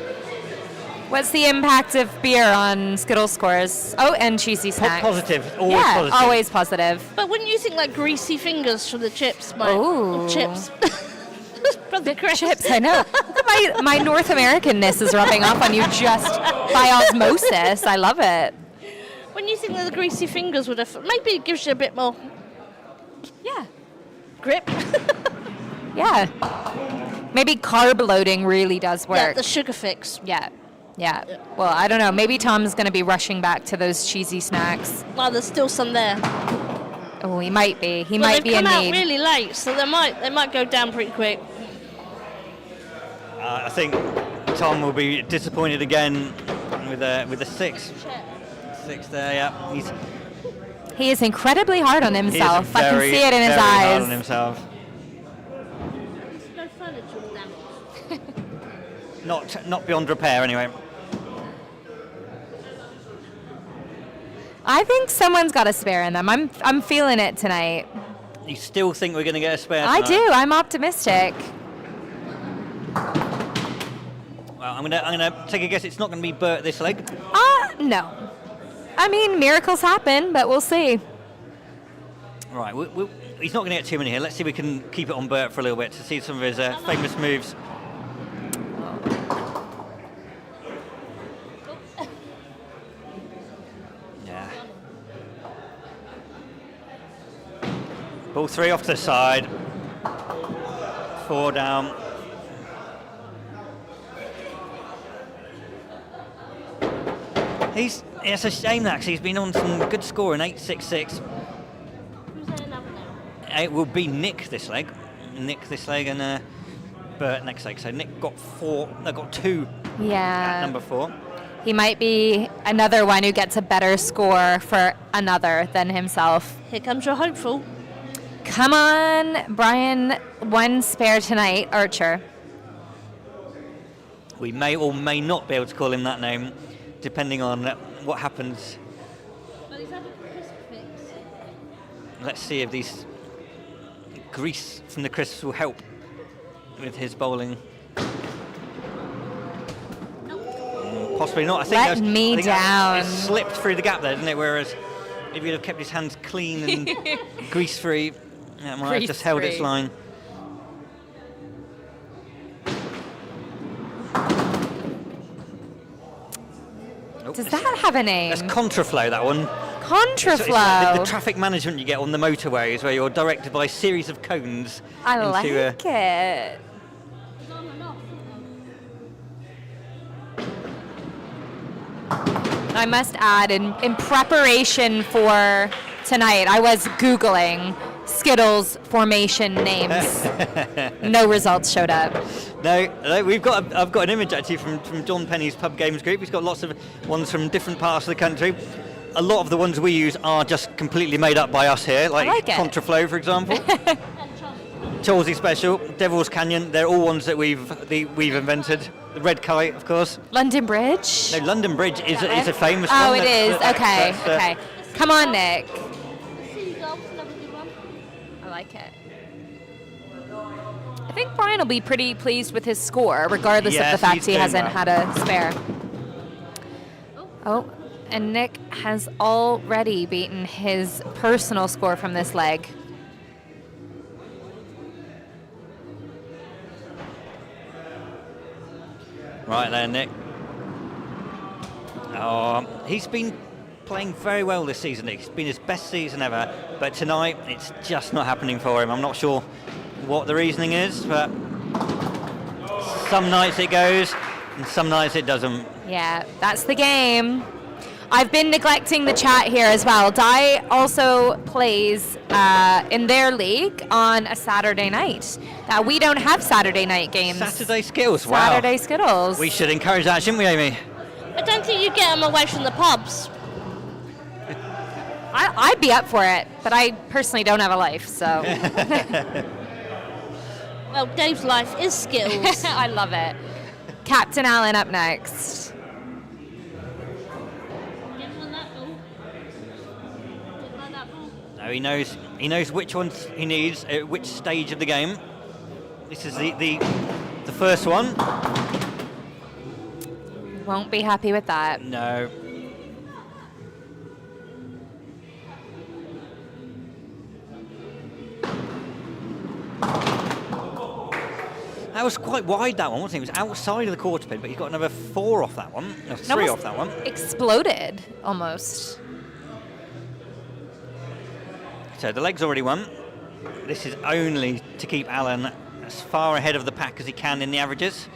What's the impact of beer on Skittles scores? Oh, and cheesy snacks. Positive. Always Yeah, positive. always positive. But wouldn't you think like greasy fingers from the chips, mate? Ooh. Or chips. From the crisps. Chips, I know. my North Americanness is rubbing off on you just by osmosis. I love it. When you think that the greasy fingers would have, maybe it gives you a bit more Yeah. grip. Yeah. Maybe carb loading really does Yeah, work. the sugar fix. Yeah. Well, I don't know. Maybe Tom's going to be rushing back to those cheesy snacks. Well, there's still some there. Oh, he might be. He But might they've be in come out need. really late, so they might go down pretty quick. I think Tom will be disappointed again with a 6. 6 there. Yeah. He is incredibly hard on He is himself. I can very, see it in his very hard eyes. on himself. There's no furniture damage. Not beyond repair anyway. I think someone's got a spare in them. I'm feeling it tonight. You still think we're going to get a spare I tonight? do. I'm optimistic. Well, I'm gonna take a guess. It's not going to be Bert this leg. No. I mean, miracles happen, but we'll see. Right, he's not going to get too many here. Let's see if we can keep it on Bert for a little bit to see some of his famous moves. Yeah. Ball 3 off to the side. 4 down. It's a shame that actually he's been on some good scoring, 8.66. Who's there another now? It will be Nick this leg, and Bert next leg. So Nick got 4. They got 2 Yeah. at number 4. He might be another one who gets a better score for another than himself. Here comes your hopeful. Come on, Brian. One spare tonight, Archer. We may or may not be able to call him that name, depending on what happens. But he's had a crisp fix. Let's see if these grease from the crisps will help with his bowling. Possibly not. I think Let me that down. it slipped through the gap there, didn't it? Whereas if he'd have kept his hands clean and grease-free, it might have just held its Grease-free. line. Nope. Does that have a name? That's contraflow, that one. Contraflow. It's like the traffic management you get on the motorways where you're directed by a series of cones. I into like it. On and off. I must add, in preparation for tonight, I was Googling Skittles formation names. No results showed up. No, I've got an image actually from John Penny's pub games group. He's got lots of ones from different parts of the country. A lot of the ones we use are just completely made up by us here, like like it. Contraflow, for example. Cholsey Special, Devil's Canyon, they're all ones that we've invented. The red kite, of course. London Bridge? No, London Bridge is a famous Oh, one. it is. Okay, That's, okay. Come on, Nick. Seagulls, another good one. I like it. I think Brian will be pretty pleased with his score, regardless of Yes, the fact he's he doing hasn't well. had a spare. Oh, and Nick has already beaten his personal score from this leg. Right there, Nick. Oh, he's been playing very well this season. It's been his best season ever, but tonight it's just not happening for him. I'm not sure what the reasoning is, but some nights it goes and some nights it doesn't. Yeah, that's the game. I've been neglecting the chat here as well. Di also plays in their league on a Saturday night. We don't have Saturday night games. Saturday Skittles, wow. Saturday Skittles. We should encourage that, shouldn't we, Amy? I don't think you get them away from the pubs. I'd be up for it, but I personally don't have a life, so. Well, Dave's life is Skittles. I love it. Captain Allen up next. No, he knows which ones he needs at which stage of the game. This is the first one. Won't be happy with that. No. That was quite wide, that one, wasn't it? It was outside of the quarter pin, but he's got another 4 off that one. No, 3 off that one. Exploded, almost. So the leg's already won. This is only to keep Alan as far ahead of the pack as he can in the averages.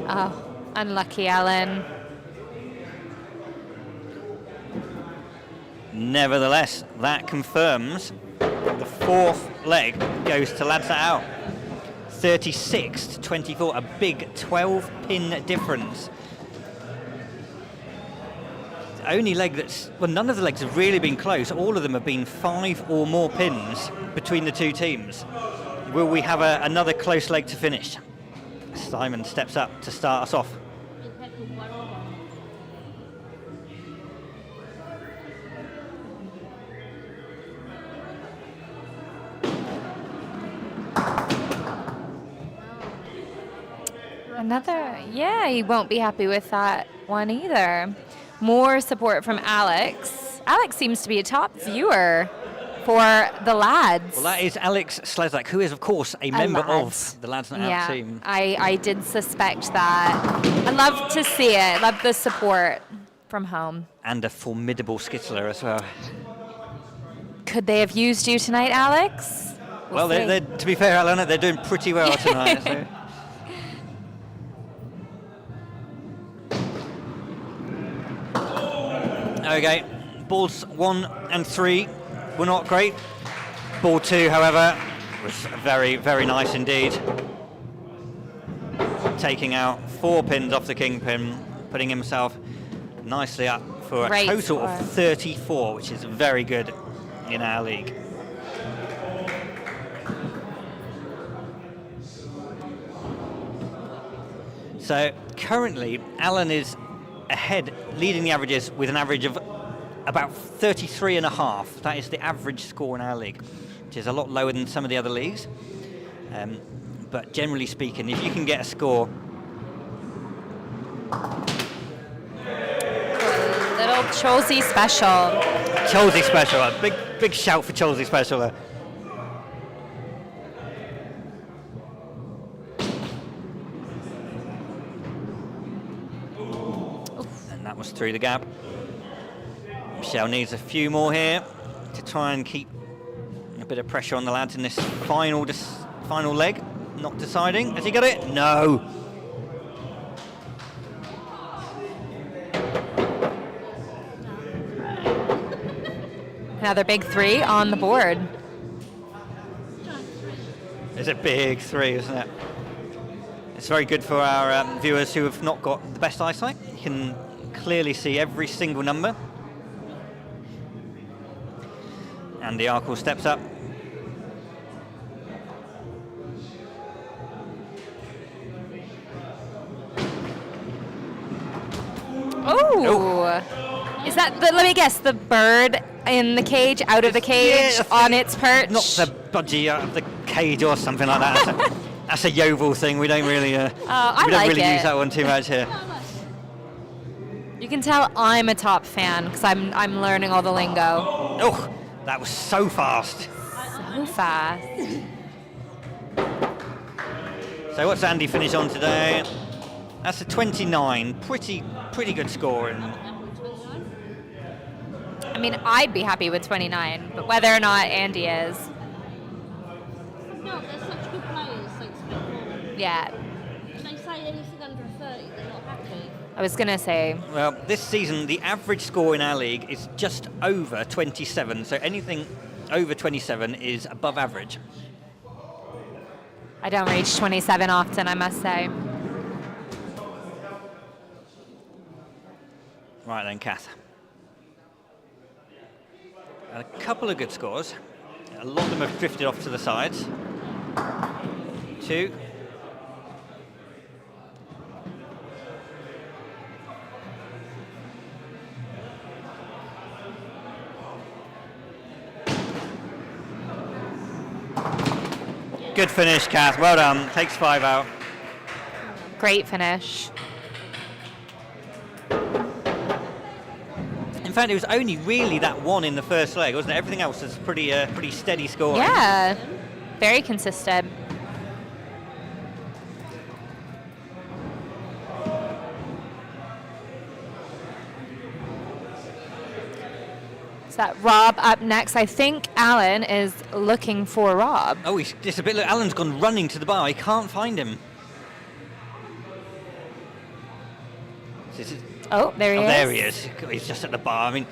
Oh, unlucky Alan. Nevertheless, that confirms the 4th leg goes to Lads That Out. 36 to 24, a big 12-pin difference. The only leg that's, well, none of the legs have really been close. All of them have been 5 or more pins between the two teams. Will we have another close leg to finish? Simon steps up to start us off. Another, yeah, he won't be happy with that one either. More support from Alex. Alex seems to be a top viewer for the lads. Well, that is Alex Slezak, who is, of course, a member of the Lads That Out team. I did suspect that. I love to see it. Love the support from home. And a formidable skittler as well. Could they have used you tonight, Alex? Well, they're, to be fair, Alan, they're doing pretty well tonight. So. Okay, balls 1 and 3 were not great. Ball 2, however, was very, very nice indeed. Taking out 4 pins off the kingpin, putting himself nicely up for a total of 34, which is very good in our league. So currently, Alan is ahead, leading the averages with an average of about 33.5. That is the average score in our league, which is a lot lower than some of the other leagues. But generally speaking, if you can get a score... Little Cholsey special. Cholsey special, a big shout for Cholsey special there. Through the gap. Michelle needs a few more here to try and keep a bit of pressure on the lads in this final leg. Not deciding. Has he got it? No. Another big 3 on the board. It's a big 3, isn't it? It's very good for our viewers who have not got the best eyesight. You can clearly see every single number. And the Arkle steps up. Ooh. Is that, let me guess, the bird in the cage, out of the cage, on its perch? Not the budgie out of the cage or something like that. That's a Yeovil thing. We don't really, I we don't like really it. use that one too much here. You can tell I'm a top fan because I'm learning all the lingo. Oh, that was so fast. So fast. So what's Andy finish on today? That's a 29. Pretty good score. And I mean, I'd be happy with 29, but whether or not Andy is, No, they're such good players, so it's a bit more. yeah. If they say anything under 30, they're not happy. I was going to say, well, this season the average score in our league is just over 27. So anything over 27 is above average. I don't reach 27 often, I must say. Right then, Kath. A couple of good scores. A lot of them have drifted off to the sides. 2. Good finish, Kath. Well done. Takes 5 out. Great finish. In fact, it was only really that one in the first leg, wasn't it? Everything else was pretty steady scoring. Yeah, very consistent. Is that Rob up next? I think Alan is looking for Rob. Oh, he's disappeared. Look, Alan's gone running to the bar. He can't find him. Oh, there he is. There he is. He's just at the bar. I mean,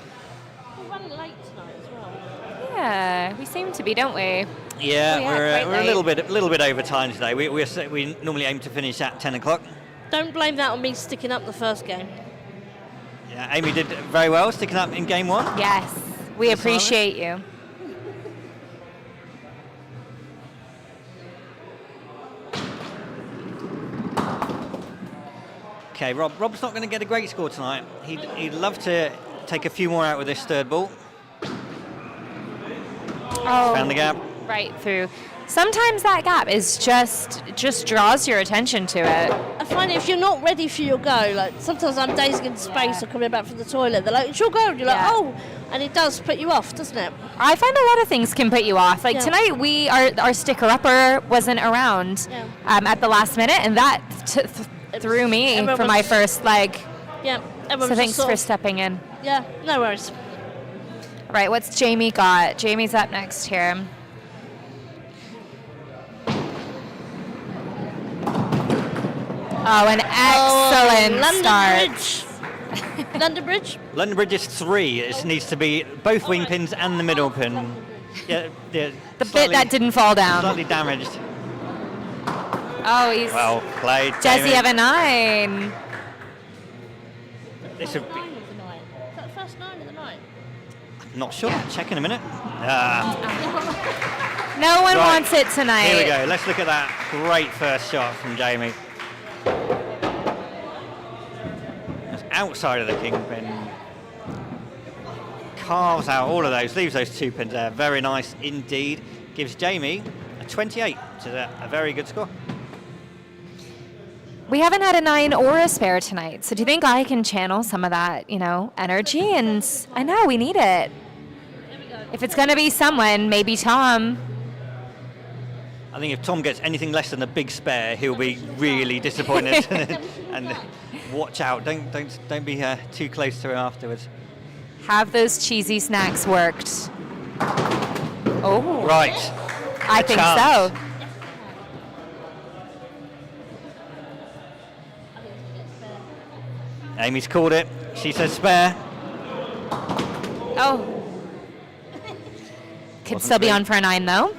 We're running late tonight as well. Yeah, we seem to be, don't we? yeah, quite we're a late. little bit over time today. We normally aim to finish at 10 o'clock. Don't blame that on me sticking up the first game. Yeah, Amy did very well, sticking up in game 1. Yes, we appreciate you. Okay, Rob's not going to get a great score tonight. He'd love to take a few more out with this third ball. Oh, Found the gap. right through. Sometimes that gap is just draws your attention to it. I find if you're not ready for your go, like sometimes I'm dazing in space or coming back from the toilet, they're like, it's your go, and you're like, Yeah. oh, and it does put you off, doesn't it? I find a lot of things can put you off. Like Yeah. tonight, our sticker upper wasn't around Yeah. at the last minute, and that threw me Everyone for my was- first leg. Yeah, everyone's So just thanks sort for of- stepping in. Yeah, no worries. Right, what's Jamie got? Jamie's up next here. Oh, an excellent London start. Bridge. London Bridge? London Bridge is 3. It needs to be both wing pins and the middle pin. Yeah, The bit that didn't fall down. Slightly damaged. Oh, he's Well played, Jesse Jamie. have a 9. This would be, 9 of the night. Is that the first 9 of the night? not sure. Check in a minute. No one Right. wants it tonight. Here we go. Let's look at that great first shot from Jamie. That's outside of the kingpin. Carves out all of those, leaves those 2 pins there. Very nice indeed. Gives Jamie a 28, which is a very good score. We haven't had a 9 or a spare tonight, so do you think I can channel some of that, energy? And I know we need it. If it's going to be someone, maybe Tom. I think if Tom gets anything less than a big spare, he'll be really disappointed. And watch out! Don't be too close to him afterwards. Have those cheesy snacks worked? Oh, Right. I think chance. so. Amy's called it. She says spare. Oh. Could Wasn't still be great. on for a 9, though.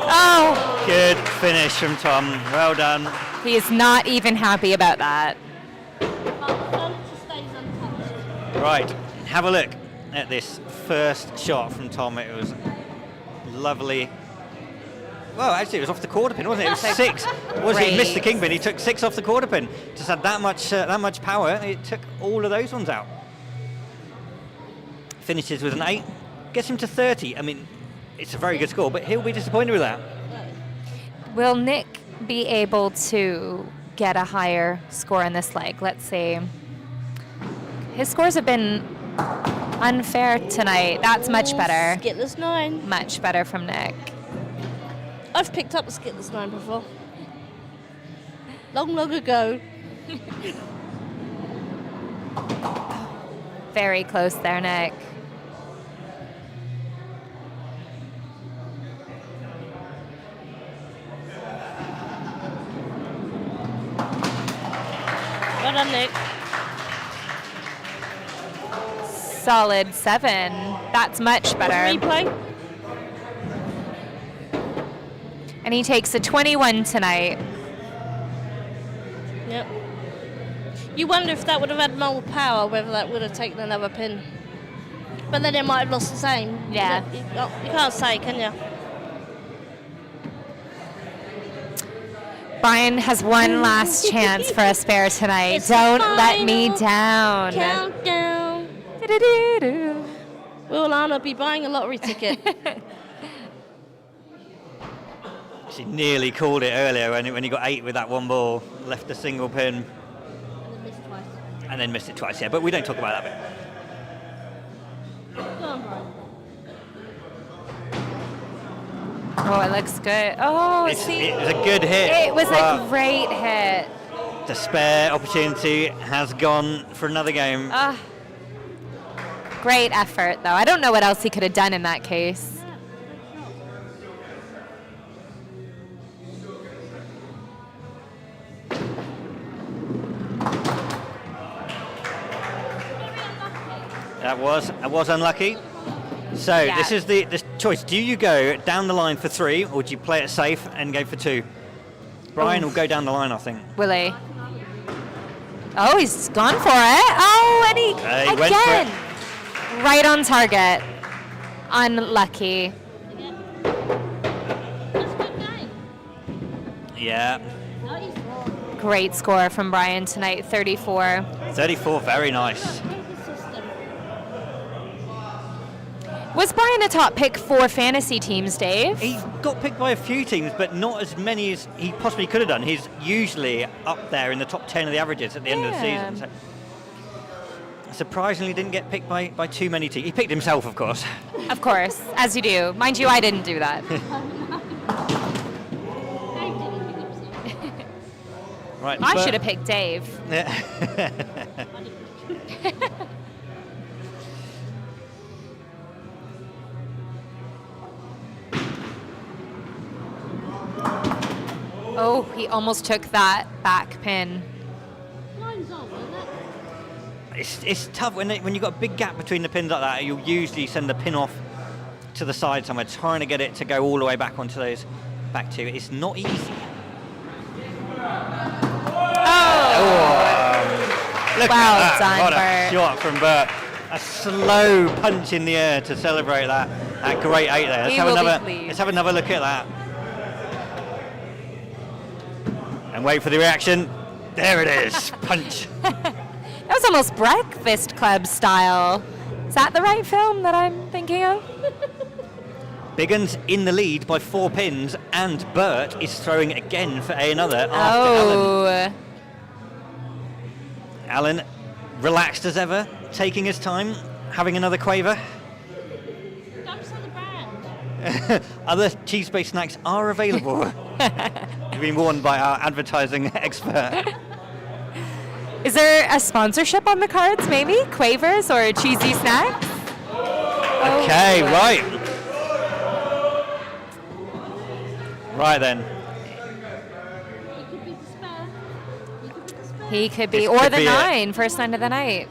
Oh, Good finish from Tom. Well done. he is not even happy about that. Furniture stays untouched. Right. Have a look at this first shot from Tom. It was lovely. Well, actually, it was off the quarter pin, wasn't it? It was 6. He missed the king pin. He took 6 off the quarter pin. Just had that much power. It took all of those ones out. Finishes with an 8. Gets him to 30. I mean, it's a very good score, but he'll be disappointed with that. Will Nick be able to get a higher score in this leg? Let's see. His scores have been unfair tonight. That's much better. Skittles 9. Much better from Nick. I've picked up a Skittles 9 before. Long ago. Very close there, Nick. Well done, Nick. Solid 7. That's much better. Replay. And he takes a 21 tonight. Yep. You wonder if that would have had more power, whether that would have taken another pin. But then it might have lost the same. Yeah. You can't say, can you? Brian has one last chance for a spare tonight. It's Don't the let me final down. Countdown. Do-do-do-do. Will Anna be buying a lottery ticket? She nearly called it earlier when he got 8 with that one ball, left a single pin, and then missed it twice. Yeah, but we don't talk about that bit. Go on, Brian. Oh, it looks good. Oh, It see, was a good hit. it was but a great hit. the spare opportunity has gone for another game. Great effort, though. I don't know what else he could have done in that case. That was unlucky. So Yeah. this is the choice. Do you go down the line for 3, or do you play it safe and go for 2? Brian will go down the line, I think. Will he? Oh, he's gone for it. Oh, and he He went for again. Right on target. Unlucky. Yeah, Great score from Brian tonight, 34. 34, very nice. Was Brian a top pick for fantasy teams, Dave? He got picked by a few teams, but not as many as he possibly could have done. He's usually up there in the top 10 of the averages at the end of the Yeah. season. So surprisingly didn't get picked by too many teams. He picked himself, of course. Of course, as you do. Mind you, I didn't do that. Right, I but- should have picked Dave. Oh, he almost took that back pin. It's tough when you've got a big gap between the pins like that. You'll usually send the pin off to the side somewhere, trying to get it to go all the way back onto those back two. It's not easy. Look Well at that. done, What a Bert. shot from Bert. A slow punch in the air to celebrate that great 8 there. He will be pleased. Let's have another look at that. And wait for the reaction. There it is. Punch. That was almost Breakfast Club style. Is that the right film that I'm thinking of? Big Uns in the lead by 4 pins, and Bert is throwing again for another after Alan. Alan, relaxed as ever, taking his time, having another quaver. Other cheese-based snacks are available. We've been warned by our advertising expert. Is there a sponsorship on the cards, maybe? Quavers or cheesy snacks? Okay, right. Right then. He could be, This or could the be it. 9, first 9 of the night.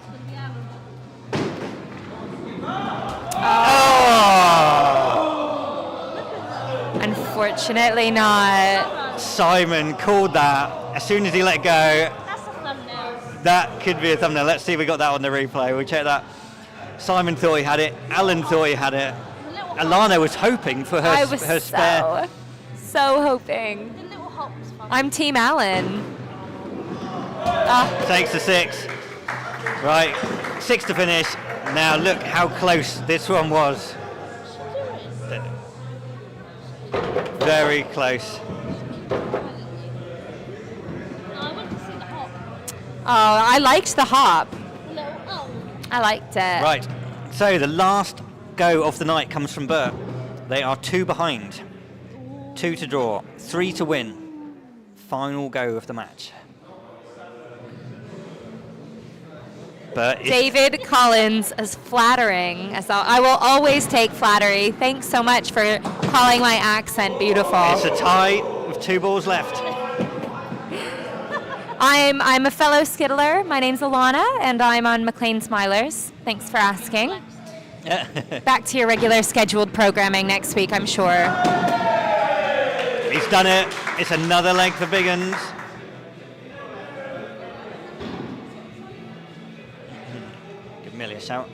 Unfortunately not. Simon called that as soon as he let go. That's a thumbnail. That could be a thumbnail. Let's see if we got that on the replay. We'll check that. Simon thought he had it. Alan thought he had it. Alana was hoping for I her was spare. so hoping. The little hops. I'm Team Allen. Takes the 6. Right, 6 to finish. Now look how close this one was. Very close. I went to see the hop. Oh, I liked the hop. No, oh. I liked it. Right, so the last go of the night comes from Bert. They are 2 behind. 2 to draw, 3 to win. Final go of the match. Bert is David Collins is flattering. I will always take flattery. Thanks so much for calling my accent beautiful. It's a tie with 2 balls left. I'm a fellow Skittler. My name's Alana, and I'm on Maclean Smilers. Thanks for asking. Back to your regular scheduled programming next week, I'm sure. He's done it. It's another leg for Big Uns. Give Millie a shout.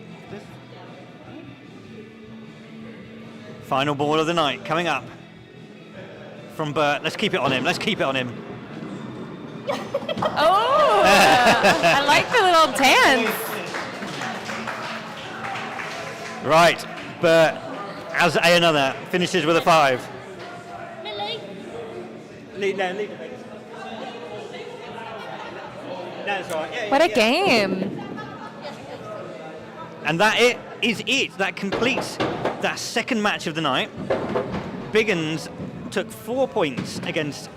Final ball of the night coming up from Bert. Let's keep it on him. Let's keep it on him. Oh, I like the little dance. Right, Bert, as another, finishes with a 5. Millie? Lead it. That's right. Yeah, What a game. And that is it. That completes that second match of the night. Big Uns took 4 points against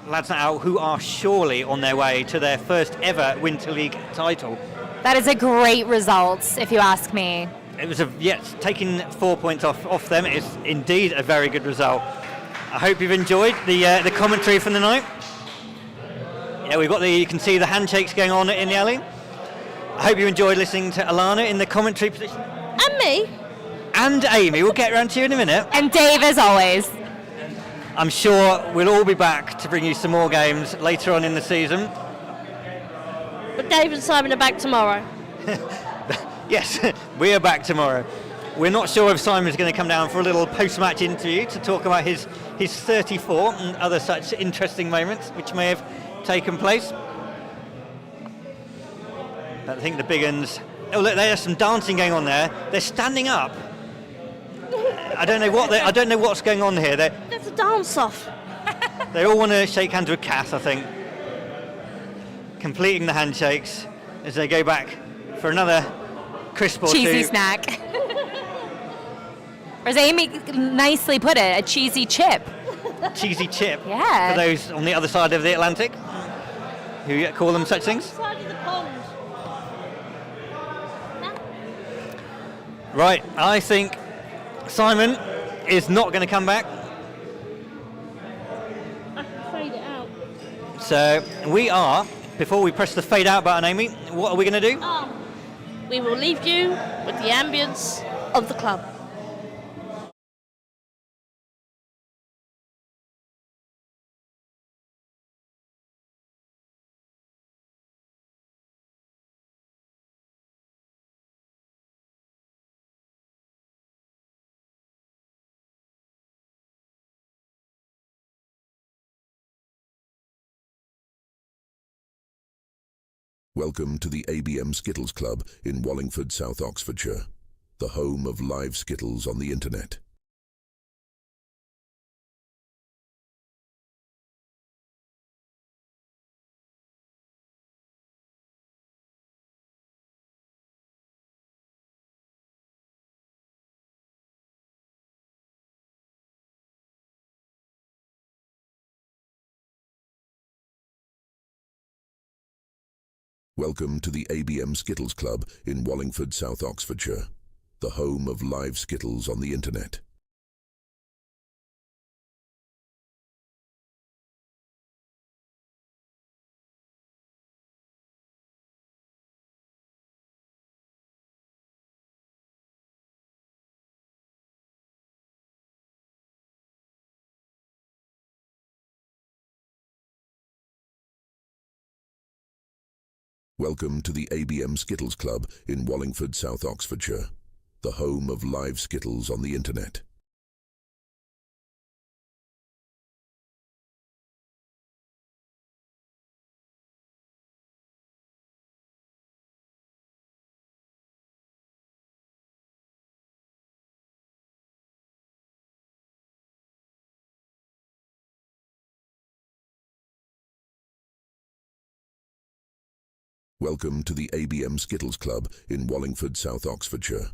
Lads Not Out, who are surely on their way to their first ever Winter League title. That is a great result, if you ask me. It was taking 4 points off them is indeed a very good result. I hope you've enjoyed the commentary from the night. Yeah, you can see the handshakes going on in the alley. I hope you enjoyed listening to Alana in the commentary position. And me? And Amy, we'll get around to you in a minute. And Dave, as always. I'm sure we'll all be back to bring you some more games later on in the season. But Dave and Simon are back tomorrow. Yes, we are back tomorrow. We're not sure if Simon's going to come down for a little post-match interview to talk about his 34 and other such interesting moments which may have taken place. But I think the Big Uns... Oh, look, there's some dancing going on there. They're standing up. I don't know what's going on here. There's a dance-off. They all want to shake hands with Kath, I think. Completing the handshakes as they go back for another crisp or Cheesy two. snack. Or as Amy nicely put it, a cheesy chip. Cheesy chip. Yeah. For those on the other side of the Atlantic who call them such things. Side of the pond. Right, I think Simon is not going to come back. I can fade it out. So we are, before we press the fade out button, Amy, what are we going to do? We will leave you with the ambience of the club. Welcome to the ABM Skittles Club in Wallingford, South Oxfordshire, the home of live Skittles on the internet. Welcome to the ABM Skittles Club in Wallingford, South Oxfordshire, the home of live Skittles on the internet. Welcome to the ABM Skittles Club in Wallingford, South Oxfordshire, the home of live Skittles on the internet. Welcome to the ABM Skittles Club in Wallingford, South Oxfordshire.